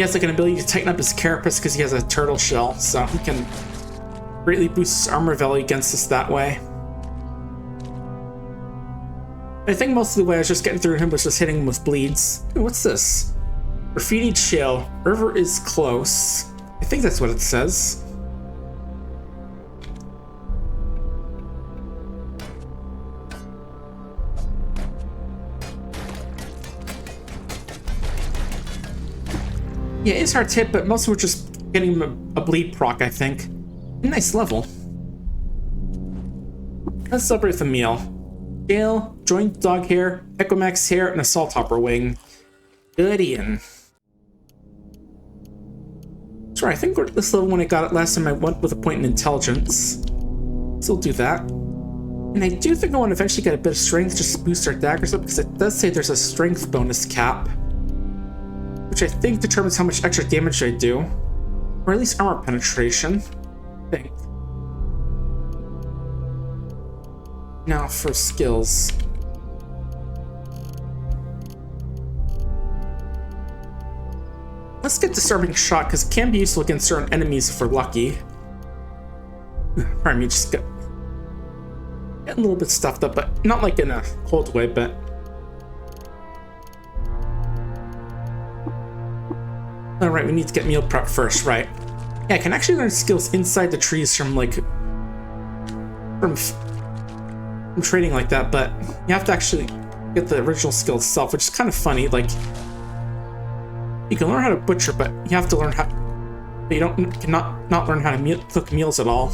has like an ability to tighten up his carapace because he has a turtle shell, so he can greatly boost his armor value against us that way. I think most of the way I was just getting through him was just hitting him with bleeds. Ooh, what's this? Graffitied shale. River is close. I think that's what it says. Yeah, it's hard to hit, but most of we're just getting him a bleed proc, I think. Nice level. Let's celebrate the meal. Gale, joint dog hair, Equimax hair, and a salt hopper wing. Goodian. Sorry, I think we're at this level when I got it last time I went with a point in intelligence. So we'll do that. And I do think I want to eventually get a bit of strength just to boost our daggers up, because it does say there's a strength bonus cap, which I think determines how much extra damage I do. Or at least armor penetration, I think. Now for skills. Let's get Disturbing Shot, because it can be useful against certain enemies if we're lucky. Pardon me, just get a little bit stuffed up, but not like in a cold way, but... Alright, we need to get meal prep first, right. Yeah, I can actually learn skills inside the trees from, like... From trading like that, but you have to actually get the original skill itself, which is kind of funny, like... You can learn how to butcher, but you have to learn how... But you cannot learn how to cook meals at all.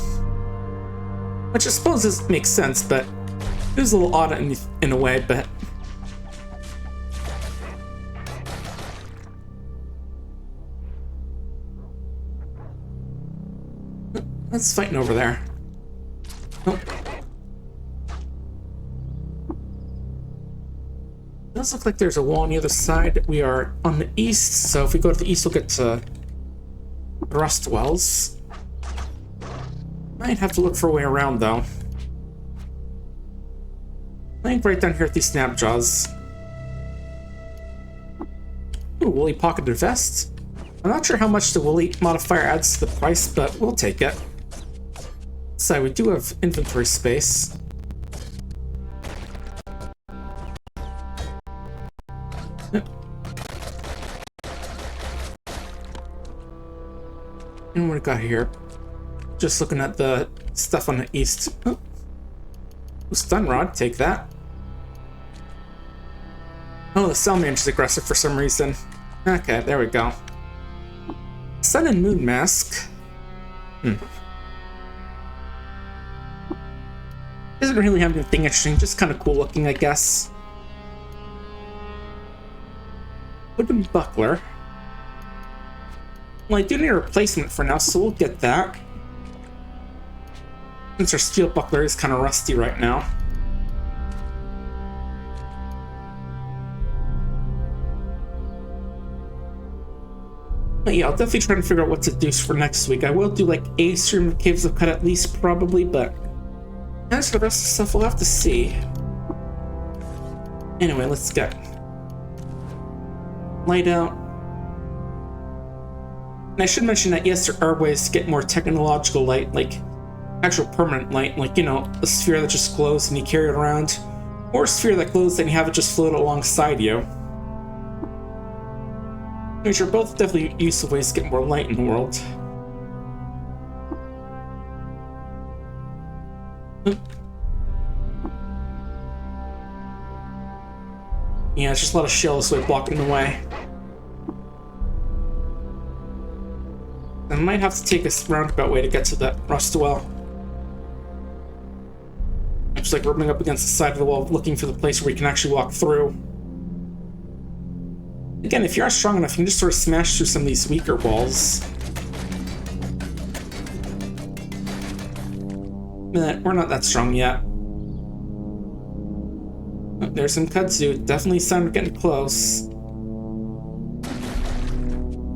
Which I suppose this makes sense, but... It is a little odd in a way, but... Let's fighting over there. Oh. It does look like there's a wall on the other side. We are on the east, so if we go to the east, we'll get to Rust Wells. Might have to look for a way around, though. I think right down here at these Snapjaws. Ooh, woolly pocketed vest. I'm not sure how much the woolly modifier adds to the price, but we'll take it. So we do have inventory space. And what we got here? Just looking at the stuff on the east. Oh. Stun rod, take that. Oh, the Salmage is aggressive for some reason. Okay, there we go. Sun and Moon Mask. Doesn't really have anything interesting, just kind of cool looking, I guess. Wooden Buckler. Well, I do need a replacement for now, so we'll get that. Since our steel buckler is kind of rusty right now. But yeah, I'll definitely try to figure out what to do for next week. I will do like a stream of Caves of Qud at least, probably, but as for the rest of the stuff, we'll have to see. Anyway, let's get light out. And I should mention that yes, there are ways to get more technological light, like actual permanent light, like, you know, a sphere that just glows and you carry it around, or a sphere that glows and you have it just float alongside you. Which are both definitely useful ways to get more light in the world. Yeah, it's just a lot of shells so blocking the way. I might have to take a roundabout way to get to that Rust Well. I'm just like rubbing up against the side of the wall, looking for the place where we can actually walk through. Again, if you are strong enough, you can just sort of smash through some of these weaker walls. But we're not that strong yet. Oh, there's some kudzu. Definitely sounded getting close.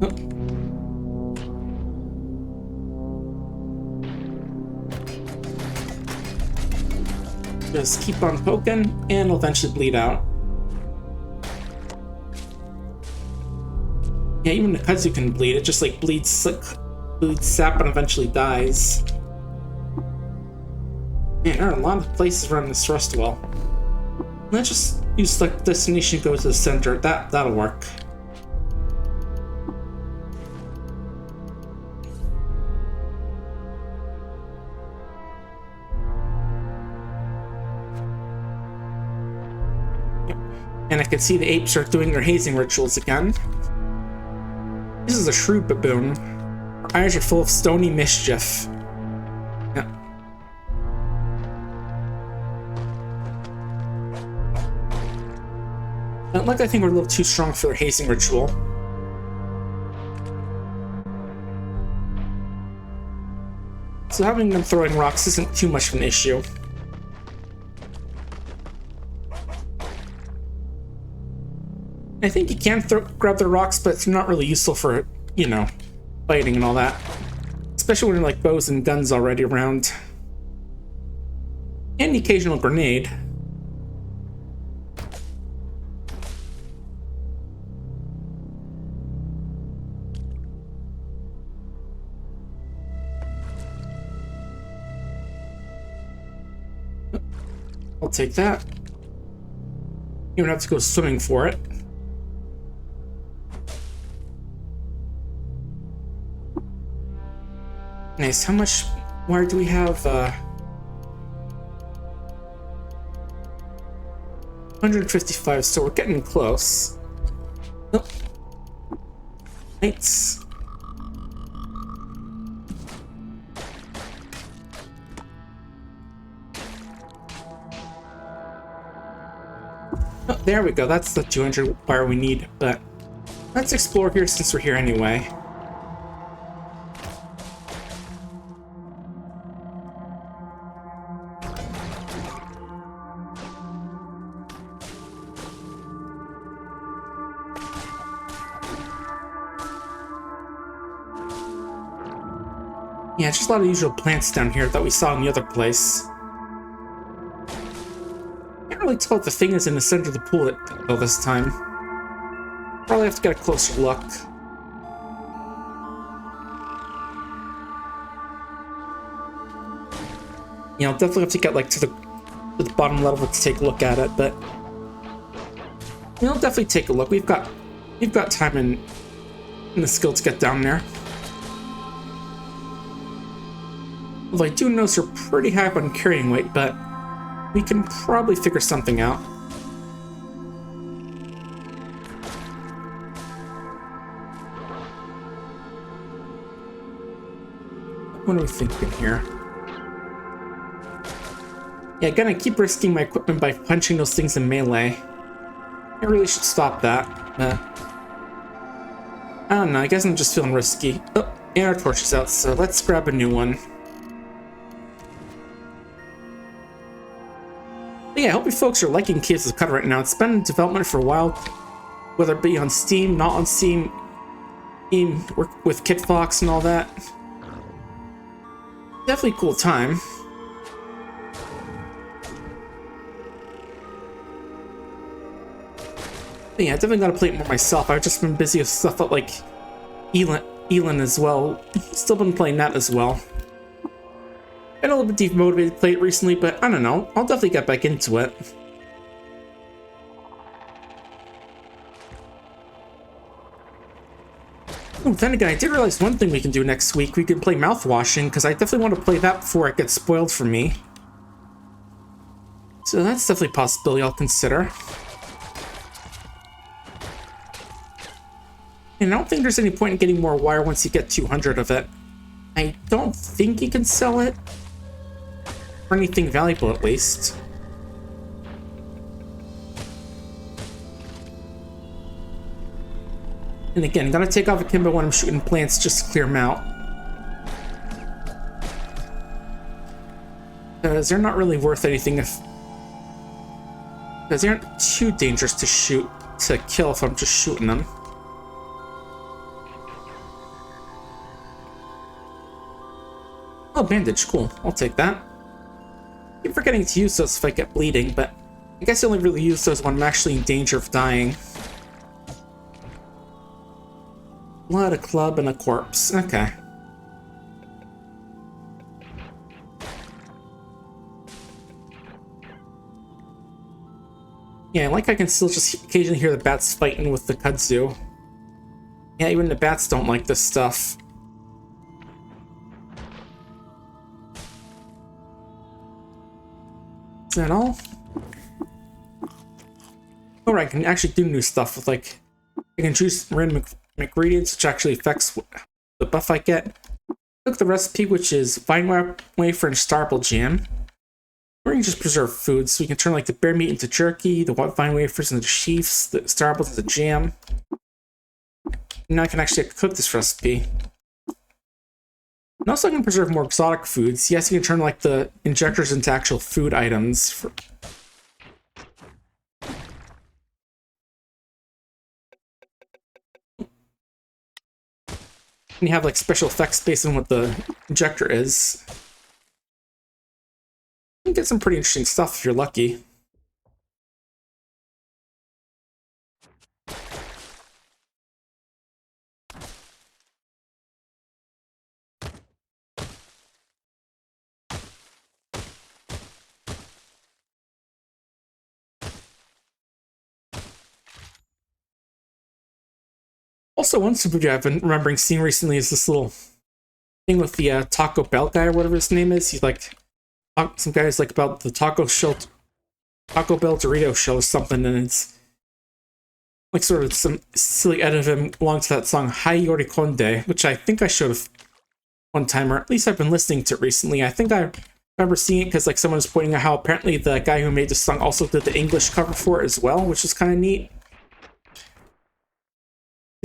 Oh. Just keep on poking, and it'll eventually bleed out. Yeah, even the kudzu can bleed. It just like bleeds sap and eventually dies. Man, there are a lot of places around this Rust Well. Let's just use like destination go to the center. That'll work. And I can see the apes are doing their hazing rituals again. This is a shrewd baboon. Her eyes are full of stony mischief. Yeah. Like I think we're a little too strong for their hazing ritual. So having them throwing rocks isn't too much of an issue. I think you can grab the rocks, but it's not really useful for, you know, fighting and all that. Especially when there are like bows and guns already around. And the occasional grenade. I'll take that. You don't have to go swimming for it. Nice. How much wire do we have? 155, so we're getting close. Oh. Thanks. Oh, there we go. That's the 200 wire we need, but let's explore here since we're here anyway. Yeah, it's just a lot of usual plants down here that we saw in the other place. Can't really tell what the thing is in the center of the pool though this time. Probably have to get a closer look. You know, definitely have to get like to the bottom level to take a look at it, but we'll definitely take a look. We've got time and the skill to get down there. Although I do notice we're pretty high up on carrying weight, but we can probably figure something out. What are we thinking here? Yeah, gonna keep risking my equipment by punching those things in melee. I really should stop that. I don't know, I guess I'm just feeling risky. Oh, and our torch is out, so let's grab a new one. But yeah, I hope you folks are liking Caves of Qud right now. It's been in development for a while, whether it be on Steam, not on Steam, work with Kid Fox and all that. Definitely a cool time. But yeah, I definitely gotta play it more myself. I've just been busy with stuff like Elin as well. Still been playing that as well. Been a little bit demotivated to play it recently, but I don't know. I'll definitely get back into it. Oh, then again, I did realize one thing we can do next week. We can play mouthwashing, because I definitely want to play that before it gets spoiled for me. So that's definitely a possibility I'll consider. And I don't think there's any point in getting more wire once you get 200 of it. I don't think you can sell it. Or anything valuable, at least. And again, gotta take off Akimbo when I'm shooting plants just to clear them out. Because they're not really worth anything if... Because they aren't too dangerous to kill if I'm just shooting them. Oh, bandage, cool. I'll take that. I keep forgetting to use those if I get bleeding, but I guess I only really use those when I'm actually in danger of dying. Blood, a club, and a corpse. Okay. Yeah, like I can still just occasionally hear the bats fighting with the kudzu. Yeah, even the bats don't like this stuff. Is that all? Or I can actually do new stuff with, like, I can choose random ingredients, which actually affects the buff I get. Look at the recipe, which is vine wafer and starble jam. Or you can just preserve foods, so we can turn like the bear meat into jerky, the vine wafers into sheafs, the starbles into jam. Now I can actually cook this recipe. And also I can preserve more exotic foods. Yes, you can turn like the injectors into actual food items. And you have like special effects based on what the injector is. You can get some pretty interesting stuff if you're lucky. Also, one super food I've been remembering seeing recently is this little thing with the Taco Bell guy or whatever his name is. He's like, some guy's like about the Taco Bell Dorito show or something, and it's like sort of some silly edit of him along to that song Hai Yori Konde, which I think I showed one time, or at least I've been listening to it recently. I think I remember seeing it because like someone was pointing out how apparently the guy who made the song also did the English cover for it as well, which is kind of neat.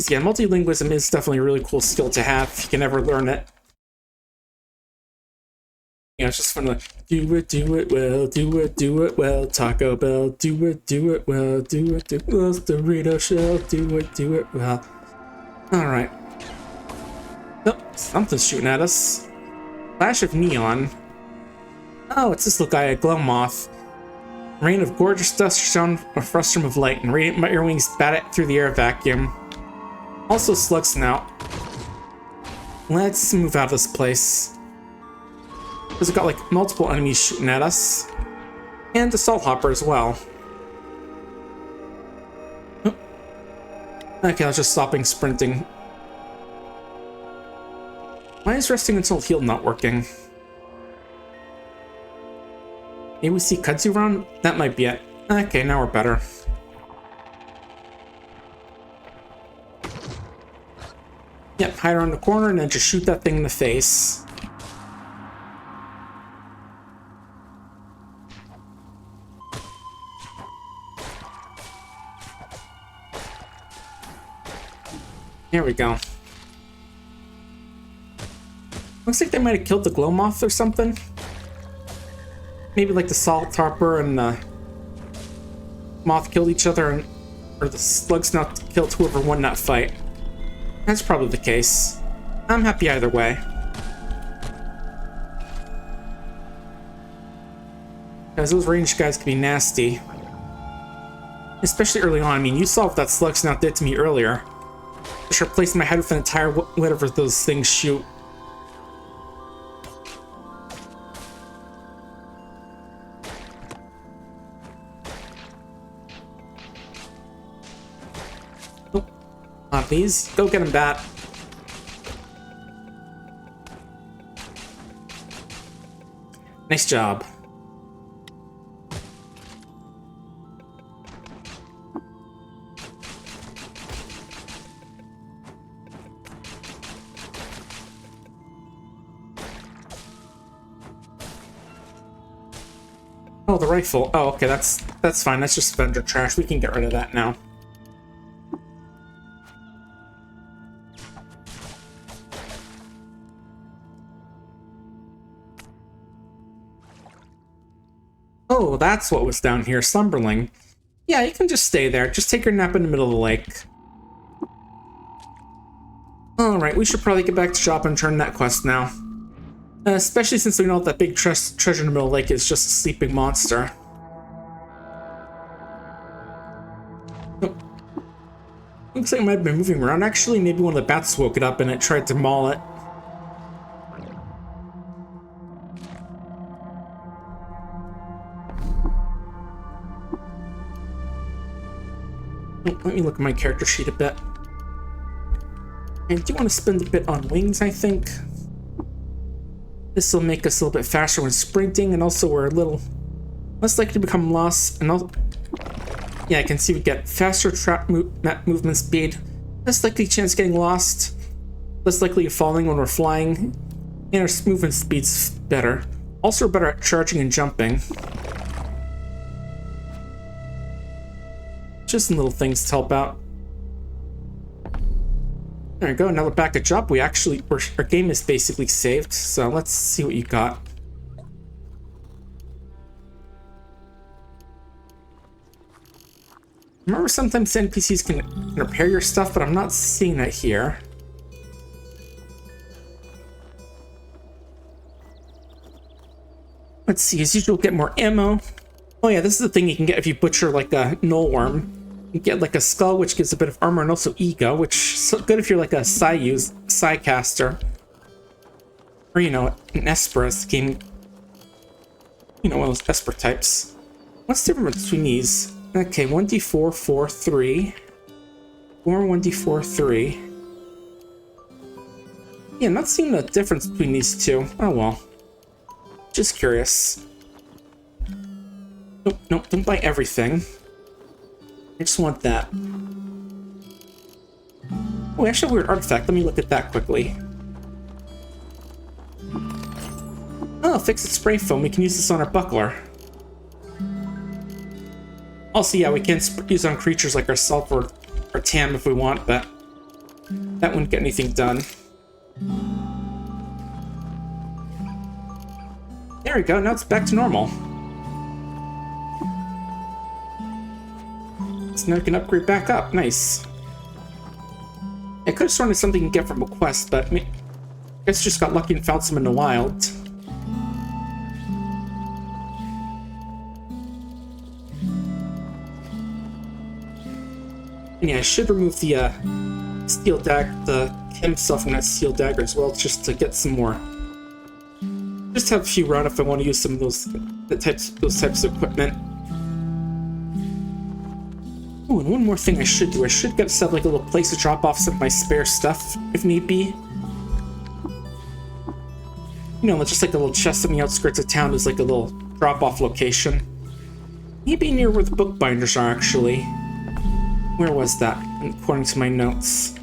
Yeah, multilingualism is definitely a really cool skill to have if you can ever learn it. You know, it's just fun to do it well, Taco Bell, do it well, Dorito Shell, do it well. Alright. Oh, something's shooting at us. Flash of neon. Oh, it's this little guy, a glow moth. Rain of gorgeous dust shone a frustrum of light, and radiant your wings bat it through the air vacuum. Also slug snout. Let's move out of this place. Because we've got like multiple enemies shooting at us. And the salt hopper as well. Oh. Okay, I was just stopping sprinting. Why is resting until healed not working? Maybe we see kudzu run? That might be it. Okay, now we're better. Yep, hide around the corner and then just shoot that thing in the face. Here we go. Looks like they might have killed the glow moth or something. Maybe like the salt hopper and the moth killed each other, or the slug snout killed whoever won that fight. That's probably the case. I'm happy either way. Because those ranged guys can be nasty. Especially early on. I mean, you saw what that slug snout did to me earlier. Just replaced my head with an entire whatever those things shoot. Please go get him, bat. Nice job. Oh, the rifle. Oh, okay, that's fine. That's just vendor trash. We can get rid of that now. Oh, that's what was down here, Slumberling. Yeah, you can just stay there. Just take your nap in the middle of the lake. Alright, we should probably get back to shop and turn that quest now. Especially since we know that big treasure in the middle of the lake is just a sleeping monster. Oh. Looks like it might have been moving around. Actually, maybe one of the bats woke it up and it tried to maul it. Let me look at my character sheet a bit. I do want to spend a bit on wings, I think. This will make us a little bit faster when sprinting, and also we're a little less likely to become lost, and Yeah, I can see we get faster movement speed, less likely chance of getting lost, less likely of falling when we're flying, and our movement speed's better. Also, we're better at charging and jumping. Just some little things to help out. There we go, now we're back at job. Our game is basically saved, so let's see what you got. Remember, sometimes NPCs can repair your stuff, but I'm not seeing that here. Let's see, as usual, get more ammo. Oh yeah, this is the thing you can get if you butcher like a null worm. You get like a skull, which gives a bit of armor, and also ego, which is so good if you're like a Psi caster. Or, you know, an Esper as the game. You know, one of those Esper types. What's the difference between these? Okay, 1d4, 4, 3. 4, 1d4, 3. Yeah, not seeing the difference between these two. Oh well. Just curious. Nope, don't buy everything. I just want that. Oh, actually, a weird artifact. Let me look at that quickly. Oh, fixed spray foam. We can use this on our buckler. Also, yeah, we can use it on creatures like ourselves or Tam if we want, but that wouldn't get anything done. There we go. Now it's back to normal. So now we can upgrade back up. Nice. I could have sworn it's something you can get from a quest, but I guess just got lucky and found some in the wild. And yeah, I should remove the steel dagger, the chem stuff from that steel dagger as well, just to get some more. Just have a few around if I want to use some of those types of equipment. Oh, and one more thing I should do. I should get set up like a little place to drop off some of my spare stuff if need be. You know, just like a little chest on the outskirts of town is like a little drop-off location. Maybe near where the bookbinders are, actually. Where was that, according to my notes?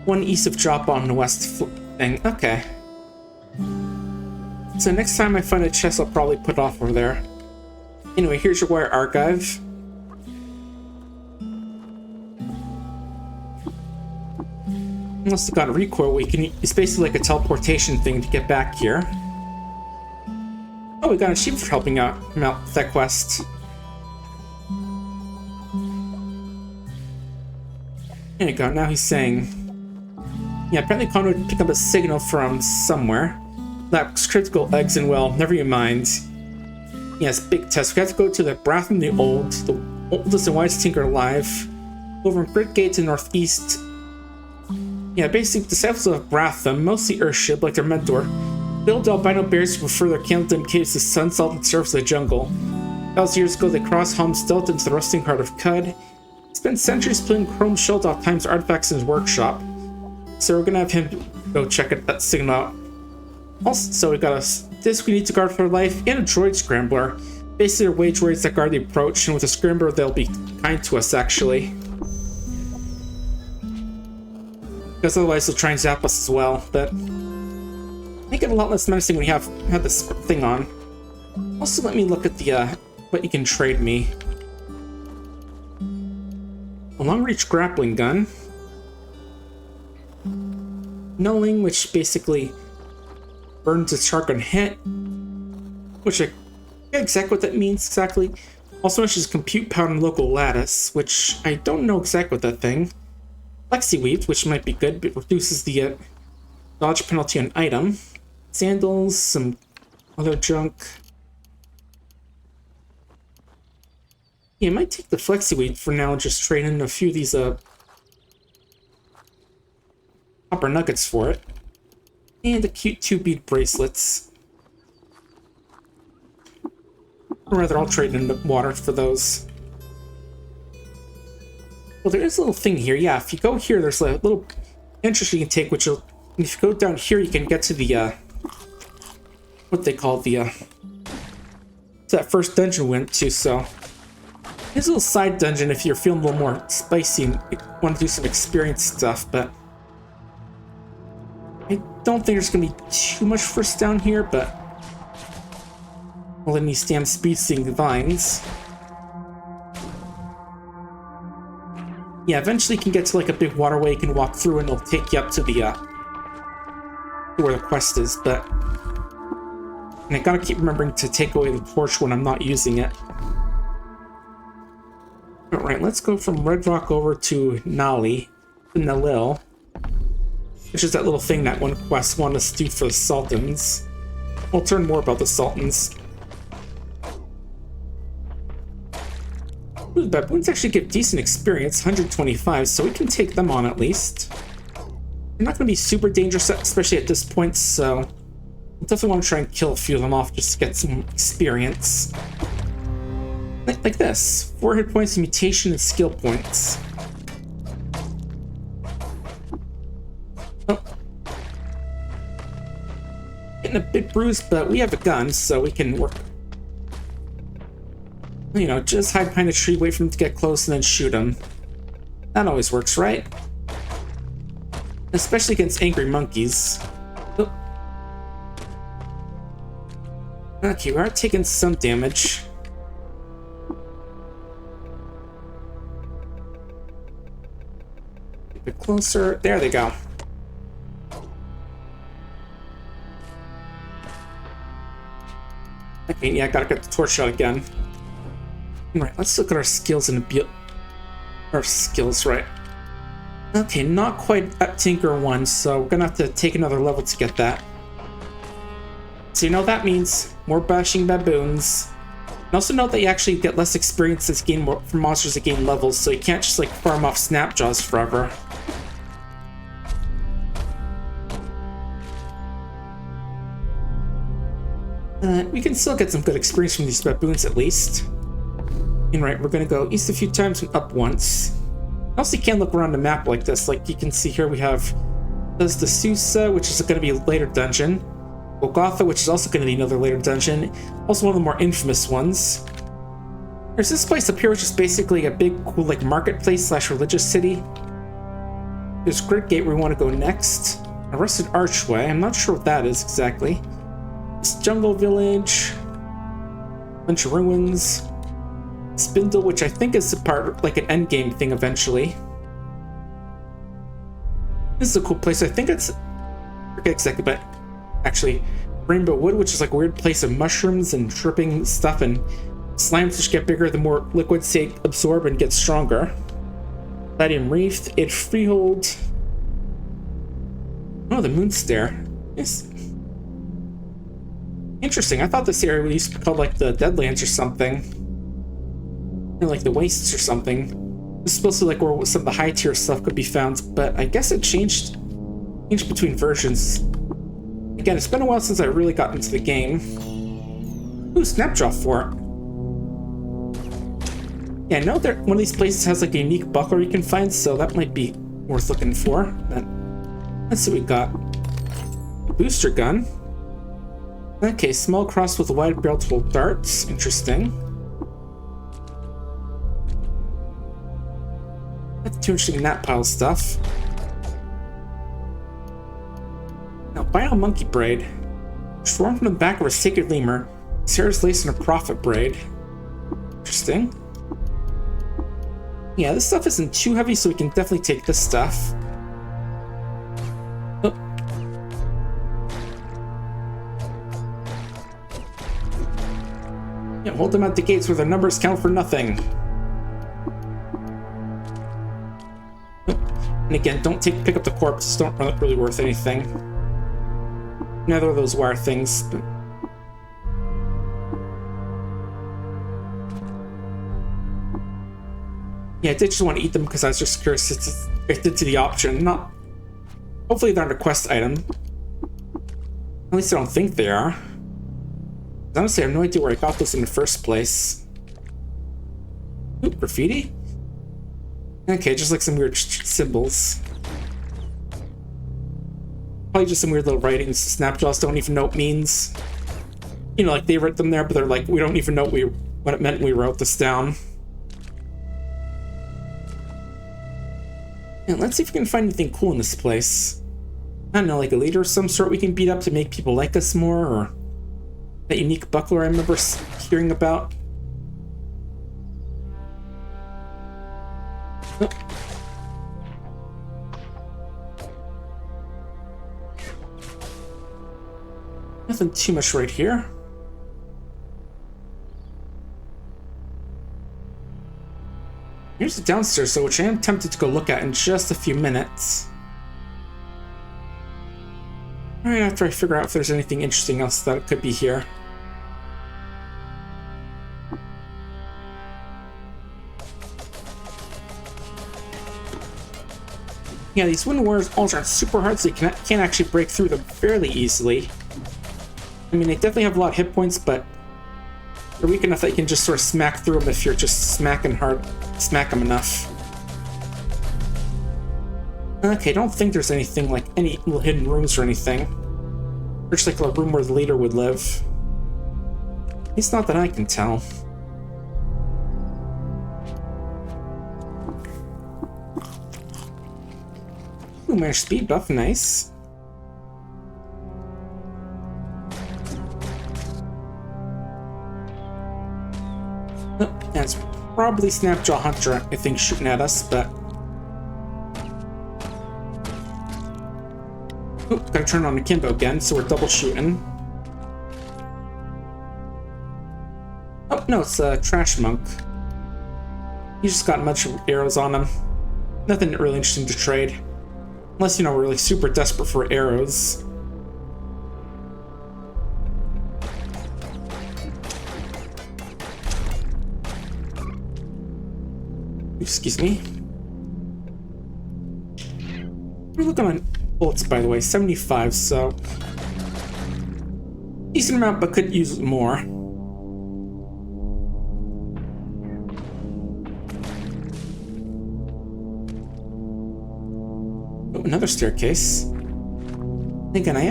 One east of drop on the west thing. Okay. So next time I find a chest, I'll probably put off over there. Anyway, here's your wire archive. Unless you've got a recoil, it's basically like a teleportation thing to get back here. Oh, we got an achievement for helping out with that quest. There you go, now he's saying... Yeah, apparently Connor would pick up a signal from somewhere. Lacks critical eggs and well, never you mind. Yes, big test. We have to go to the Bratham the oldest and wisest tinker alive. Over in Great Gate to the northeast. Yeah, basically, disciples of Bratham, mostly Earthship, like their mentor, build albino bears to prefer their candle-dim caves to sun-salted surface of the jungle. 1,000 years ago, they crossed home stealth into the rusting heart of Qud. Spent centuries putting chrome shells off times artifacts in his workshop. So we're gonna have him go check that signal out. Also, so we got a disc we need to guard for life and a droid scrambler. Basically, they're wage droids that guard the approach, and with a scrambler, they'll be kind to us, actually. Because otherwise, they'll try and zap us as well, but make it a lot less menacing when you have this thing on. Also, let me look at the what you can trade me. A long-reach grappling gun. Nulling, which basically burns its shark on hit. Which I forget exactly what that means exactly. Also mentions compute power and local lattice, which I don't know exactly what that thing. Flexi weave, which might be good, but reduces the dodge penalty on item. Sandals, some other junk. Yeah, I might take the flexi weave for now and just trade in a few of these copper nuggets for it. And the cute 2-bead bracelets. Or rather, I'll trade in the water for those. Well, there is a little thing here. Yeah, if you go here, there's a little entrance you can take, which will... If you go down here, you can get to the, what they call the, that first dungeon we went to, so... Here's a little side dungeon if you're feeling a little more spicy and want to do some experience stuff, but I don't think there's going to be too much for us down here, but well, then these damn speed-seeing vines. Yeah, eventually you can get to like a big waterway you can walk through and it'll take you up to the to where the quest is, but and I gotta keep remembering to take away the torch when I'm not using it. Alright, let's go from Red Rock over to Nalil, which is that little thing that one quest wanted us to do for the Sultans. We'll learn more about the Sultans. Ooh, the baboons actually give decent experience, 125, so we can take them on at least. They're not going to be super dangerous, especially at this point, so we'll definitely want to try and kill a few of them off just to get some experience. Like this. 4 hit points, mutation, and skill points. Oh. Getting a bit bruised, but we have a gun, so we can work. You know, just hide behind a tree, wait for him to get close, and then shoot him. That always works, right? Especially against angry monkeys. Oh. Okay, we are taking some damage. A bit closer. There they go. Okay, yeah, gotta get the torch out again. Right, let's look at our skills and our skills, right. Okay, not quite at Tinker 1, so we're gonna have to take another level to get that. So you know that means more bashing baboons. And also note that you actually get less experience as gain more from monsters that gain levels, so you can't just like farm off snapjaws forever. We can still get some good experience from these baboons at least. And right, we're gonna go east a few times and up once. Also, you can look around the map like this. Like you can see here, we have there's the Susa, which is going to be a later dungeon. Golgotha, which is also going to be another later dungeon. Also, one of the more infamous ones. There's this place up here, which is basically a big, cool, like marketplace / religious city. There's Grid Gate where we want to go next. A rusted archway. I'm not sure what that is exactly. This jungle village. Bunch of ruins. Spindle, which I think is a part, like an endgame thing eventually. This is a cool place. I think it's, I forget exactly, but actually, Rainbow Wood, which is like a weird place of mushrooms and dripping stuff, and slimes which get bigger the more liquids they absorb and get stronger. Palladium Reef, it Freehold. Oh, the Moonstare. Yes. Interesting. I thought this area used to be called like the Deadlands or something. Or like the Wastes or something. It's supposed to be like where some of the high tier stuff could be found, but I guess it changed between versions. Again, it's been a while since I really got into the game. Ooh, Snapjaw Fort. Yeah, I know that one of these places has like a unique buckler you can find, so that might be worth looking for. But let's see what we got. Booster gun. Okay, small cross with a wide barrel to hold darts. Interesting. That's too interesting in that pile of stuff. Now, Bio Monkey Braid. Formed from the back of a sacred lemur. Sarah's lace in a prophet braid. Interesting. Yeah, this stuff isn't too heavy, so we can definitely take this stuff. Oh. Yeah, hold them at the gates where their numbers count for nothing. And again, don't pick up the corpses, don't really worth anything. Neither of those wire things. But... yeah, I did just want to eat them because I was just curious if to the option. Not. Hopefully they're not a quest item. At least I don't think they are. Honestly, I have no idea where I got this in the first place. Ooh, graffiti? Okay, just like some weird symbols. Probably just some weird little writings. Snapjaws don't even know what it means. You know, like they wrote them there, but they're like, we don't even know what it meant when we wrote this down. And let's see if we can find anything cool in this place. I don't know, like a leader of some sort we can beat up to make people like us more, or that unique buckler I remember hearing about. Oh. Nothing too much right here. Here's the downstairs, so which I am tempted to go look at in just a few minutes. Alright, after I figure out if there's anything interesting else that could be here. Yeah, these wooden walls are super hard, so you can't actually break through them fairly easily. I mean, they definitely have a lot of hit points, but they're weak enough that you can just sort of smack through them if you're just smack them enough. Okay, I don't think there's anything like any little hidden rooms or anything. Or just like a room where the leader would live. At least not that I can tell. Ooh, my speed buff, nice. Oh, that's probably Snapjaw Hunter, I think, shooting at us, but... Oh, gotta turn on Akimbo again, so we're double shooting. Oh, no, it's a Trash Monk. He's just got a bunch of arrows on him. Nothing really interesting to trade. Unless, you know, we're really super desperate for arrows. Excuse me. We're looking on bullets, by the way, 75, so decent amount, but could use more. Oh, another staircase. Again, I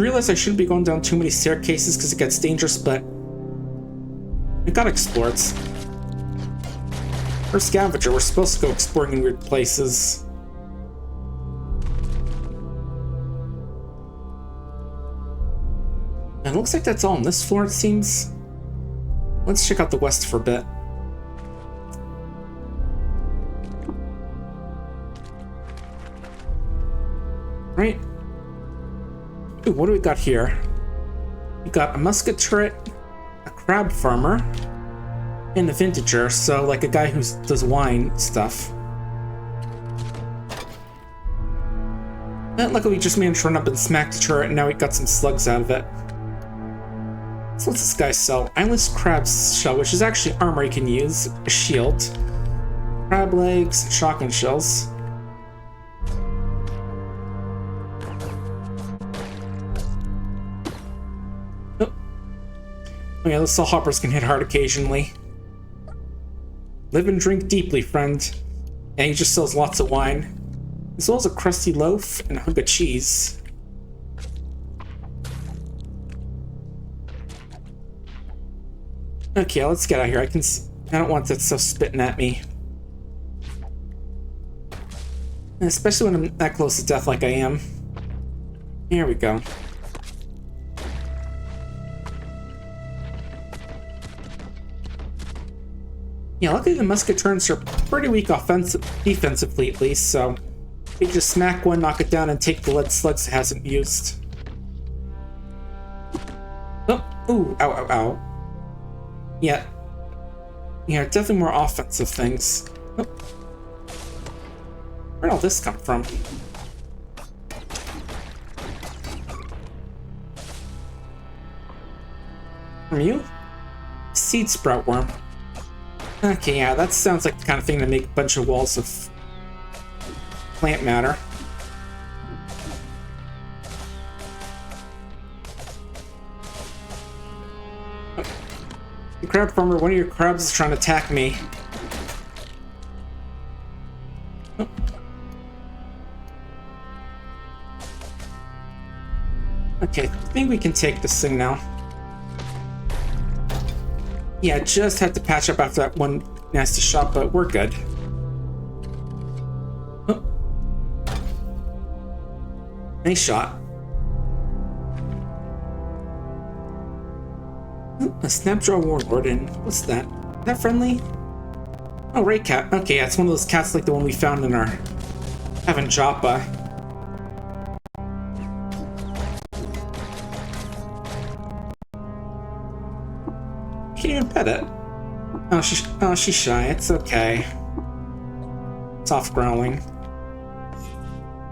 realize I shouldn't be going down too many staircases because it gets dangerous, but I gotta explore it. We're scavenger, we're supposed to go exploring in weird places. And it looks like that's all on this floor, it seems. Let's check out the west for a bit. Right. Ooh, what do we got here? We got a musket turret, a crab farmer, and a vintager, so like a guy who does wine stuff. And luckily we just managed to run up and smack the turret, and now we got some slugs out of it. So what's this guy sell? Eyeless crab shell, which is actually armor you can use, a shield, crab legs, and shotgun shells. Oh yeah, those saw hoppers can hit hard occasionally. Live and drink deeply, friend. And he just sells lots of wine, as well as a crusty loaf and a hunk of cheese. Okay, let's get out of here. I don't want that stuff spitting at me. And especially when I'm that close to death like I am. Here we go. Yeah, luckily the musket turrets are pretty weak defensively at least, so we can just smack one, knock it down, and take the lead slugs it hasn't used. Oh, ooh, ow, ow, ow. Yeah, definitely more offensive things. Oh. Where'd all this come from? From you? Seed sprout worm. Okay, yeah, that sounds like the kind of thing to make a bunch of walls of plant matter. Oh. Crab farmer, one of your crabs is trying to attack me. Oh. Okay, I think we can take this thing now. Yeah, just had to patch up after that one nasty shot, but we're good. Oh. Nice shot. Ooh, a Snapjaw Warlord, and what's that? Is that friendly? Oh, Ray Cat. Okay, yeah, it's one of those cats like the one we found in our Heaven Joppa. Can't even pet it. Oh, she's shy. It's okay. Soft growling.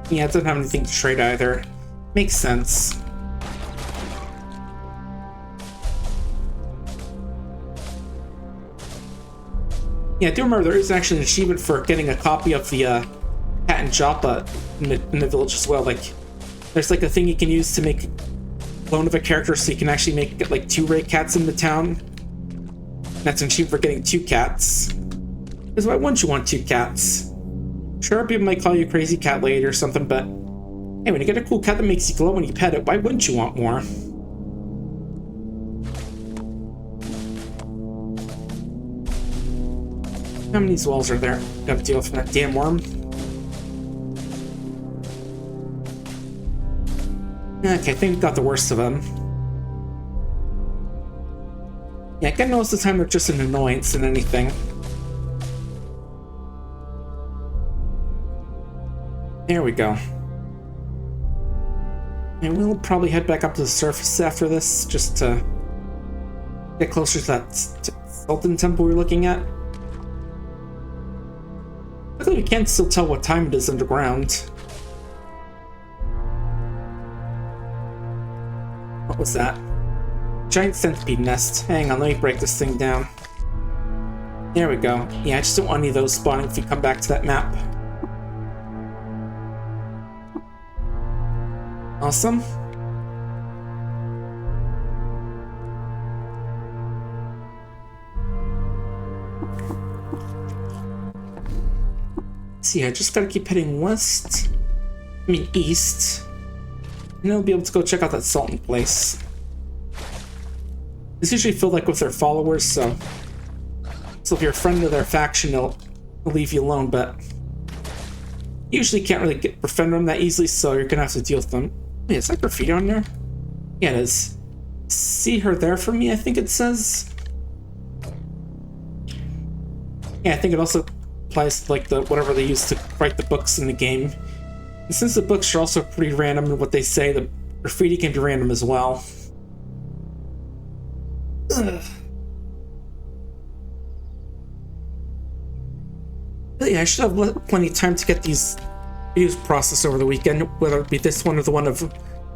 Yeah, it doesn't have anything to trade either. Makes sense. Yeah, I do remember there is actually an achievement for getting a copy of the Cat and Joppa in the village as well. Like, there's like a thing you can use to make a clone of a character, so you can actually make like 2 Ray Cats in the town. And that's an achievement for getting 2 cats. Because why wouldn't you want 2 cats? Sure, people might call you a crazy cat lady or something, but hey, when you get a cool cat that makes you glow when you pet it, why wouldn't you want more? How many walls are there? Gotta deal with that damn worm. Okay, I think we got the worst of them. Yeah, I get most of the time they're just an annoyance than anything. There we go. And we'll probably head back up to the surface after this, just to get closer to that Sultan temple we were looking at. Luckily, we can't still tell what time it is underground. What was that? Giant centipede nest. Hang on, let me break this thing down. There we go. Yeah, I just don't want any of those spawning if we come back to that map. Awesome. See, I just gotta keep heading west. I mean east. And I'll be able to go check out that Sultan place. It's usually filled like with their followers, so if you're a friend of their faction, they'll leave you alone, but usually can't really befriend them that easily, so you're gonna have to deal with them. Wait, is that graffiti on there? Yeah, it is. See her there for me, I think it says. Yeah, I think it also applies to like the whatever they use to write the books in the game. And since the books are also pretty random in what they say, the graffiti can be random as well. Ugh. But yeah, I should have plenty of time to get these videos processed over the weekend, whether it be this one or the one of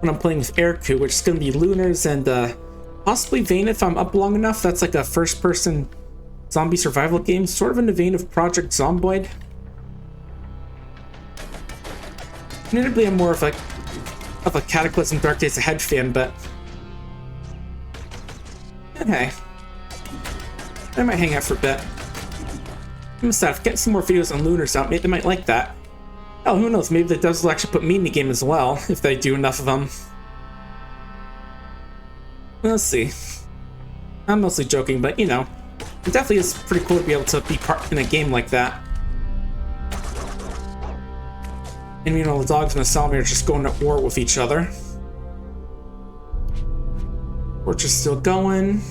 when I'm playing with Qud, which is going to be Lunars and possibly Vane if I'm up long enough. That's like a first-person zombie survival game, sort of in the vein of Project Zomboid. Admittedly, I'm more of a Cataclysm Dark Days Ahead fan, but hey, I might hang out for a bit. Get some more videos on Lunars out. Maybe they might like that. Oh, who knows? Maybe the devs will actually put me in the game as well, if they do enough of them. We'll see. I'm mostly joking, but you know, it definitely is pretty cool to be able to be part in a game like that. And you know, the dogs and the Salmi are just going at war with each other. We're just still going.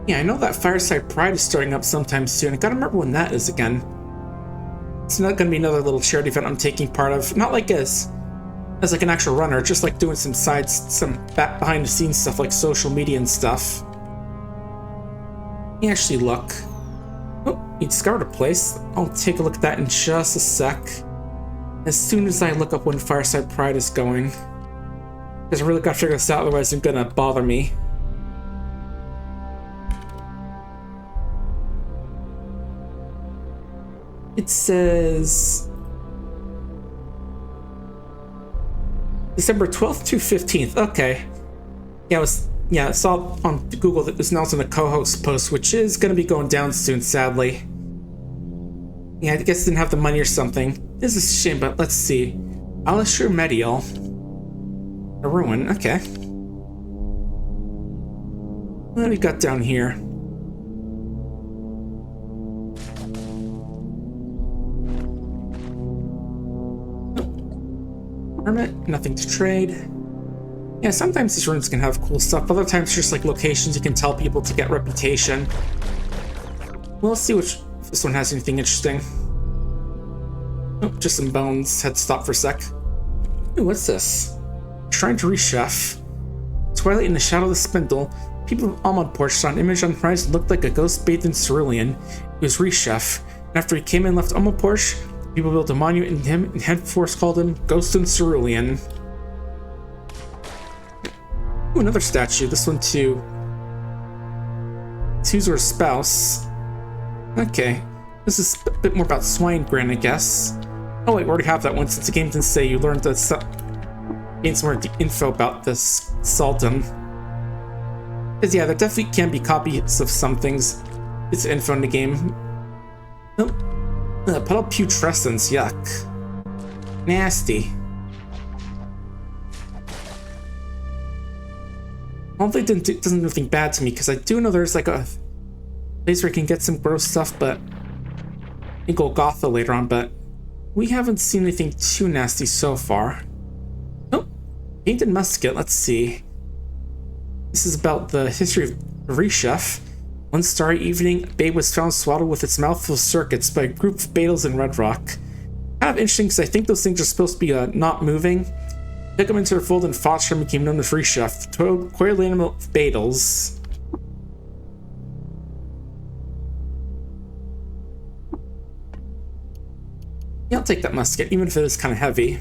Yeah, I know that Fireside Pride is starting up sometime soon. I gotta remember when that is again. It's not gonna be another little charity event I'm taking part of. Not like as like an actual runner, just like doing some back behind the scenes stuff like social media and stuff. Let me actually look. Oh, you discovered a place. I'll take a look at that in just a sec. As soon as I look up when Fireside Pride is going. Because I really gotta figure this out, otherwise it's gonna bother me. It says December 12th to 15th. Okay. Yeah, I saw on Google that it was announced in the co-host post, which is going to be going down soon, sadly. Yeah, I guess I didn't have the money or something. This is a shame, but let's see. Alisher Medial. A ruin, okay. What do we got down here? permit, nothing to trade. Yeah, sometimes these runes can have cool stuff, other times just like locations you can tell people to get reputation. Well, let's see if this one has anything interesting. Oh, just some bones. Had to stop for a sec. Ooh, what's this? Shrine to Reshef. Twilight in the shadow of the spindle. People of Almond Porch saw an image on the horizon that looked like a ghost bathed in cerulean. It was Reshef. And after he came and left Almond Porch, people built a monument to him and henceforth called him Ghost in Cerulean. Ooh, another statue. This one to Tuzor's spouse. Okay. This is a bit more about Swinegrin, I guess. Oh wait, we already have that one since the game didn't say you learned to gain some more info about this Sultan. Because yeah, there definitely can be copies of some things. It's info in the game. Oh, puddle putrescence, yuck. Nasty. Hopefully it doesn't do anything bad to me, because I do know there's like a place where I can get some gross stuff, but in Golgotha later on, but we haven't seen anything too nasty so far. Oh, painted musket, let's see. This is about the history of Reshef. One starry evening, a babe was found swaddled with its mouth full of circuits by a group of Beetles in Red Rock. Kind of interesting because I think those things are supposed to be not moving. Took them into their fold and fostered and became known as Reshef, the coiled animal of Beetles. Yeah, I'll take that musket, even if it is kind of heavy.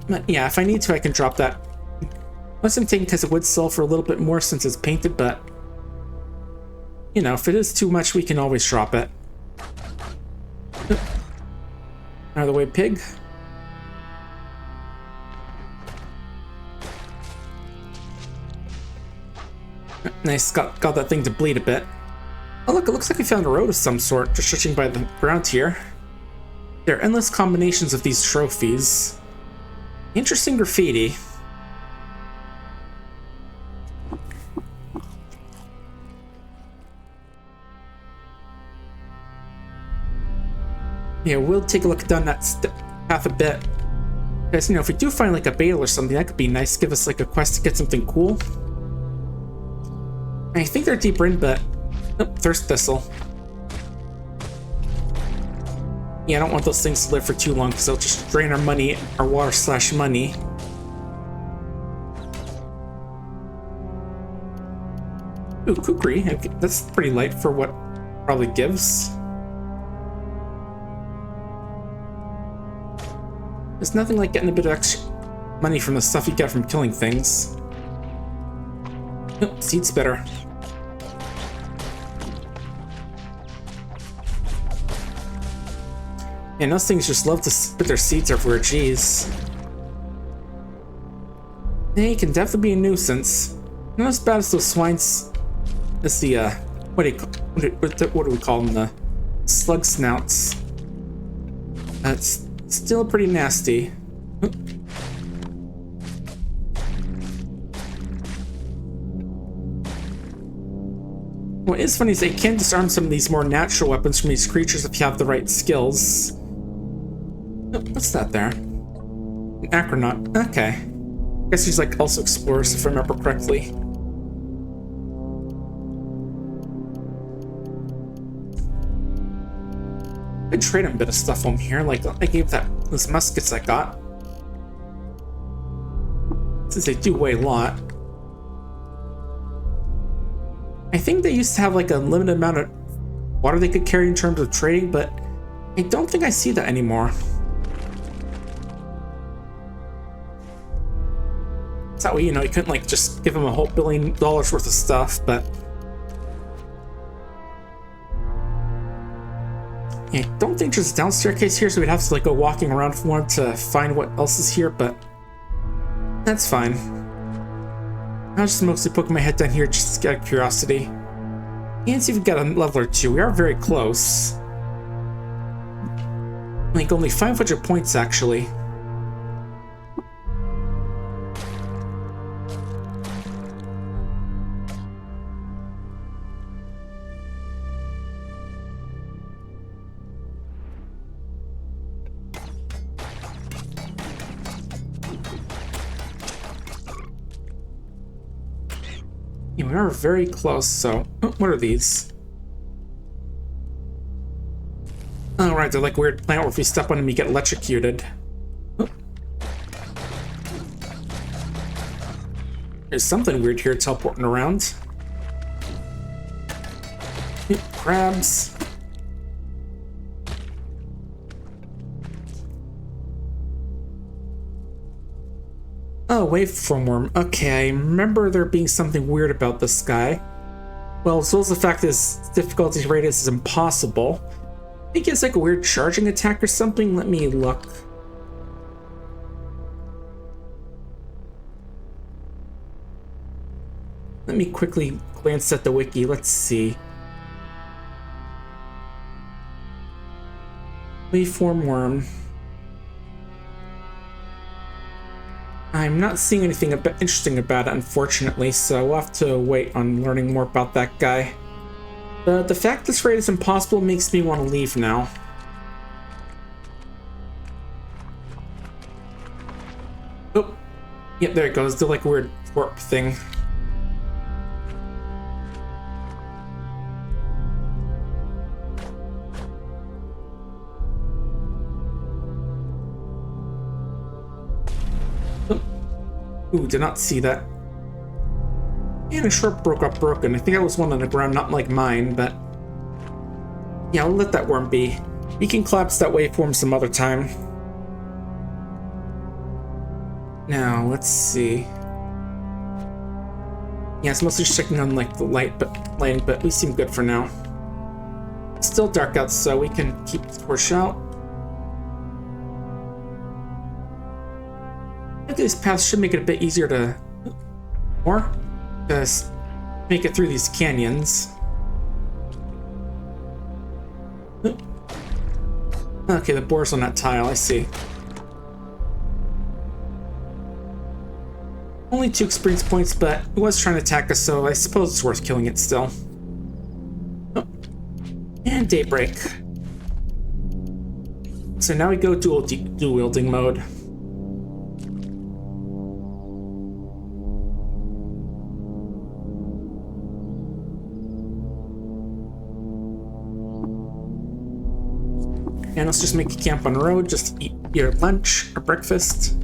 But yeah, if I need to, I can drop that. Unless I'm taking because it would sell for a little bit more since it's painted, but you know, if it is too much, we can always drop it. Out of the way, pig. Nice, got that thing to bleed a bit. Oh look, it looks like we found a road of some sort, just stretching by the ground here. There are endless combinations of these trophies. Interesting graffiti. Yeah, we'll take a look down that path a bit. Because, you know, if we do find like a Beetle or something, that could be nice. Give us like a quest to get something cool. I think they're deeper in, but... Nope, Thirst Thistle. Yeah, I don't want those things to live for too long because they'll just drain our money, our water/money. Ooh, Kukri. Okay, that's pretty light for what it probably gives. There's nothing like getting a bit of extra money from the stuff you get from killing things. Nope, seed's better. And those things just love to put their seeds everywhere, jeez. They can definitely be a nuisance. Not as bad as those swines. As the, what do we call them? The slug snouts. It's still pretty nasty. What is funny is they can disarm some of these more natural weapons from these creatures if you have the right skills. Oh, what's that there? An acronaut. Okay. I guess he's like also explorers if I remember correctly. I trade him a bit of stuff on here, like I gave those muskets I got. Since they do weigh a lot. I think they used to have like a limited amount of water they could carry in terms of trading, but I don't think I see that anymore. It's that way, you know, you couldn't like just give them a whole $1 billion worth of stuff, but I don't think there's a down staircase here, so we'd have to like go walking around for one to find what else is here, but that's fine. I was just mostly poking my head down here just out of curiosity. And see if we got a level or two. We are very close. Like only 500 points actually. Yeah, we are very close, so... Oh, what are these? Oh, right, they're like weird plant where if you step on them, you get electrocuted. Oh. There's something weird here teleporting around. Crabs. Oh, waveform worm. Okay, I remember there being something weird about this guy. Well, as well as the fact that his difficulty radius is impossible. I think it's like a weird charging attack or something. Let me look. Let me quickly glance at the wiki. Let's see. Waveform worm. I'm not seeing anything interesting about it, unfortunately, so we'll have to wait on learning more about that guy. The fact this raid is impossible makes me want to leave now. Oh, yeah, there it goes. The like weird warp thing. Ooh, did not see that. And a sharp got broken. I think that was one on the ground, not like mine, but... Yeah, I'll let that worm be. We can collapse that waveform some other time. Now, let's see. Yeah, it's mostly just checking on like the lighting, but we seem good for now. It's still dark out, so we can keep the torch out. These paths should make it a bit easier to make it through these canyons. Okay, the bore's on that tile, I see. Only 2 experience points, but it was trying to attack us, so I suppose it's worth killing it still. Oh. And daybreak. So now we go dual wielding mode. And let's just make a camp on the road, just eat your lunch or breakfast.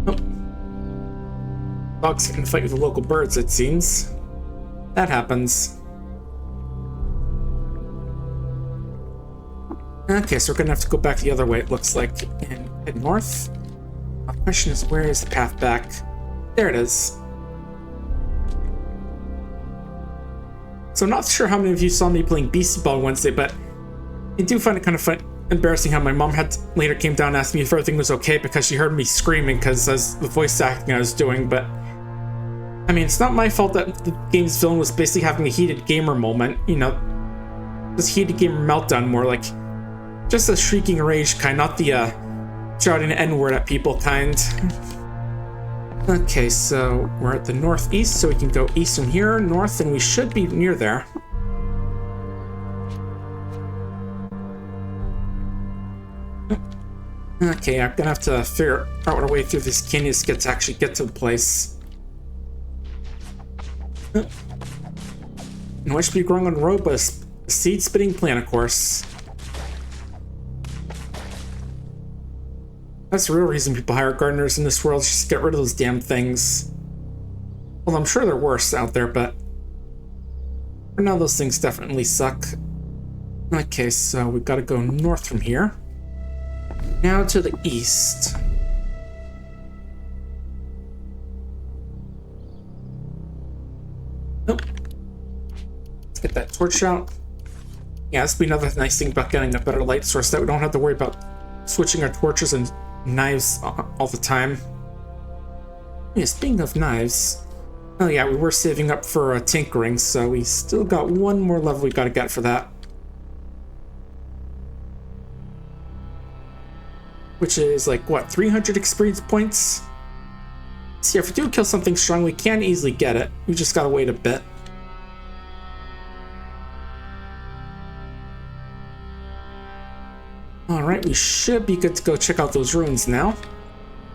Oh. Dogs can fight with the local birds, it seems. That happens. Okay, so we're gonna have to go back the other way, it looks like, and head north. My question is, where is the path back? There it is. So I'm not sure how many of you saw me playing Beastie Ball Wednesday, but I do find it kind of embarrassing how my mom later came down and asked me if everything was okay because she heard me screaming because of the voice acting I was doing, but I mean, it's not my fault that the game's villain was basically having a heated gamer moment, you know, this heated gamer meltdown, more like just a shrieking rage kind, not the shouting an N-word at people kind. Okay, so we're at the northeast, so we can go east from here, north, and we should be near there. Okay, I'm gonna have to figure out our way through these canyons to actually get to the place. And what should be growing on the road, but a seed-spitting plant, of course. That's the real reason people hire gardeners in this world, just to get rid of those damn things. Well, I'm sure they're worse out there, but for now those things definitely suck. Okay, so we've got to go north from here. Now to the east. Nope. Let's get that torch out. Yeah, this would be another nice thing about getting a better light source, that we don't have to worry about switching our torches and knives all the time. Yeah, speaking of knives, oh yeah, we were saving up for tinkering, so we still got one more level we gotta get for that. Which is like, what, 300 experience points? See, if we do kill something strong, we can easily get it. We just gotta wait a bit. Alright, we should be good to go check out those ruins now.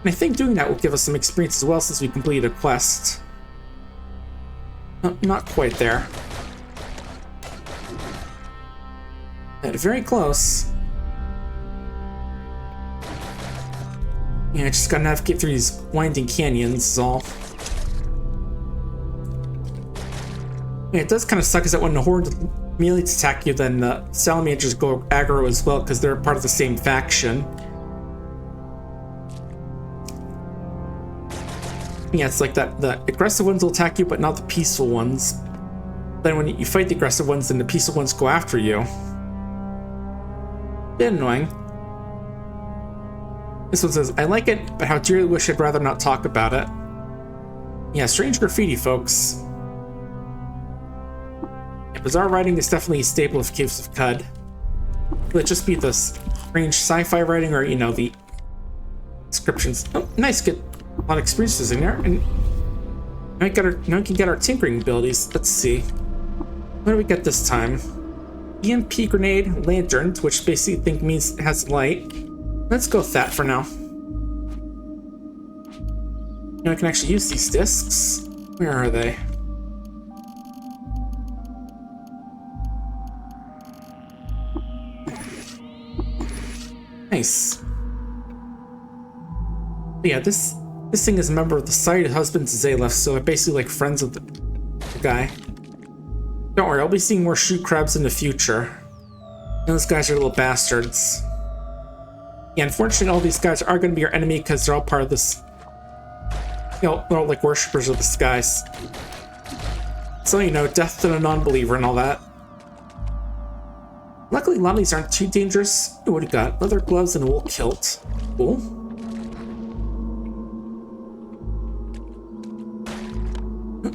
And I think doing that will give us some experience as well since we completed a quest. Oh, not quite there. But very close. Yeah, I just gotta navigate through these winding canyons is all. Yeah, it does kind of suck is that when the Horde melee attack you, then the Salamanders go aggro as well because they're part of the same faction. Yeah, it's like that. The aggressive ones will attack you, but not the peaceful ones. Then when you fight the aggressive ones, then the peaceful ones go after you. Bit annoying. This one says, I like it, but how dearly wish I'd rather not talk about it. Yeah, strange graffiti, folks. Yeah, bizarre writing is definitely a staple of Caves of Qud. Will it just be the strange sci-fi writing or, you know, the descriptions? Oh, nice, get a lot of experiences in there. And now we can get our tinkering abilities. Let's see. What do we get this time? EMP grenade, lantern, which basically I think means it has light. Let's go with that for now. Now I can actually use these discs. Where are they? Nice. But yeah, this thing is a member of the Society of Husbands of Zalef, so they're basically like friends of the guy. Don't worry, I'll be seeing more shoe crabs in the future. And those guys are little bastards. Yeah, unfortunately, all these guys are going to be our enemy because they're all part of this. You know, they're all like worshippers of the skies. So, you know, death to a non-believer and all that. Luckily, a lot of these aren't too dangerous. Ooh, what do you got? Leather gloves and a wool kilt. Cool.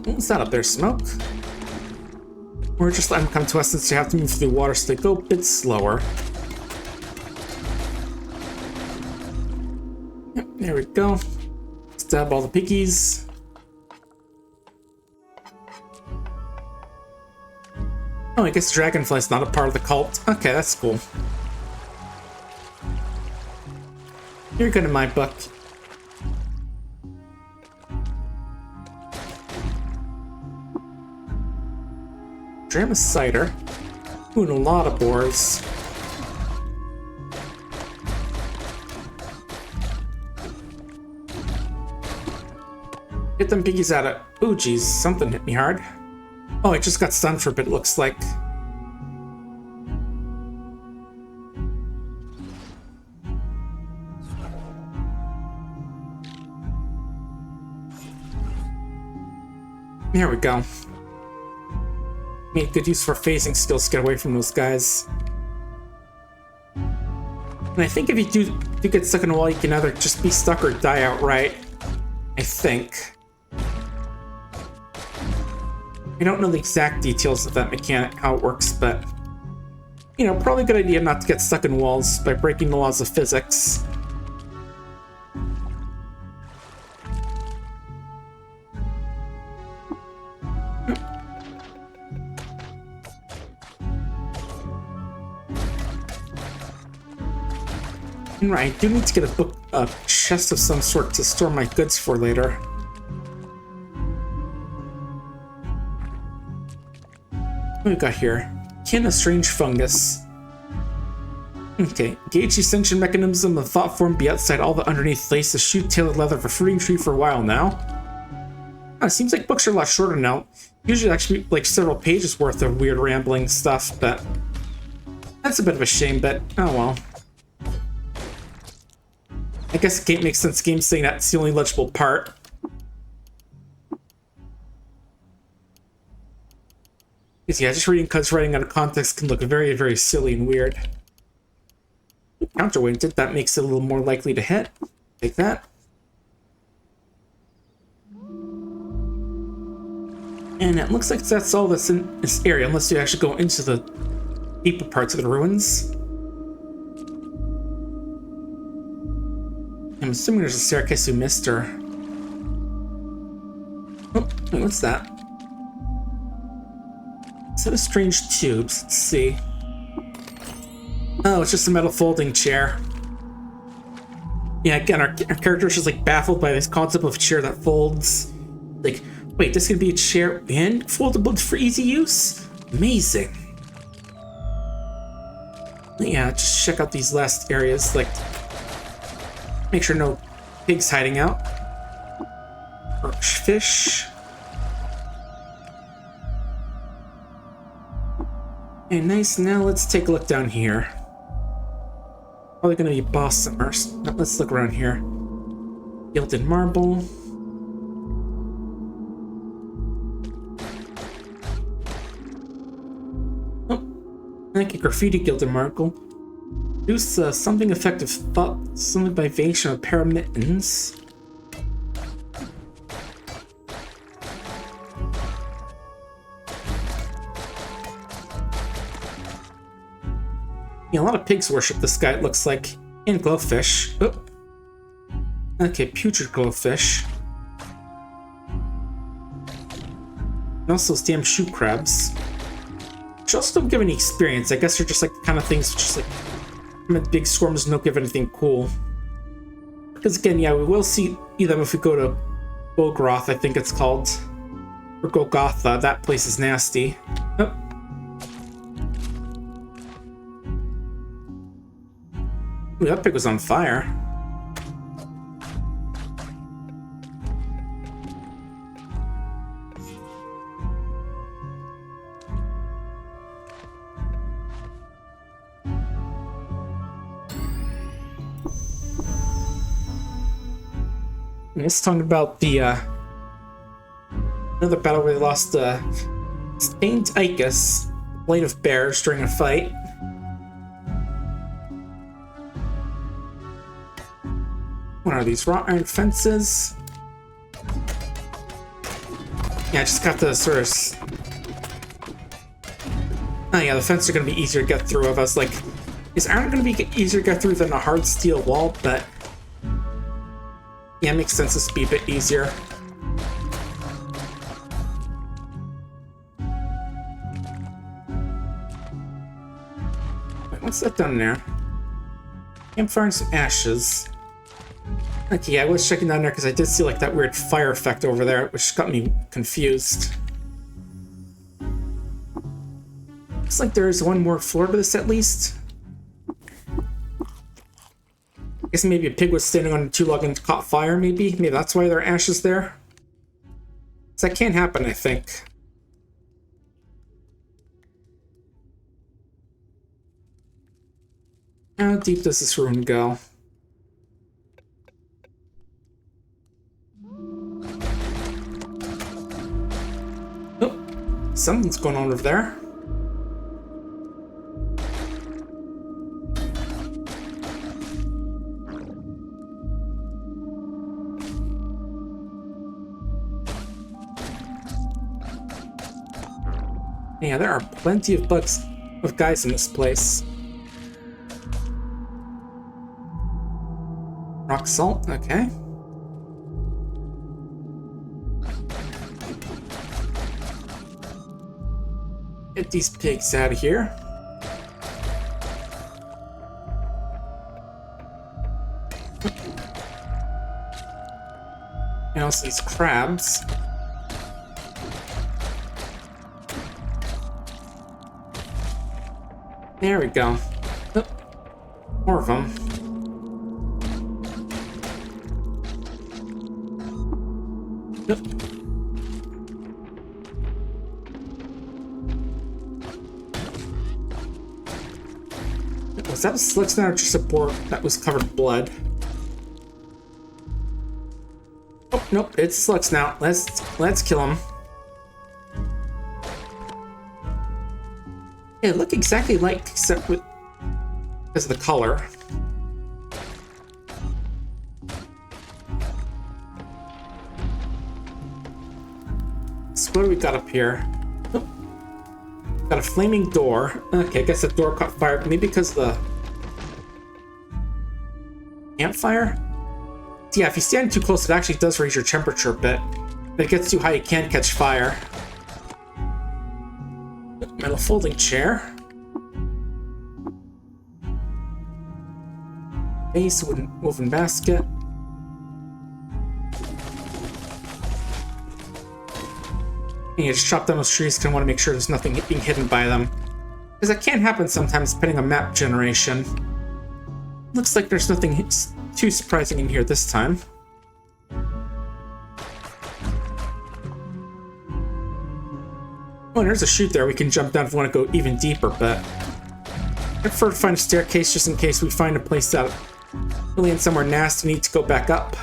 What's that up there? Smoke? Or just let them come to us since you have to move through the water, so they go a bit slower. Yep, there we go. Stab all the piggies. Oh, I guess Dragonfly's not a part of the cult. Okay, that's cool. You're good in my book. Dram of cider. Ooh, and a lot of boars. Get them piggies out of... Ooh, geez, something hit me hard. Oh, I just got stunned for a bit, it looks like. There we go. Made good use for phasing skills to get away from those guys. And I think if you do get stuck in a wall, you can either just be stuck or die outright. I think. I don't know the exact details of that mechanic, how it works, but you know, probably a good idea not to get stuck in walls by breaking the laws of physics. And right, I do need to get a chest of some sort to store my goods for later. What do we got here? Kin of strange fungus. Okay, gauge the ascension mechanism of thought form be outside all the underneath lace the shoot tailored leather of a fruiting tree for a while now. It seems like books are a lot shorter now. Usually actually like several pages worth of weird rambling stuff, but that's a bit of a shame, but oh well. I guess it makes sense. The game's saying that's the only legible part. Because yeah, just reading Qud's writing out of context can look very, very silly and weird. Counterweighted, that makes it a little more likely to hit. Take that. And it looks like that's all that's in this area, unless you actually go into the deeper parts of the ruins. I'm assuming there's a staircase we missed, or... Oh, wait, what's that? Set of strange tubes. Let's see. Oh, it's just a metal folding chair. Yeah, again, our character is just like baffled by this concept of chair that folds. Like, wait, this could be a chair and foldable for easy use? Amazing. Yeah, just check out these last areas, like, make sure no pigs hiding out. Perch fish. Okay, nice. Now let's take a look down here. Probably gonna be boss summers. Let's look around here. Gilded marble. Oh, thank you, graffiti gilded marble. Produce something effective thought, something by variation of a pair of mittens. Yeah, a lot of pigs worship this guy, it looks like. And glowfish. Oh. Okay, putrid glowfish. And also those damn shoe crabs. Which also don't give any experience. I guess they're just like the kind of things just like big swarms don't give anything cool. Because again, yeah, we will see them if we go to Bogroth, I think it's called. Or Golgotha. That place is nasty. Oh. Ooh, that pig was on fire. It's talking about the another battle where they lost Saint Icus, Blade of Bears, during a fight. What are these? Wrought iron fences? Yeah, I just got the sort of... Oh yeah, the fences are going to be easier to get through. I was like, is iron going to be easier to get through than a hard steel wall? But yeah, it makes sense this to be a bit easier. Wait, what's that down there? Campfire and some ashes. Okay, yeah, I was checking down there because I did see like that weird fire effect over there, which got me confused. Looks like there's one more floor to this at least. I guess maybe a pig was standing on a two-log and caught fire, maybe? Maybe that's why there are ashes there? So that can't happen, I think. How deep does this room go? Oh, something's going on over there. Yeah, there are plenty of guys in this place. Rock salt, okay. Get these pigs out of here. And also these crabs. There we go. Oh, more of them. Oh. Was that a Slixner or just a boar that was covered in blood? Oh, nope, it's Slux now. Let's kill him. They look exactly like, except with because of the color. So what do we got up here? Oh, got a flaming door. Okay, I guess the door caught fire. Maybe because of the campfire? Yeah, if you stand too close, it actually does raise your temperature a bit. If it gets too high, you can't catch fire. Metal folding chair. Base, woven basket. And you just chop down those trees because I want to make sure there's nothing being hidden by them. Because that can happen sometimes depending on map generation. Looks like there's nothing too surprising in here this time. Oh, and there's a chute there we can jump down if we want to go even deeper, but I prefer to find a staircase just in case we find a place that really in somewhere nasty need to go back up.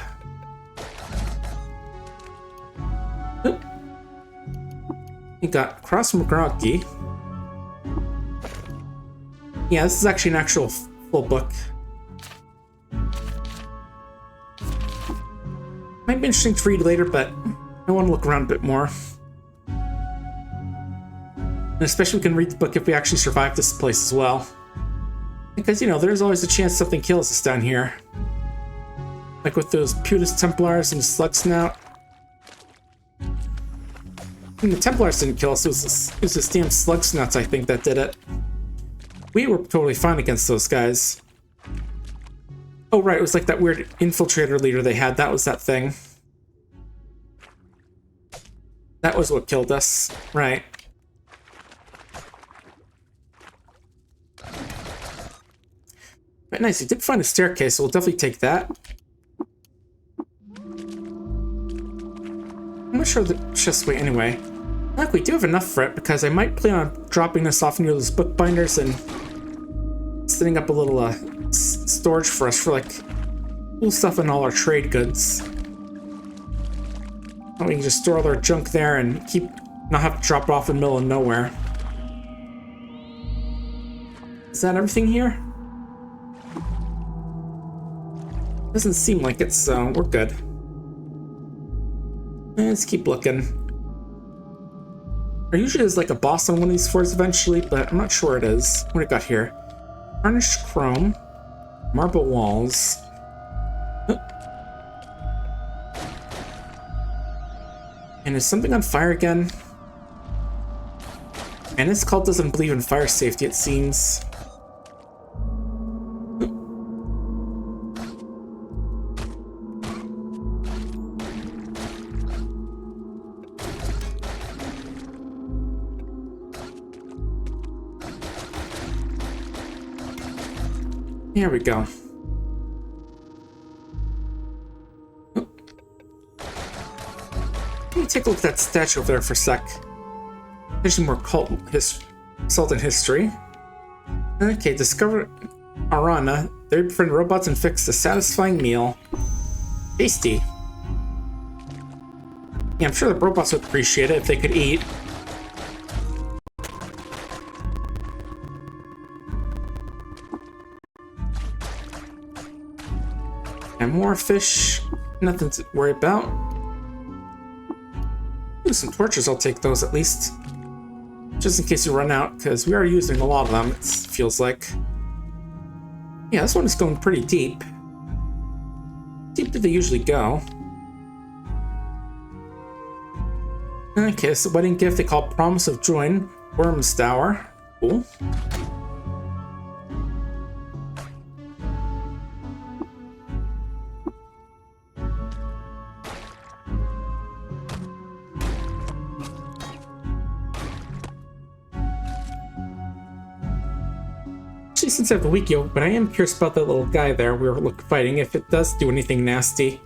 Oop. We got Cross McGroggy. Yeah, this is actually an actual full book. Might be interesting to read later, but I want to look around a bit more. And especially we can read the book if we actually survive this place as well. Because, you know, there's always a chance something kills us down here. Like with those Putis Templars and the Slug Snout. And the Templars didn't kill us, it was this damn Slug Snouts, I think, that did it. We were totally fine against those guys. Oh, right, it was like that weird infiltrator leader they had. That was that thing. That was what killed us. Right. But nice, you did find a staircase, so we'll definitely take that. I'm not sure the chest way anyway. Look, we do have enough for it, because I might plan on dropping this off near those bookbinders and setting up a little storage for us for like cool stuff and all our trade goods. And we can just store all our junk there and not have to drop it off in the middle of nowhere. Is that everything here? Doesn't seem like it, so we're good. Let's keep looking. There usually is like a boss on one of these floors eventually, but I'm not sure it is. What do we got here? Tarnished chrome, marble walls. Oh. And is something on fire again? And this cult doesn't believe in fire safety, it seems. Here we go. Oh. Let me take a look at that statue over there for a sec. There's some more cult in history. Okay, discover Arana. They befriend robots and fix a satisfying meal. Tasty. Yeah, I'm sure the robots would appreciate it if they could eat. And more fish, nothing to worry about. Ooh, some torches, I'll take those at least. Just in case you run out, because we are using a lot of them, it feels like. Yeah, this one is going pretty deep. Deep do they usually go? Okay, it's a wedding gift they call Promise of Joy, Wormstower. Cool. Since I have the weak yoke, but I am curious about that little guy there we were fighting, if it does do anything nasty.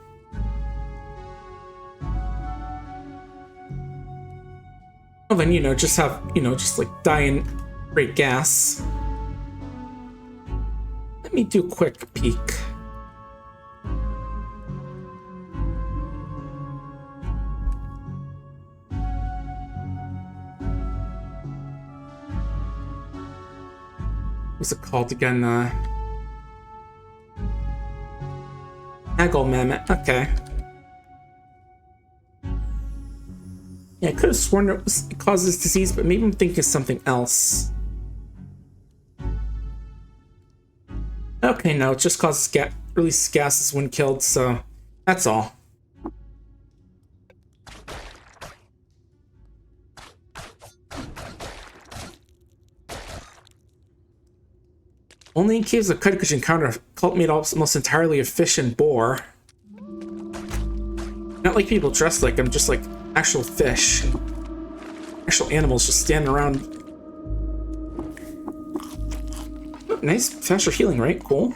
Well then, you know, just have, you know, just like die in great gas. Let me do a quick peek. What's it called again? Haggle Mammoth. Okay. Yeah, I could have sworn it causes disease, but maybe I'm thinking of something else. Okay, no, it just causes releases gases when killed, so that's all. Only in caves of Qud could you encounter a cult made almost entirely of fish and boar. Not like people dressed like them, just like actual fish. Actual animals just standing around. Oh, nice, faster healing rate, cool.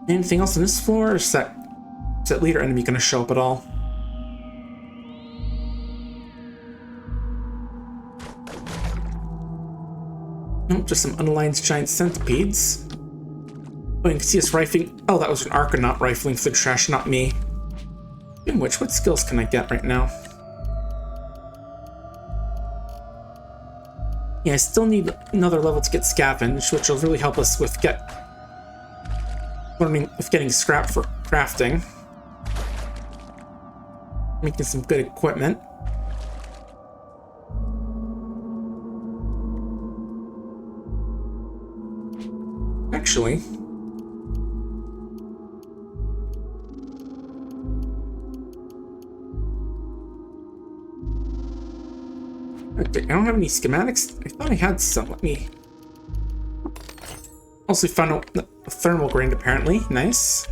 Anything else on this floor, or is that leader enemy gonna show up at all? Nope, just some unaligned giant centipedes. Oh, you can see us rifling. Oh, that was an Argonaut rifling through the trash, not me. In which, what skills can I get right now? Yeah, I still need another level to get Scavenge, which will really help us with getting scrap for crafting. Making some good equipment. Actually, I don't have any schematics. I thought I had some. Let me. Also found a thermal grenade apparently. Nice.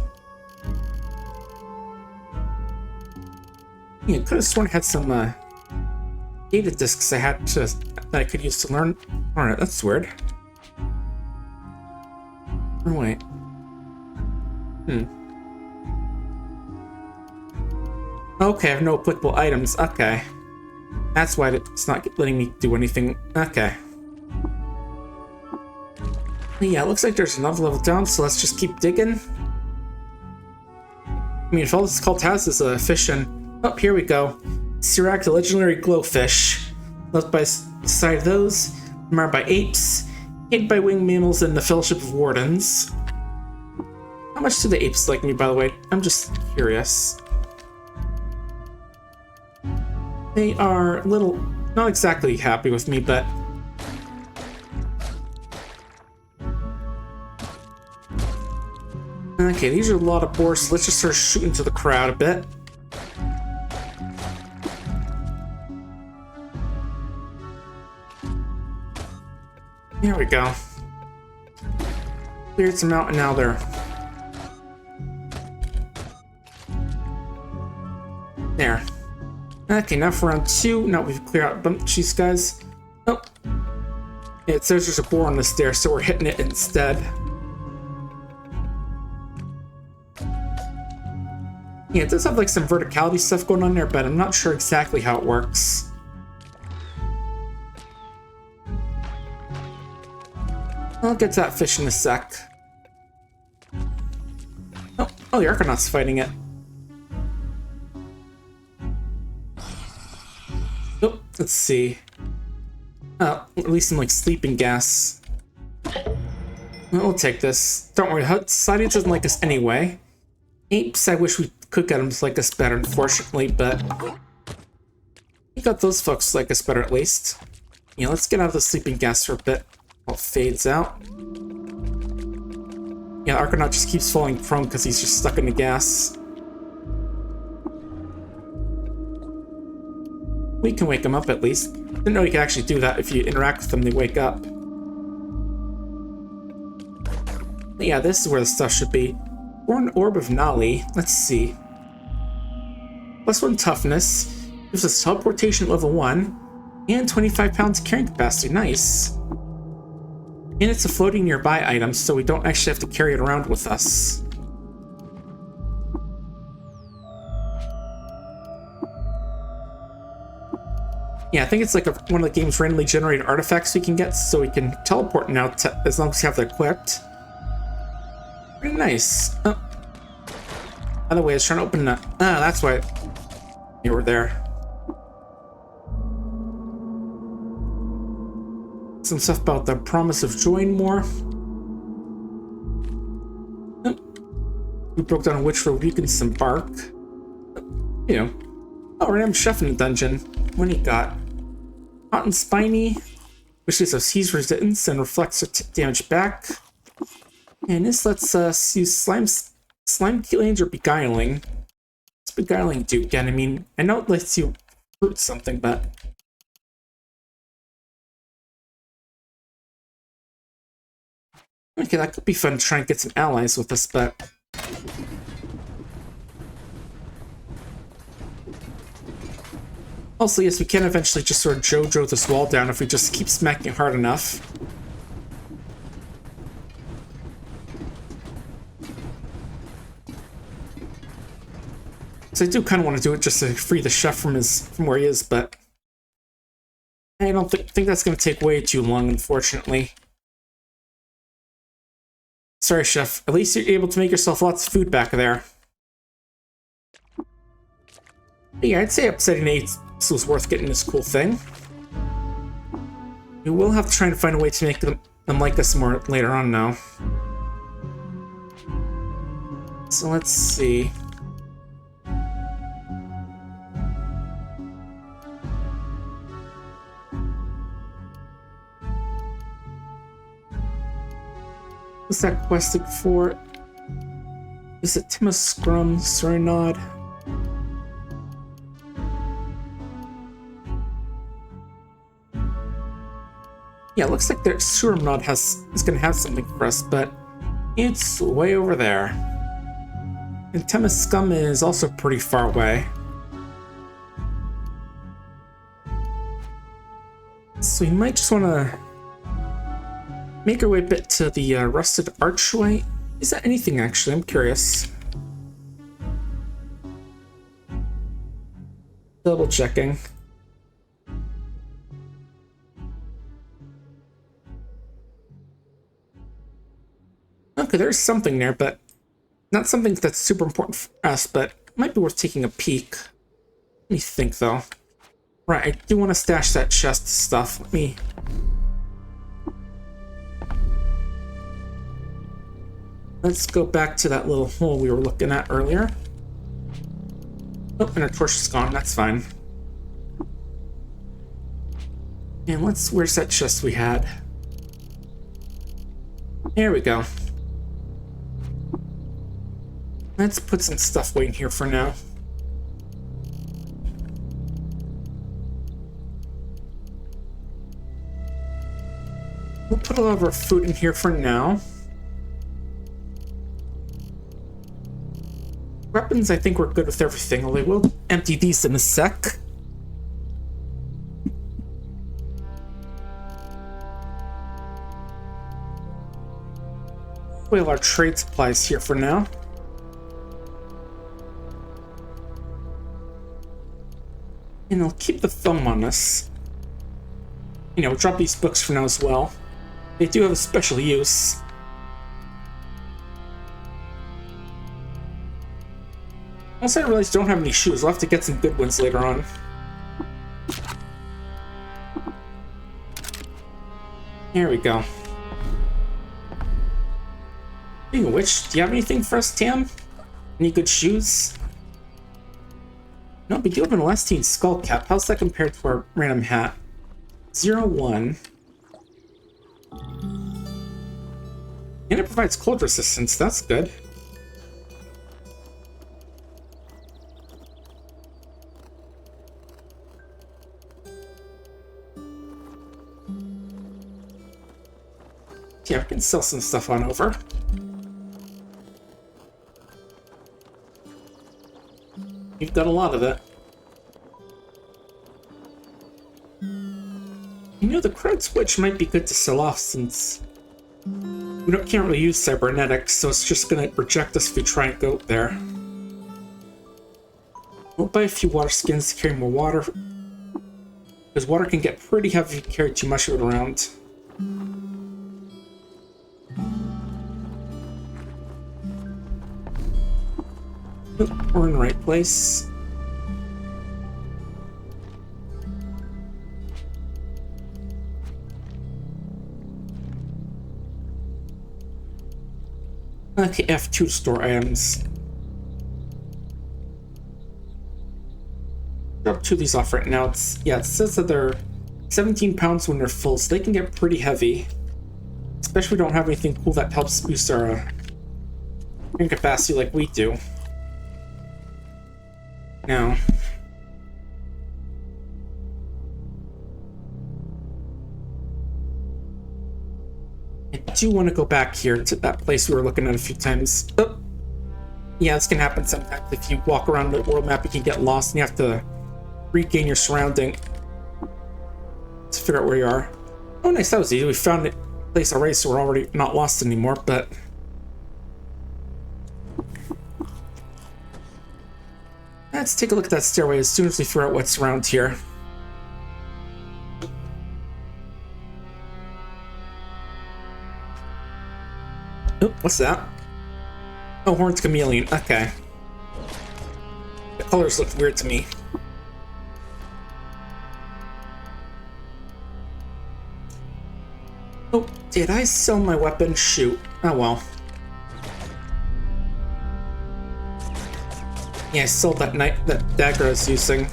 Yeah, could have sworn I had some data disks that I could use to learn. Alright, that's weird. Oh, wait. Okay, I have no applicable items. Okay. That's why it's not letting me do anything. Okay. Yeah, it looks like there's another level down, so let's just keep digging. I mean, if all this cult has is a fish and... Oh, here we go. Sirac, the legendary glowfish. Left by the side of those. Marred by apes. Hated by winged mammals and the Fellowship of Wardens. How much do the apes like me, by the way? I'm just curious. They are a little... not exactly happy with me, but... Okay, these are a lot of boars, so let's just start shooting to the crowd a bit. There we go. Cleared some out, and now they're... there. Okay, now for round 2. Now we've cleared out a bunch of these guys. Oh. It says there's a boar on the stairs, so we're hitting it instead. Yeah, it does have like some verticality stuff going on there, but I'm not sure exactly how it works. I'll get to that fish in a sec. Oh, the Argonaut's fighting it. Oh, let's see. At least some like sleeping gas. We'll take this. Don't worry, society doesn't like us anyway. Apes, I wish we could get them to like us better, unfortunately, but we got those folks to like us better at least. Yeah, let's get out of the sleeping gas for a bit while it fades out. Yeah, Argonaut just keeps falling prone because he's just stuck in the gas. We can wake him up at least. Didn't know you could actually do that. If you interact with them, they wake up. But yeah, this is where the stuff should be. Or an Orb of Nali. Let's see. +1 toughness. Gives us teleportation at level 1. And 25 pounds carrying capacity. Nice. And it's a floating nearby item, so we don't actually have to carry it around with us. Yeah, I think it's like one of the game's randomly generated artifacts we can get, so we can teleport now as long as we have it equipped. Pretty nice. Oh. By the way, I was trying to open that. Ah, that's why you were there. Some stuff about the promise of joy more. Oh. We broke down a witch road, weakened some bark. You know. Oh, random chef in the dungeon. What do you got? Hot and spiny, which gives us heat resistance and reflects damage back. And this lets us use slime killings or beguiling. What's beguiling do again? I mean, I know it lets you fruit something, but Okay, that could be fun to try and get some allies with us, but... Also, yes, we can eventually just sort of JoJo this wall down if we just keep smacking hard enough. So I do kind of want to do it just to free the chef from where he is, but I don't think that's going to take way too long, unfortunately. Sorry, chef. At least you're able to make yourself lots of food back there. But yeah, I'd say upsetting 8 was worth getting this cool thing. We will have to try and find a way to make them like us more later on now. So let's see. What's that questing for? Is it Timus Scrum, Serenade? Yeah, it looks like their Serenade is going to have something for us, but it's way over there. And Timus Scum is also pretty far away. So we might just want to make our way a bit to the Rusted Archway. Is that anything, actually? I'm curious. Double checking. Okay, there's something there, but not something that's super important for us, but might be worth taking a peek. Let me think, though. Right, I do want to stash that chest stuff. Let me... Let's go back to that little hole we were looking at earlier. Oh, and our torch is gone. That's fine. And where's that chest we had? There we go. Let's put some stuff away in here for now. We'll put a lot of our food in here for now. Weapons, I think we're good with everything, although we'll empty these in a sec. We'll our trade supplies here for now. And I'll keep the foam on us. You know, drop these books for now as well. They do have a special use. Also, I realize I don't have any shoes. I'll have to get some good ones later on. There we go. Speaking of which, do you have anything for us, Tam? Any good shoes? No, but you have an Elastine skull cap. How's that compared to our random hat? 0-1. And it provides cold resistance. That's good. Yeah, we can sell some stuff on over. You've got a lot of it. You know, the crowd switch might be good to sell off since we can't really use cybernetics, so it's just going to reject us if we try and go there. We'll buy a few water skins to carry more water, because water can get pretty heavy if you carry too much of it around. We're in the right place. Okay, F2 to store items. Drop 2 of these off right now. It says that they're 17 pounds when they're full, so they can get pretty heavy. Especially if we don't have anything cool that helps boost our carrying capacity like we do. Now, I do want to go back here to that place we were looking at a few times. Oh, yeah, this can happen sometimes. If you walk around the world map, you can get lost and you have to regain your surrounding to figure out where you are. Oh, nice, that was easy. We found a place already, so we're already not lost anymore, but... let's take a look at that stairway as soon as we figure out what's around here. Oh, what's that? Oh, Horned Chameleon. Okay. The colors look weird to me. Oh, did I sell my weapon? Shoot. Oh well. Yeah, I sold that dagger I was using.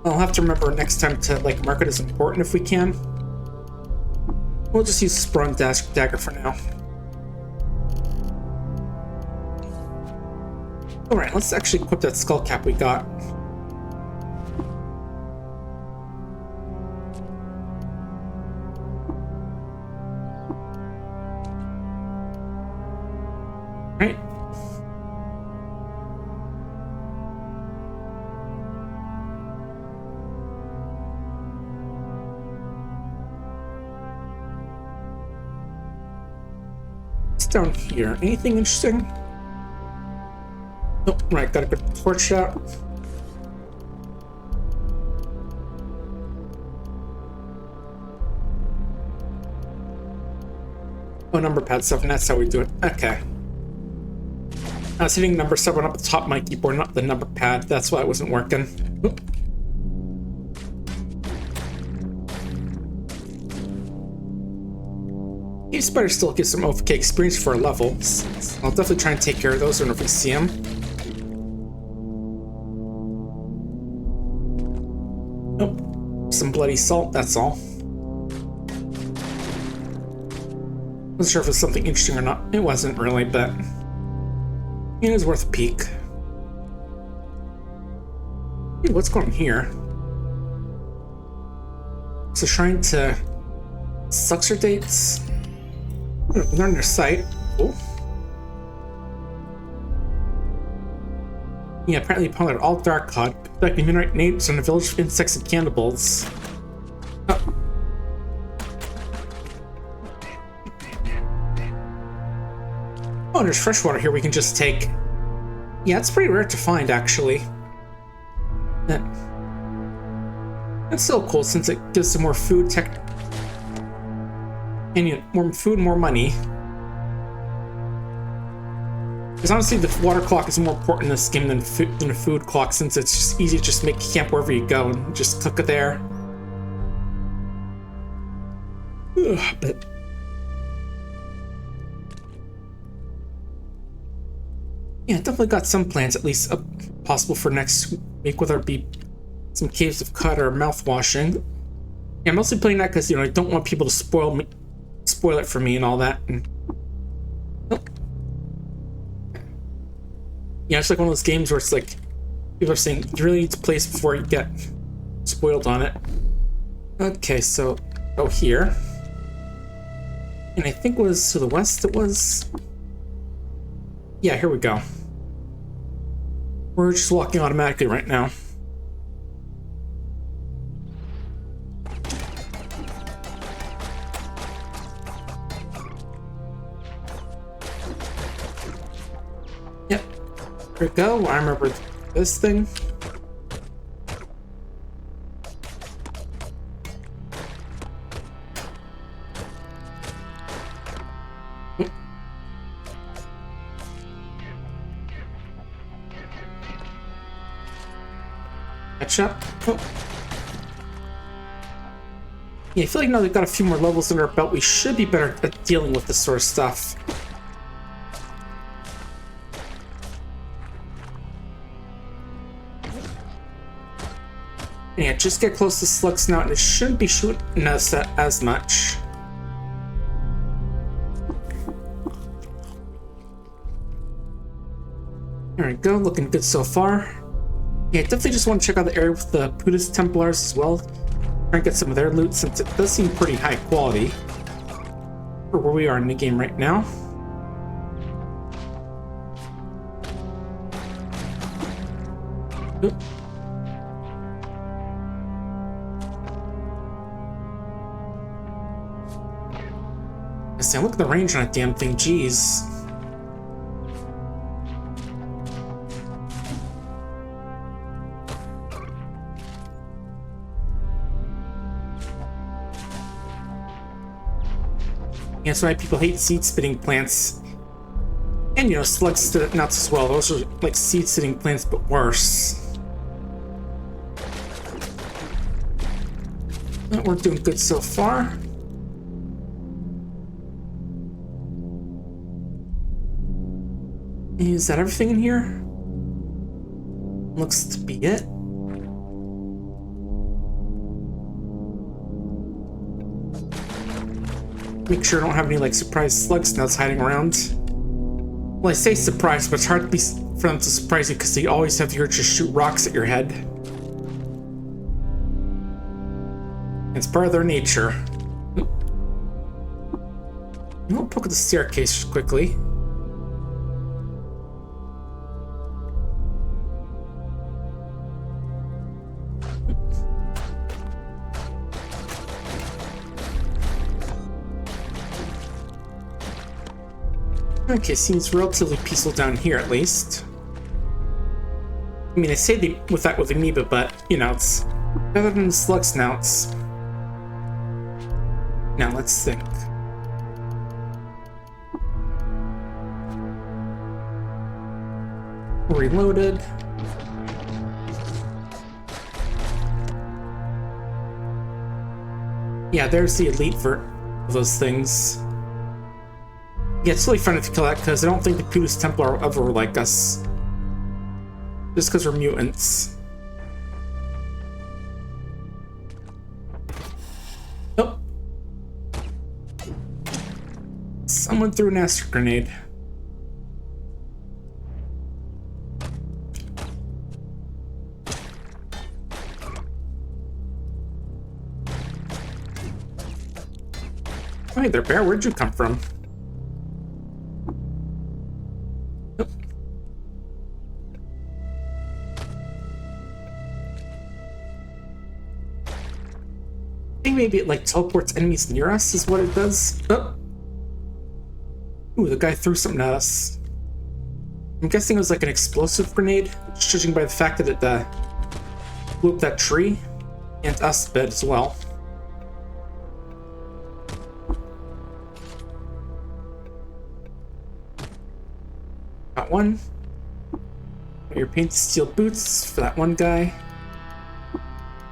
I'll have to remember next time to like mark it as important if we can. We'll just use Sprung dagger for now. Alright, let's actually equip that skull cap we got. Right. What's down here? Anything interesting? Oh, right, got a good torch out. Oh, number pad 7, that's how we do it. Okay. I was hitting number 7 up at the top of my keyboard, not the number pad. That's why it wasn't working. Oop. Cave spider still gives some OFK experience for our levels. I'll definitely try and take care of those whenever we see them. Oh, some bloody salt, that's all. Wasn't sure if it was something interesting or not. It wasn't really, but it was worth a peek. Hey, what's going on here? It's a shrine to Suxer dates. They're on their site. Cool. Yeah, apparently upon their all dark cod, like the midnight natives on a village of insects and cannibals. Oh. Oh, there's fresh water here we can just take. Yeah, it's pretty rare to find, actually. That's still cool since it gives some more food tech. And you know, more food, more money. Because honestly, the water clock is more important in this game than a food clock, since it's just easy to just make camp wherever you go and just cook it there. Ugh, but yeah, definitely got some plans at least possible for next week, whether it be some caves of Qud or mouthwashing. Yeah, I'm mostly playing that because, you know, I don't want people to spoil it for me and all that. And, oh. Yeah, it's like one of those games where it's like people are saying you really need to play this before you get spoiled on it. Okay, so go here. And I think it was to the west it was. Yeah, here we go. We're just walking automatically right now. Yep. Here we go. I remember this thing. Catch up. Oh. Yeah, I feel like now we've got a few more levels under our belt, we should be better at dealing with this sort of stuff. Yeah, just get close to Slug's Snout and it shouldn't be shooting us as much. There we go, looking good so far. Yeah, definitely just want to check out the area with the Buddhist Templars as well. Try and get some of their loot since it does seem pretty high quality. for where we are in the game right now. Oop. I look at the range on that damn thing, jeez. Yeah, that's why people hate seed-spitting plants. And, you know, slug-spitting nuts as well. Those are like seed-spitting plants, but worse. But we're doing good so far. Is that everything in here? Looks to be it. Make sure I don't have any like surprise slug snuts hiding around. Well, I say surprise, but it's hard to be for them to surprise you because they always have the urge to shoot rocks at your head. It's part of their nature. We'll poke at the staircase quickly. Okay, seems relatively peaceful down here at least. I mean, I say with that with amoeba, but, you know, it's better than the slug snouts. Now, let's think. Reloaded. Yeah, there's the elite vert of those things. Yeah, it's really fun if you kill that, because I don't think the Qud Templar are ever like us. Just because we're mutants. Oh. Someone threw an acid grenade. Hey there, bear. Where'd you come from? I think maybe it like teleports enemies near us is what it does. Oh. Ooh, the guy threw something at us. I'm guessing it was like an explosive grenade, judging by the fact that it blew up that tree and us a bit as well. Got one. Got your painted steel boots for that one guy.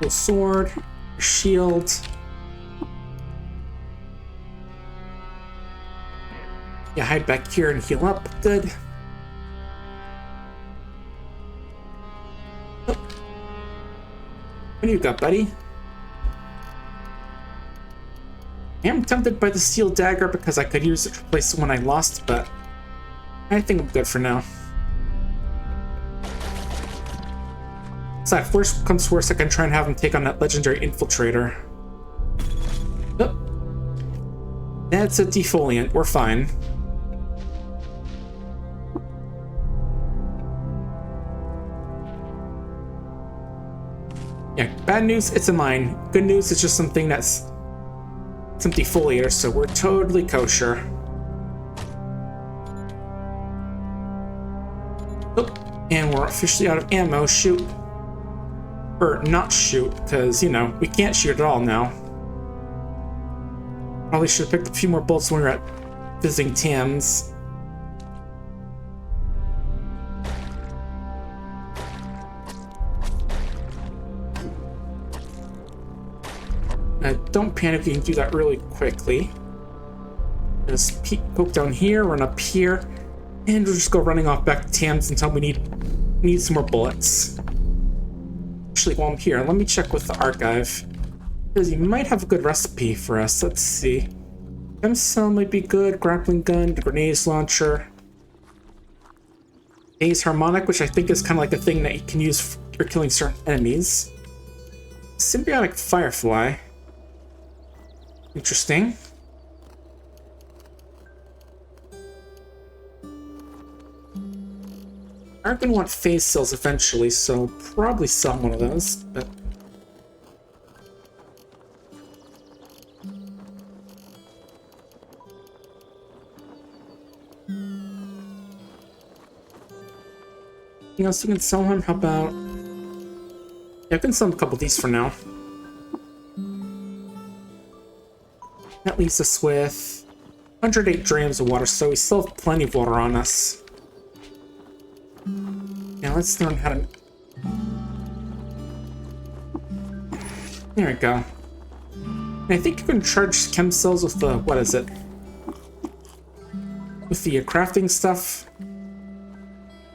Cool sword. Shield. Yeah, hide back here and heal up. Good. Oh. What do you got, buddy? I am tempted by the steel dagger because I could use it to replace the one I lost, but I think I'm good for now. So if worst comes to worst, I can try and have him take on that legendary infiltrator. Oh. That's a defoliant. We're fine. Yeah, bad news, it's a mine. Good news, it's just something that's some defoliator, so we're totally kosher. Oh, and we're officially out of ammo. Shoot. Or not shoot, because, you know, we can't shoot at all now. Probably should have picked a few more bullets when we were at visiting Tams. Don't panic, you can do that really quickly. Just poke down here, run up here, and we'll just go running off back to Tams until we need some more bullets. Actually, while I'm here, let me check with the archive, because he might have a good recipe for us. Let's see. Gem cell might be good. Grappling gun, grenades launcher. Ace harmonic, which I think is kind of like a thing that you can use for killing certain enemies. Symbiotic firefly. Interesting. I'm gonna want phase cells eventually, so probably sell one of those, but... Anything else you can sell him? How about... Yeah, I can sell him a couple of these for now. That leaves us with 108 drams of water, so we still have plenty of water on us. Now let's learn how to... There we go. And I think you can charge chem cells with the... what is it? With the crafting stuff.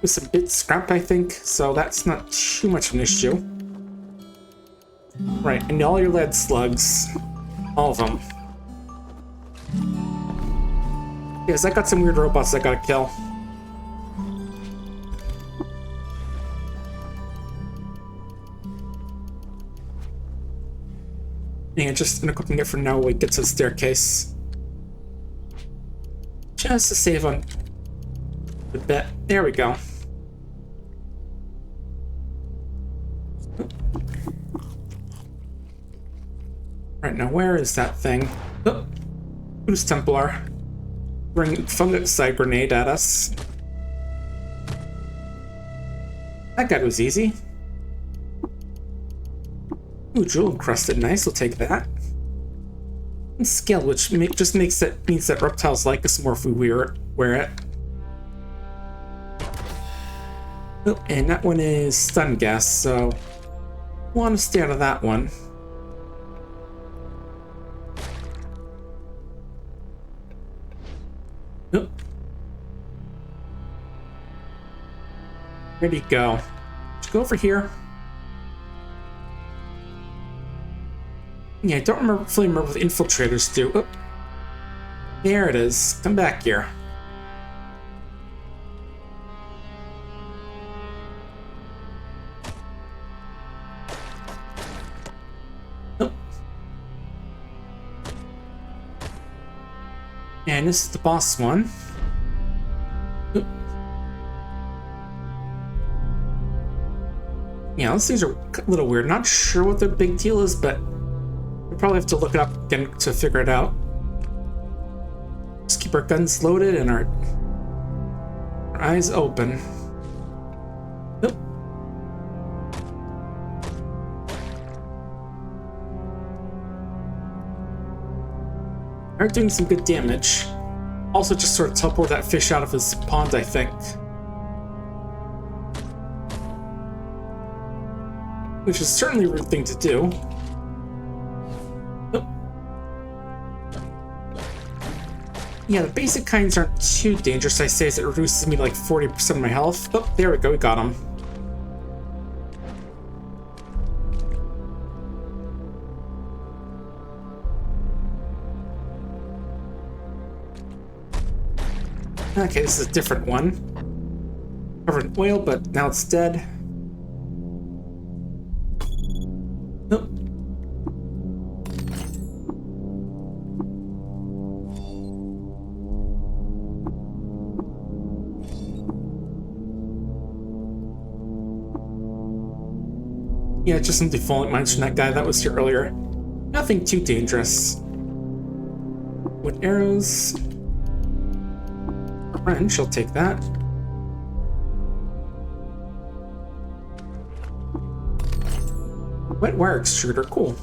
With some bit scrap, I think. So that's not too much of an issue. Right, and all your lead slugs. All of them. Yes, I got some weird robots I gotta kill. And just unequipping it for now while we get to the staircase. Just to save on the bet. There we go. Right, now where is that thing? Oh, who's Templar? Bring fungicide grenade at us. That guy was easy. Ooh, jewel encrusted, nice, we'll take that. And scale, which just means that reptiles like us more if we wear it. Oh, and that one is stun gas, so want to stay out of that one. Oh. Where'd he go? Let's go over here. Yeah, I don't fully remember what the infiltrators do. Oh. There it is. Come back here. Oh. And this is the boss one. Oh. Yeah, those things are a little weird. Not sure what the big deal is, but we'll probably have to look it up again to figure it out. Just keep our guns loaded and our eyes open. Nope. Are doing some good damage. Also just sort of teleport that fish out of his pond, I think. Which is certainly a rude thing to do. Yeah, the basic kinds aren't too dangerous, I say, as it reduces me to like 40% of my health. Oh, there we go, we got him. Okay, this is a different one. Covered in oil, but now it's dead. Oh. Yeah, just some default mines from that guy that was here earlier. Nothing too dangerous. Wood arrows. Wrench, I'll take that. Wet wire extruder, cool.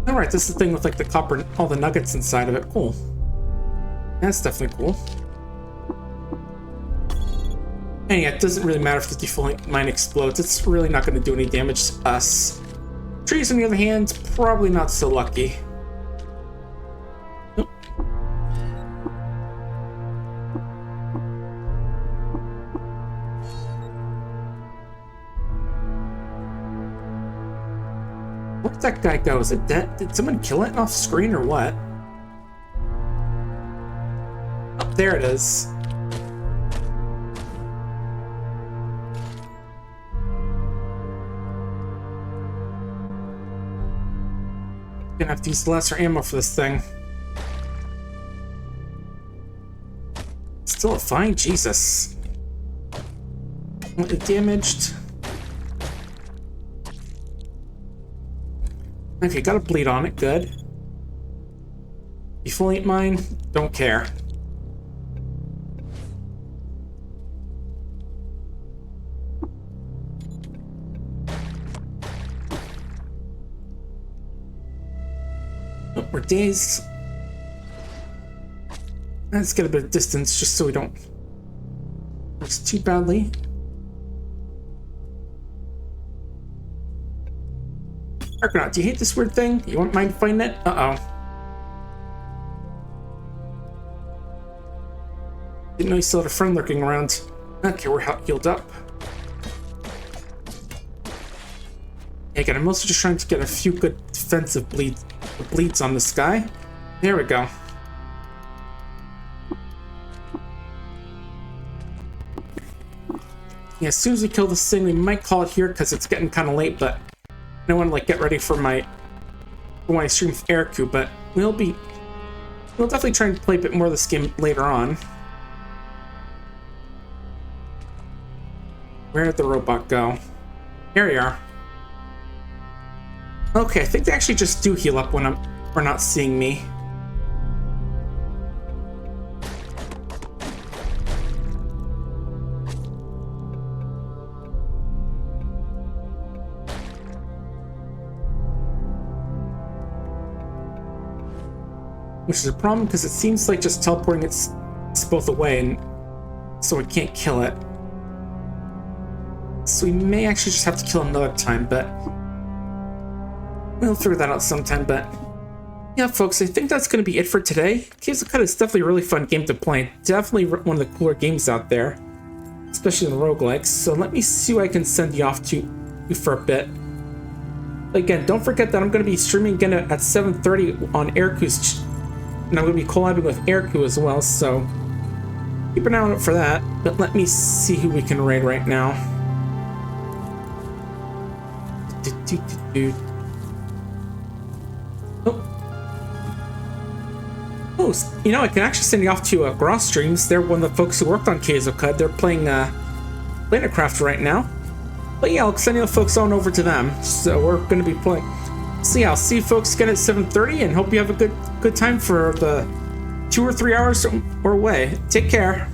Alright, this is the thing with like the copper and all the nuggets inside of it, cool. That's definitely cool. And yeah, it doesn't really matter if the default mine explodes, it's really not going to do any damage to us. Trees, on the other hand, probably not so lucky. Nope. Where'd that guy go? Is it dead? Did someone kill it off screen or what? Oh, there it is. Gonna have to use lesser ammo for this thing. Still a fine, Jesus. Slightly damaged. Okay, got a bleed on it. Good. You fully mine? Don't care. Oh, we're dazed. Let's get a bit of distance just so we don't lose too badly. Argonaut, do you hate this weird thing? You won't mind fighting it? Uh-oh. Didn't know you still had a friend lurking around. Okay, we're healed up. Yeah, again, I'm mostly just trying to get a few good defensive bleeds on this guy. There we go. Yeah, as soon as we kill this thing, we might call it here because it's getting kind of late, but I don't want to like get ready for my stream with Eriku, but we'll definitely try and play a bit more of this game later on. Where did the robot go? Here you are. Okay, I think they actually just do heal up when we're not seeing me. Which is a problem because it seems like just teleporting it's both away, and so we can't kill it. So we may actually just have to kill another time, but we'll figure that out sometime. But yeah, folks, I think that's going to be it for today. Caves of Qud is definitely a really fun game to play. Definitely one of the cooler games out there, especially in the roguelikes. So let me see who I can send you off to for a bit. Again, don't forget that I'm going to be streaming again at 7:30 on Eriku's, and I'm going to be collabing with Eriku as well. So keep an eye out for that. But let me see who we can raid right now. Oh, you know, I can actually send you off to Gross Streams. They're one of the folks who worked on Caves of Qud. They're playing Planetcraft right now. But yeah, I'll send you the folks on over to them. So we're going to be playing. So yeah, I'll see you folks again at 7:30, and hope you have a good time for the 2 or 3 hours or away. Take care.